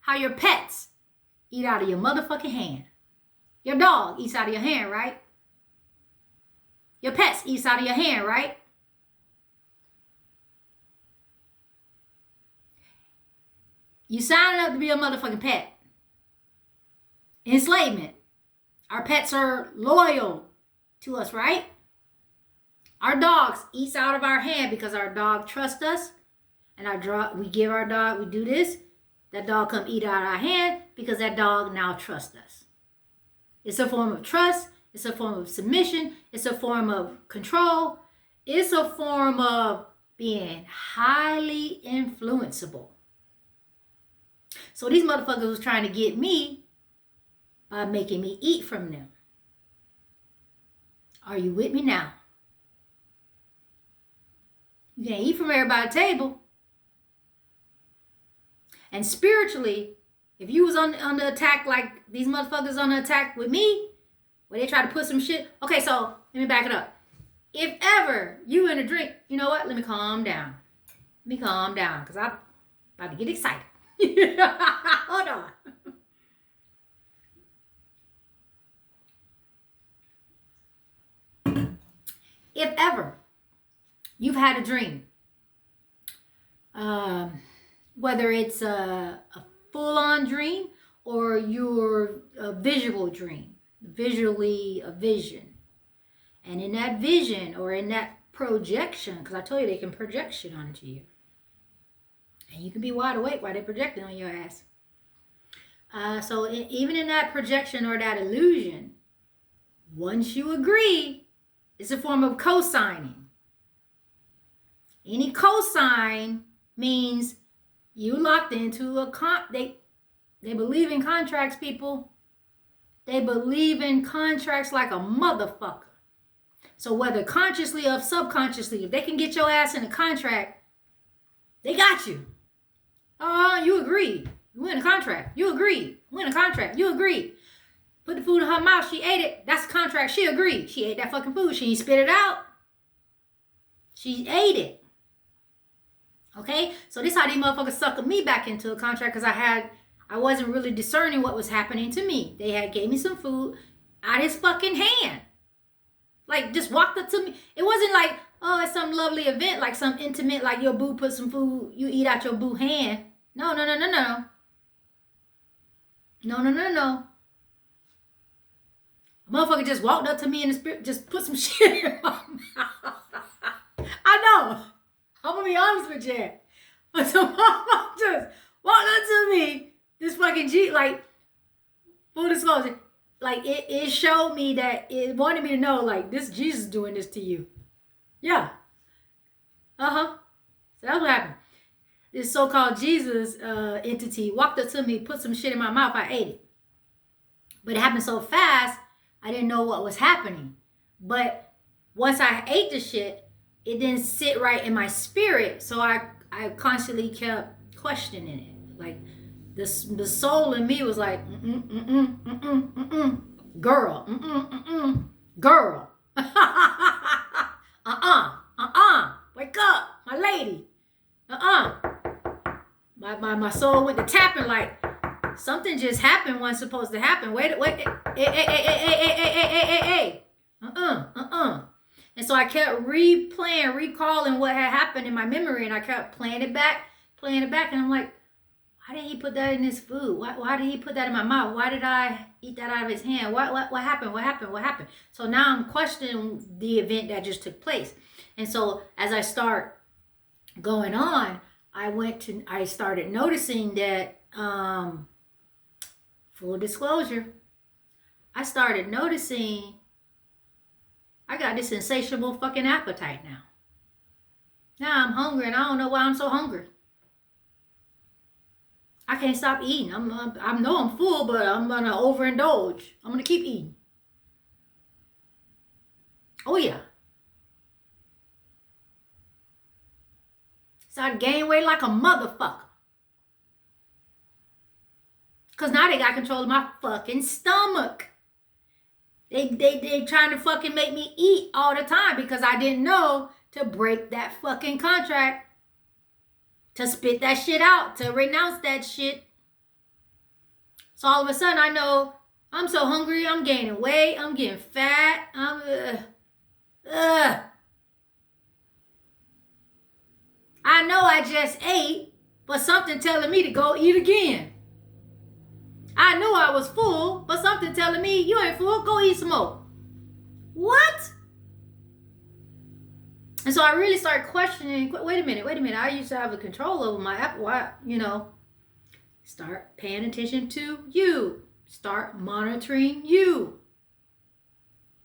S1: how your pets eat out of your motherfucking hand. Your dog eats out of your hand, right? Your pets eats out of your hand, right? You signing up to be a motherfucking pet. Enslavement. Our pets are loyal to us, right? Our dogs eats out of our hand because our dog trusts us. And we give our dog, we do this. That dog come eat out of our hand because that dog now trusts us. It's a form of trust. It's a form of submission. It's a form of control. It's a form of being highly influenceable. So these motherfuckers was trying to get me by making me eat from them. Are you with me now? You can't eat from everybody's table. And spiritually, if you was on the attack like these motherfuckers on the attack with me, where they try to put some shit. Okay, so let me back it up. If ever you in a drink, you know what? Let me calm down. Because I'm about to get excited. Hold on. If ever you've had a dream, whether it's a full-on dream or your visual dream, visually a vision, and in that vision or in that projection, because I told you they can project shit onto you, and you can be wide awake while they're projecting on your ass. So even in that projection or that illusion, once you agree, it's a form of co-signing. Any co-sign means you locked into a they believe in contracts, people. They believe in contracts like a motherfucker. So whether consciously or subconsciously, if they can get your ass in a contract, they got you. You agreed. You in a contract. You agreed. You in a contract. You agreed. Put the food in her mouth. She ate it. That's a contract. She agreed. She ate that fucking food. She ain't spit it out. She ate it. Okay? So this how these motherfuckers suckered me back into a contract because I wasn't really discerning what was happening to me. They had gave me some food out his fucking hand. Like, just walked up to me. It wasn't like, oh, it's some lovely event, like some intimate, like your boo put some food, you eat out your boo hand. No. A motherfucker just walked up to me in the spirit, just put some shit in my mouth. I know. I'm gonna be honest with you. But some motherfucker just walked up to me, this fucking G, like, full disclosure, like, it showed me that it wanted me to know, like, this Jesus doing this to you. Yeah. So that's what happened. This so-called Jesus entity walked up to me, put some shit in my mouth, I ate it. But it happened so fast, I didn't know what was happening. But once I ate the shit, it didn't sit right in my spirit. So I constantly kept questioning it. Like, the soul in me was like, girl, girl, wake up, my lady, my soul went to tapping like something just happened. Wasn't supposed to happen. Wait, hey, And so I kept recalling what had happened in my memory, and I kept playing it back, and I'm like, why did he put that in his food? Why did he put that in my mouth? Why did I eat that out of his hand? What happened? What happened? What happened? So now I'm questioning the event that just took place. And so as I start going on, I started noticing that, full disclosure, I started noticing I got this insatiable fucking appetite now. Now I'm hungry and I don't know why I'm so hungry. I can't stop eating. I know I'm full, but I'm gonna overindulge. I'm gonna keep eating. Oh yeah. So I gain weight like a motherfucker. Cause now they got control of my fucking stomach. They trying to fucking make me eat all the time because I didn't know to break that fucking contract, to spit that shit out, to renounce that shit. So all of a sudden I know I'm so hungry, I'm gaining weight, I'm getting fat, I know I just ate, but something telling me to go eat again. I knew I was full, but something telling me you ain't full, go eat some more. What? And so I really started questioning, wait a minute. I used to have a control over my app. Why, start paying attention to you. Start monitoring you.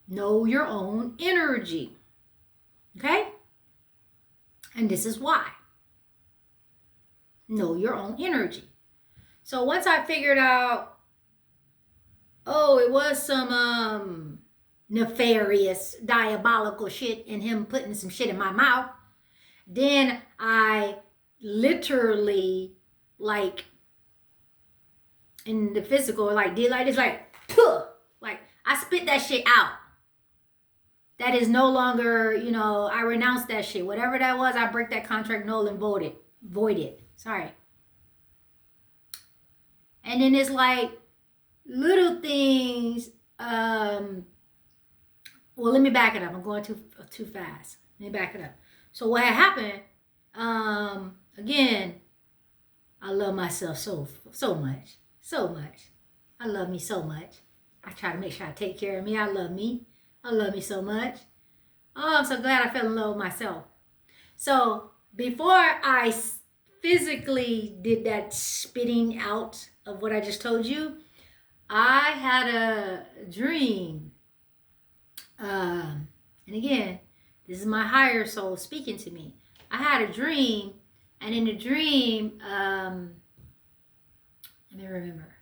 S1: Know your own energy. Okay? And this is why. Know your own energy. So once I figured out, it was some nefarious, diabolical shit and him putting some shit in my mouth, then I literally, like, in the physical, like, did like this, like, I spit that shit out. That is no longer, I renounced that shit. Whatever that was, I break that contract null and void it. Sorry. And then it's like little things. Well, let me back it up. I'm going too fast. Let me back it up. So what had happened? Again, I love myself so much. I love me so much. I try to make sure I take care of me. I love me. I love me so much. Oh, I'm so glad I fell in love with myself. So before I physically did that spitting out of what I just told you, I had a dream. And again, this is my higher soul speaking to me. I had a dream, and in the dream, let me remember.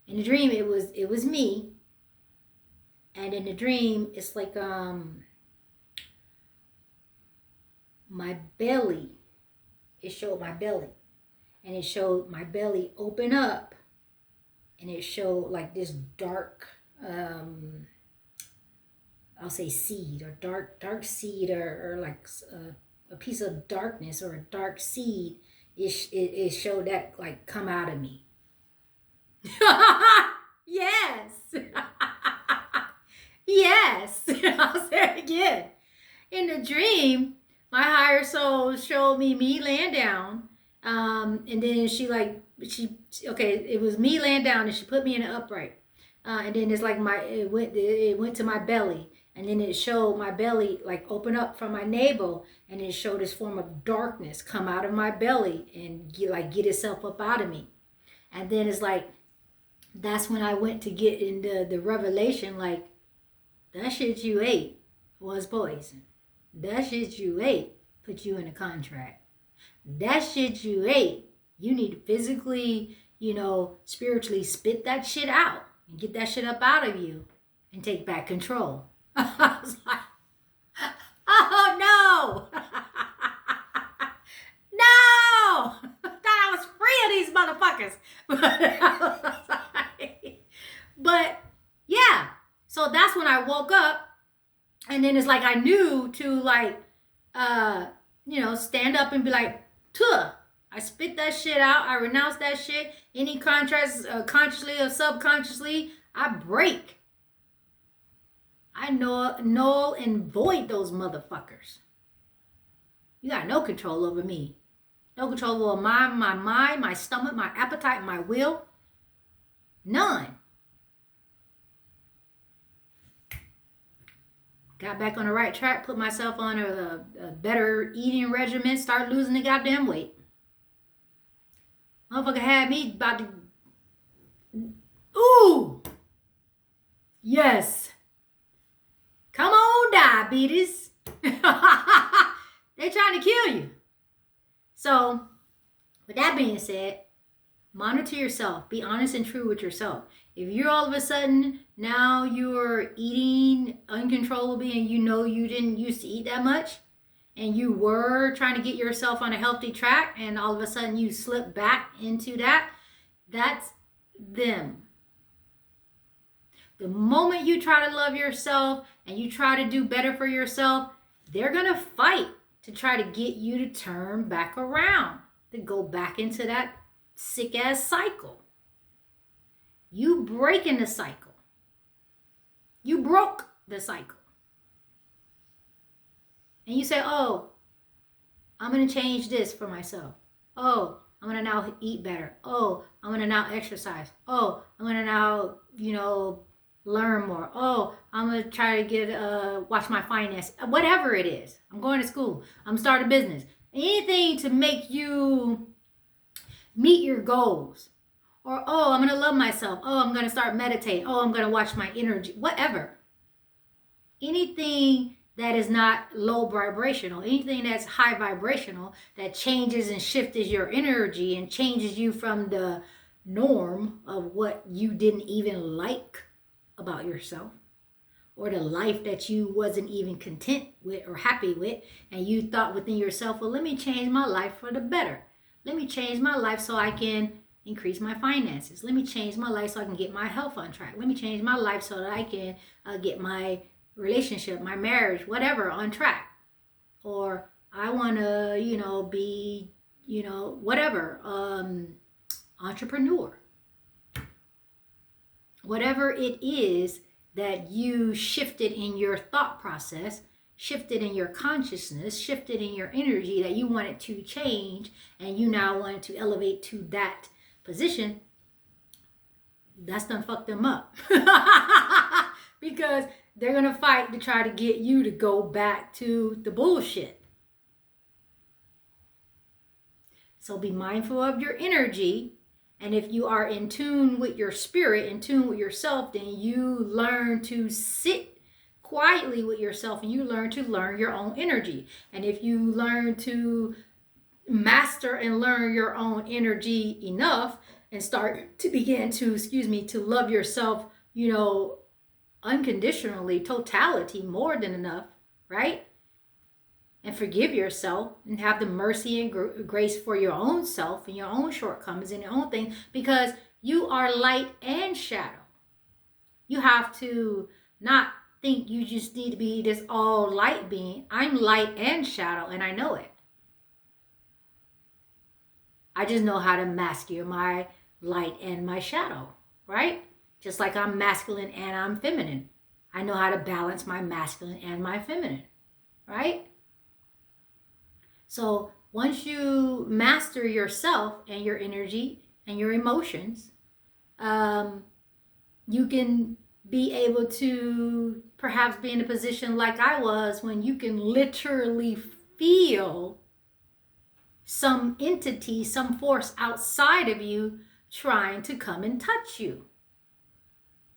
S1: In the dream, it was me. And in the dream, it's like my belly. It showed my belly. And it showed my belly open up. And it showed like this dark, I'll say seed, or dark seed, or like a piece of darkness, or a dark seed. It showed that like come out of me. Yes. Yes. I'll say it again. In the dream, my higher soul showed me laying down. And then it was me laying down, and she put me in an upright. And then it's like it went to my belly. And then it showed my belly like open up from my navel, and it showed this form of darkness come out of my belly and get itself up out of me. And then it's like, that's when I went to get into the revelation, like, that shit you ate was poison. That shit you ate put you in a contract. That shit you ate, you need to physically, spiritually spit that shit out and get that shit up out of you and take back control. I was like, oh no! No! Thought I was free of these motherfuckers. But yeah, so that's when I woke up, and then it's like I knew to stand up and be like, tuh. I spit that shit out. I renounce that shit. Any contracts, consciously or subconsciously, I break. I null and void those motherfuckers. You got no control over me. No control over my mind, my stomach, my appetite, my will. None. Got back on the right track, put myself on a better eating regimen, start losing the goddamn weight. Motherfucker had me about to... Ooh! Yes. Come on, diabetes. They trying to kill you. So, with that being said, monitor yourself. Be honest and true with yourself. If you're all of a sudden, now you're eating uncontrollably and you know you didn't used to eat that much, and you were trying to get yourself on a healthy track, and all of a sudden you slip back into that, that's them. The moment you try to love yourself and you try to do better for yourself, they're going to fight to try to get you to turn back around, to go back into that sick ass cycle. You breaking the cycle. You broke the cycle. And you say, oh, I'm going to change this for myself. Oh, I'm going to now eat better. Oh, I'm going to now exercise. Oh, I'm going to now, learn more. Oh, I'm going to try to watch my finance. Whatever it is. I'm going to school. I'm starting a business. Anything to make you meet your goals. Or, oh, I'm going to love myself. Oh, I'm going to start meditating. Oh, I'm going to watch my energy. Whatever. Anything that is not low vibrational, anything that's high vibrational, that changes and shifts your energy and changes you from the norm of what you didn't even like about yourself, or the life that you wasn't even content with or happy with, and you thought within yourself, well, let me change my life for the better. Let me change my life so I can increase my finances. Let me change my life so I can get my health on track. Let me change my life so that I can get my relationship, my marriage, whatever, on track. Or I want to, be, whatever, entrepreneur. Whatever it is that you shifted in your thought process, shifted in your consciousness, shifted in your energy that you wanted to change, and you now wanted to elevate to that position, that's done fucked them up. Because they're going to fight to try to get you to go back to the bullshit. So be mindful of your energy. And if you are in tune with your spirit, in tune with yourself, then you learn to sit quietly with yourself and you learn to learn your own energy. And if you learn to master and learn your own energy enough and start to begin to, to love yourself, unconditionally, totality, more than enough, right? And forgive yourself and have the mercy and grace for your own self and your own shortcomings and your own things, because you are light and shadow. You have to not think you just need to be this all light being. I'm light and shadow, and I know it. I just know how to master my light and my shadow, right? Just like I'm masculine and I'm feminine. I know how to balance my masculine and my feminine, right? So once you master yourself and your energy and your emotions, you can be able to perhaps be in a position like I was, when you can literally feel some entity, some force outside of you trying to come and touch you.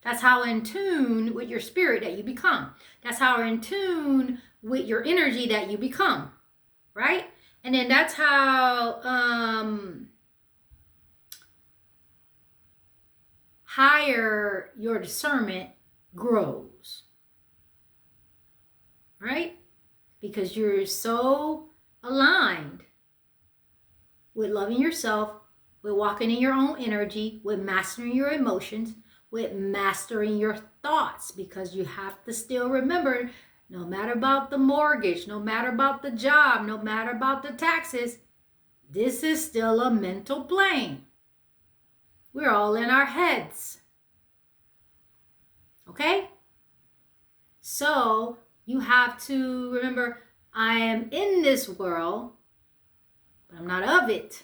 S1: That's how in tune with your spirit that you become. That's how in tune with your energy that you become. Right? And then that's how higher your discernment grows. Right? Because you're so aligned with loving yourself, with walking in your own energy, with mastering your emotions, with mastering your thoughts, because you have to still remember, no matter about the mortgage, no matter about the job, no matter about the taxes, this is still a mental plane. We're all in our heads. Okay? So you have to remember, I am in this world but I'm not of it.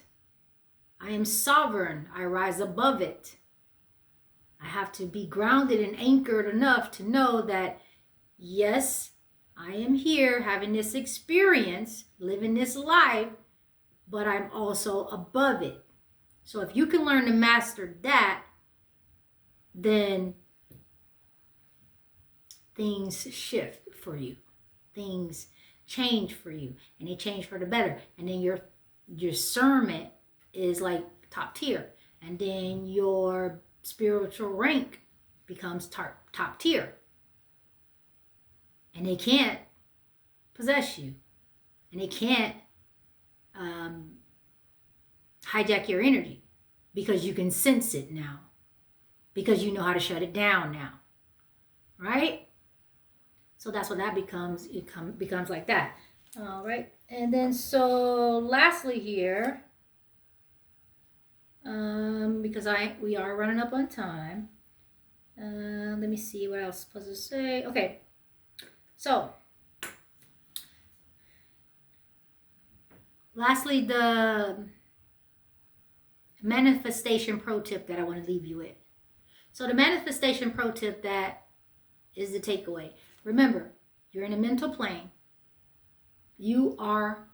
S1: I am sovereign. I rise above it. I have to be grounded and anchored enough to know that, yes, I am here having this experience, living this life, but I'm also above it. So if you can learn to master that, then things shift for you. Things change for you, and they change for the better. And then your discernment is like top tier, and then your spiritual rank becomes top tier, and they can't possess you, and they can't hijack your energy, because you can sense it now, because you know how to shut it down now, right? So that's what that becomes. It becomes like that. All right. And then so lastly here, because we are running up on time. Let me see what I was supposed to say. Okay. So lastly, the manifestation pro tip that I want to leave you with. So the manifestation pro tip that is the takeaway. Remember, you're in a mental plane. You are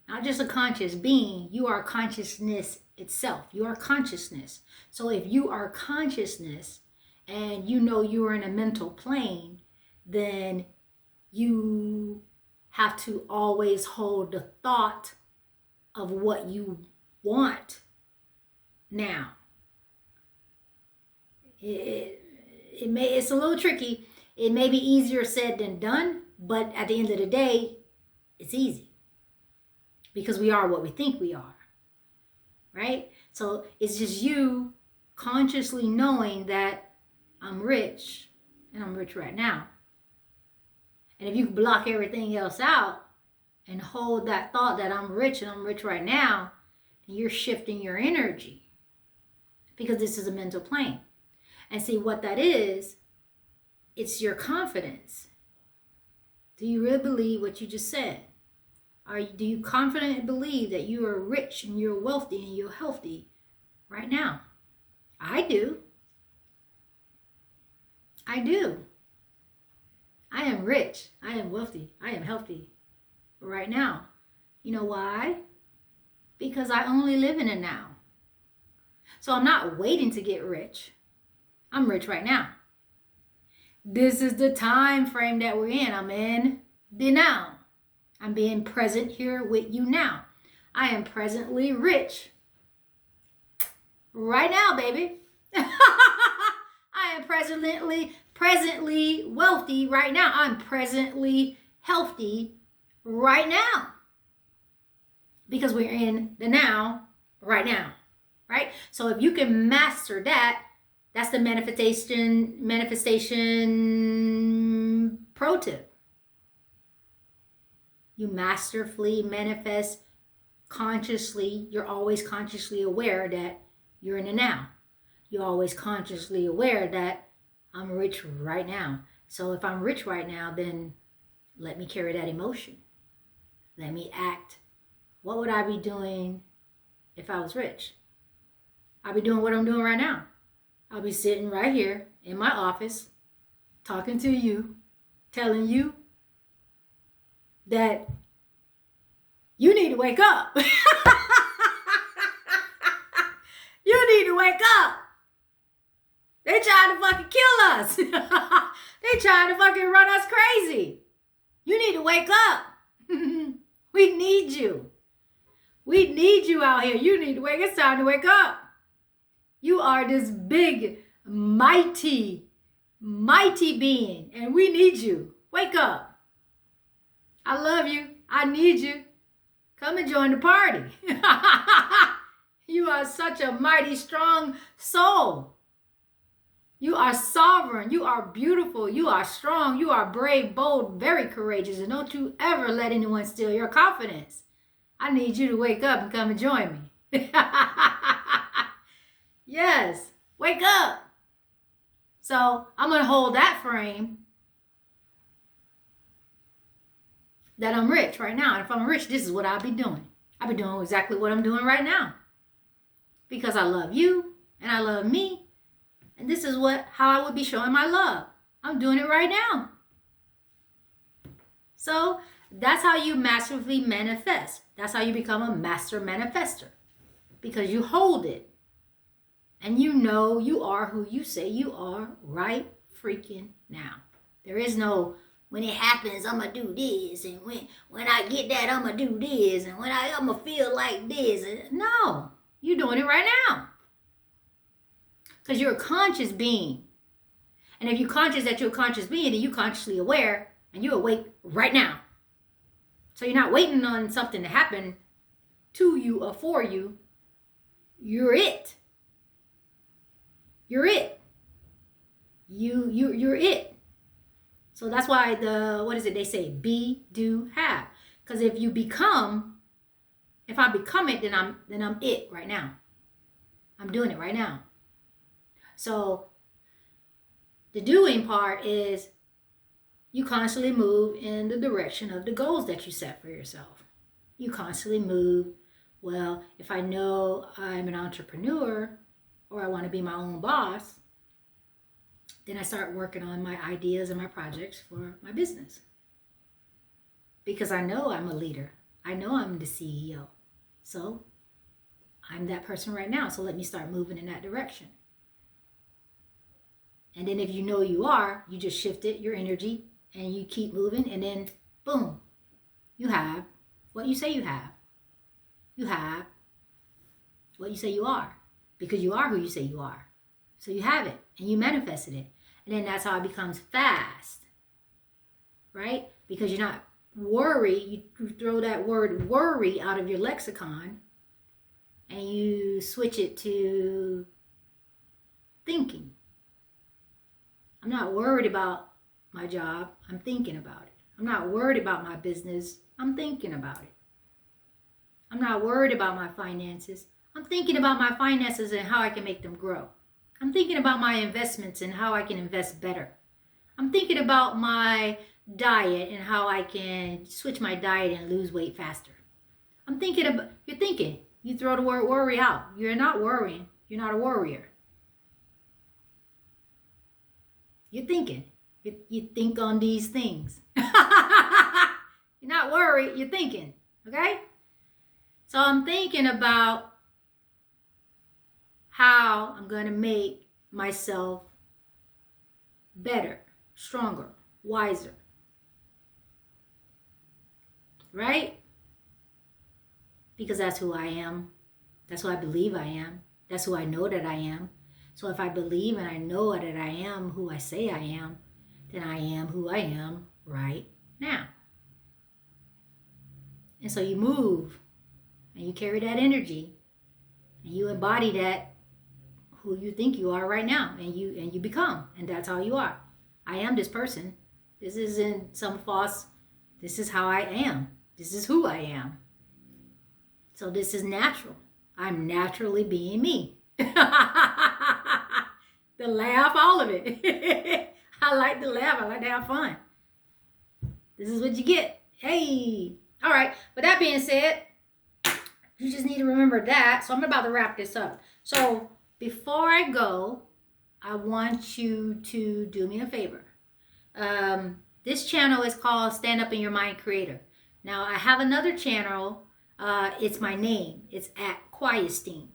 S1: not just a conscious being, you are consciousness itself. You are consciousness. So if you are consciousness and you know you're in a mental plane, then you have to always hold the thought of what you want now. It's a little tricky. It may be easier said than done, but at the end of the day, it's easy, because we are what we think we are, right? So it's just you consciously knowing that I'm rich, and I'm rich right now. And if you block everything else out and hold that thought that I'm rich and I'm rich right now, you're shifting your energy, because this is a mental plane. And see what that is, it's your confidence. Do you really believe what you just said? Do you confidently believe that you are rich and you're wealthy and you're healthy right now? I do. I do. I am rich. I am wealthy. I am healthy right now. You know why? Because I only live in a now. So I'm not waiting to get rich. I'm rich right now. This is the time frame that we're in. I'm in the now. I'm being present here with you now. I am presently rich right now, baby. I am presently wealthy right now. I'm presently healthy right now, because we're in the now right now, right? So if you can master that, that's the manifestation pro tip. You masterfully manifest consciously. You're always consciously aware that you're in the now. You're always consciously aware that I'm rich right now. So if I'm rich right now, then let me carry that emotion. Let me act. What would I be doing if I was rich? I'd be doing what I'm doing right now. I'll be sitting right here in my office, talking to you, telling you that you need to wake up. You need to wake up. They trying to fucking kill us. They trying to fucking run us crazy. You need to wake up. We need you. We need you out here. You need to wake. It's time to wake up. You are this big, mighty being, and we need you. Wake up. I love you. I need you. Come and join the party. You are such a mighty, strong soul. You are sovereign. You are beautiful. You are strong. You are brave, bold, very courageous. And don't you ever let anyone steal your confidence. I need you to wake up and come and join me. Yes, wake up. So I'm going to hold that frame that I'm rich right now. And if I'm rich, this is what I'll be doing. I've been doing exactly what I'm doing right now because I love you and I love me. And this is how I would be showing my love. I'm doing it right now. So that's how you massively manifest. That's how you become a master manifester, because you hold it and you know you are who you say you are right freaking now. There is no when it happens I'm gonna do this, and when I get that I'm gonna do this, and when I'm gonna feel like this. No, you're doing it right now because you're a conscious being. And if you're conscious that you're a conscious being, then you're consciously aware and you're awake right now. So you're not waiting on something to happen to you or for you. You're it. You're it. You're it. So that's why what is it they say? Be, do, have. Because if I become it, then I'm it right now. I'm doing it right now. So the doing part is you constantly move in the direction of the goals that you set for yourself. You constantly move. Well, if I know I'm an entrepreneur or I want to be my own boss, then I start working on my ideas and my projects for my business. Because I know I'm a leader. I know I'm the CEO. So I'm that person right now. So let me start moving in that direction. And then if you know you are, you just shift it, your energy, and you keep moving, and then boom, you have what you say you have. You have what you say you are, because you are who you say you are. So you have it, and you manifested it. And then that's how it becomes fast, right? Because you're not worry. You throw that word worry out of your lexicon, and you switch it to thinking. I'm not worried about my job. I'm thinking about it. I'm not worried about my business. I'm thinking about it. I'm not worried about my finances. I'm thinking about my finances and how I can make them grow. I'm thinking about my investments and how I can invest better. I'm thinking about my diet and how I can switch my diet and lose weight faster. You're thinking. You throw the word worry out. You're not worrying. You're not a worrier. You're thinking. You think on these things. You're not worried. You're thinking. Okay? So I'm thinking about how I'm going to make myself better, stronger, wiser. Right? Because that's who I am. That's who I believe I am. That's who I know that I am. So if I believe and I know that I am who I say I am, then I am who I am right now. And so you move and you carry that energy and you embody that who you think you are right now, and you become, and that's how you are. I am this person. This isn't some false, this is how I am. This is who I am. So this is natural. I'm naturally being me. The laugh, all of it. I like to laugh. I like to have fun. This is what you get. Hey. All right. With that being said, you just need to remember that. So I'm about to wrap this up. So before I go, I want you to do me a favor. This channel is called Stand Up in Your Mind Creator. Now, I have another channel. It's my name. It's at Quietstein.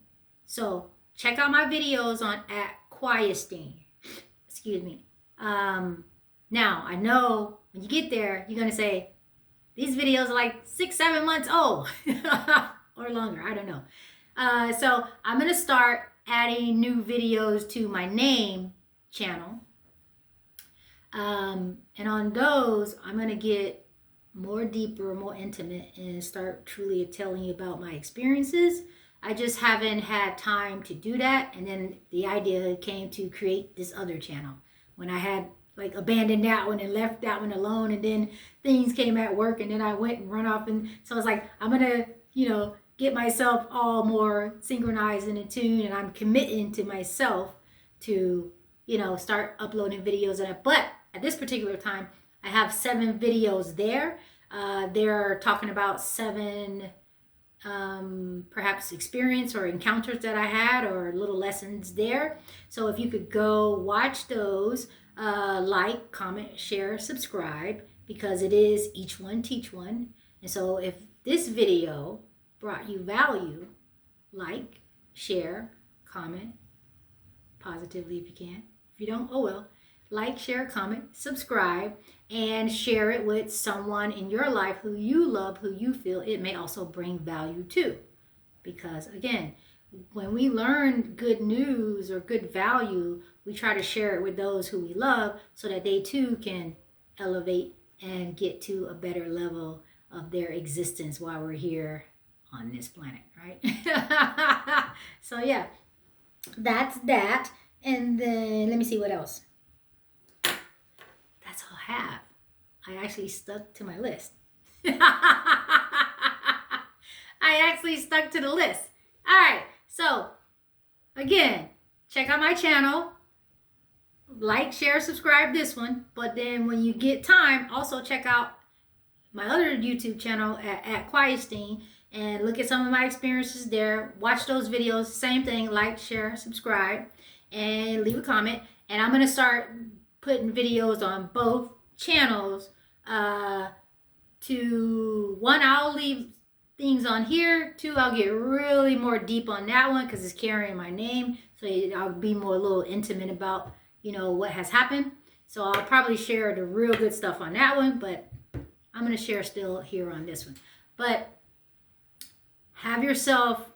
S1: So check out my videos on at Quietstein. Excuse me. Now, I know when you get there, you're going to say, these videos are like 6-7 months old or longer. I don't know. So I'm going to start adding new videos to my name channel. And on those, I'm going to get more deeper, more intimate, and start truly telling you about my experiences. I just haven't had time to do that. And then the idea came to create this other channel when I had like abandoned that one and left that one alone. And then things came at work and then I went and run off. And so I was like, I'm going to, get myself all more synchronized and in tune. And I'm committing to myself to, start uploading videos. But at this particular time, I have 7 videos there. They're talking about 7 perhaps experience or encounters that I had or little lessons there. So if you could go watch those, like, comment, share, subscribe, because it is each one teach one. And so if this video brought you value, like, share, comment positively if you can. If you don't, oh well. Like, share, comment, subscribe, and share it with someone in your life who you love, who you feel it may also bring value to. Because again, when we learn good news or good value, we try to share it with those who we love so that they too can elevate and get to a better level of their existence while we're here on this planet, right? So yeah, that's that. And then let me see what else. That's all I have. I actually stuck to my list. I actually stuck to the list. All right. So again, check out my channel. Like, share, subscribe this one. But then when you get time, also check out my other YouTube channel at Quietstein and look at some of my experiences there. Watch those videos. Same thing. Like, share, subscribe, and leave a comment. And I'm going to start putting videos on both channels. One, I'll leave things on here. Two, I'll get really more deep on that one because it's carrying my name. So I'll be more a little intimate about, what has happened. So I'll probably share the real good stuff on that one, but I'm going to share still here on this one. But have yourself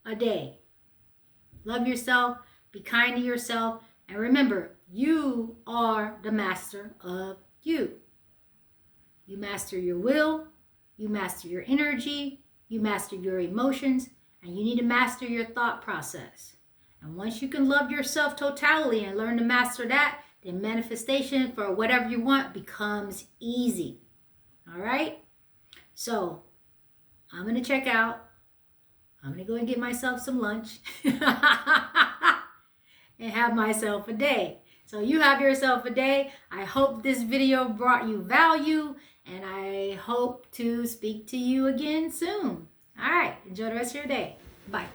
S1: a day. Love yourself. Be kind to yourself. And remember, you are the master of you. You master your will. You master your energy. You master your emotions. And you need to master your thought process. And once you can love yourself totally and learn to master that, then manifestation for whatever you want becomes easy. All right? So I'm going to check out. I'm going to go and get myself some lunch and have myself a day. So you have yourself a day. I hope this video brought you value, and I hope to speak to you again soon. All right. Enjoy the rest of your day. Bye.